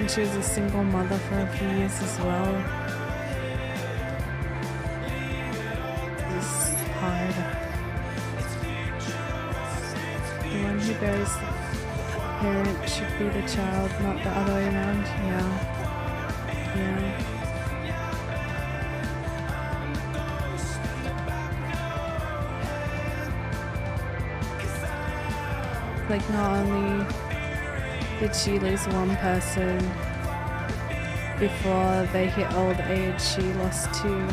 and she was a single mother for a few years as well. It was hard. The one who buries the parent should be the child, not the other way around. Yeah. Yeah. Like, not only did she lose one person before they hit old age, she lost two.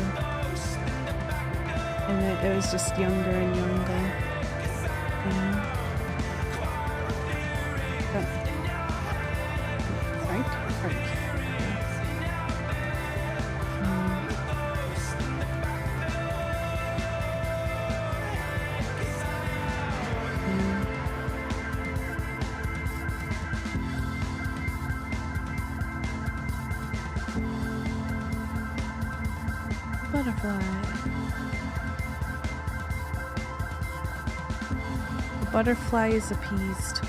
And it was just younger and younger. Yeah. Frank. Butterfly. The butterfly is appeased.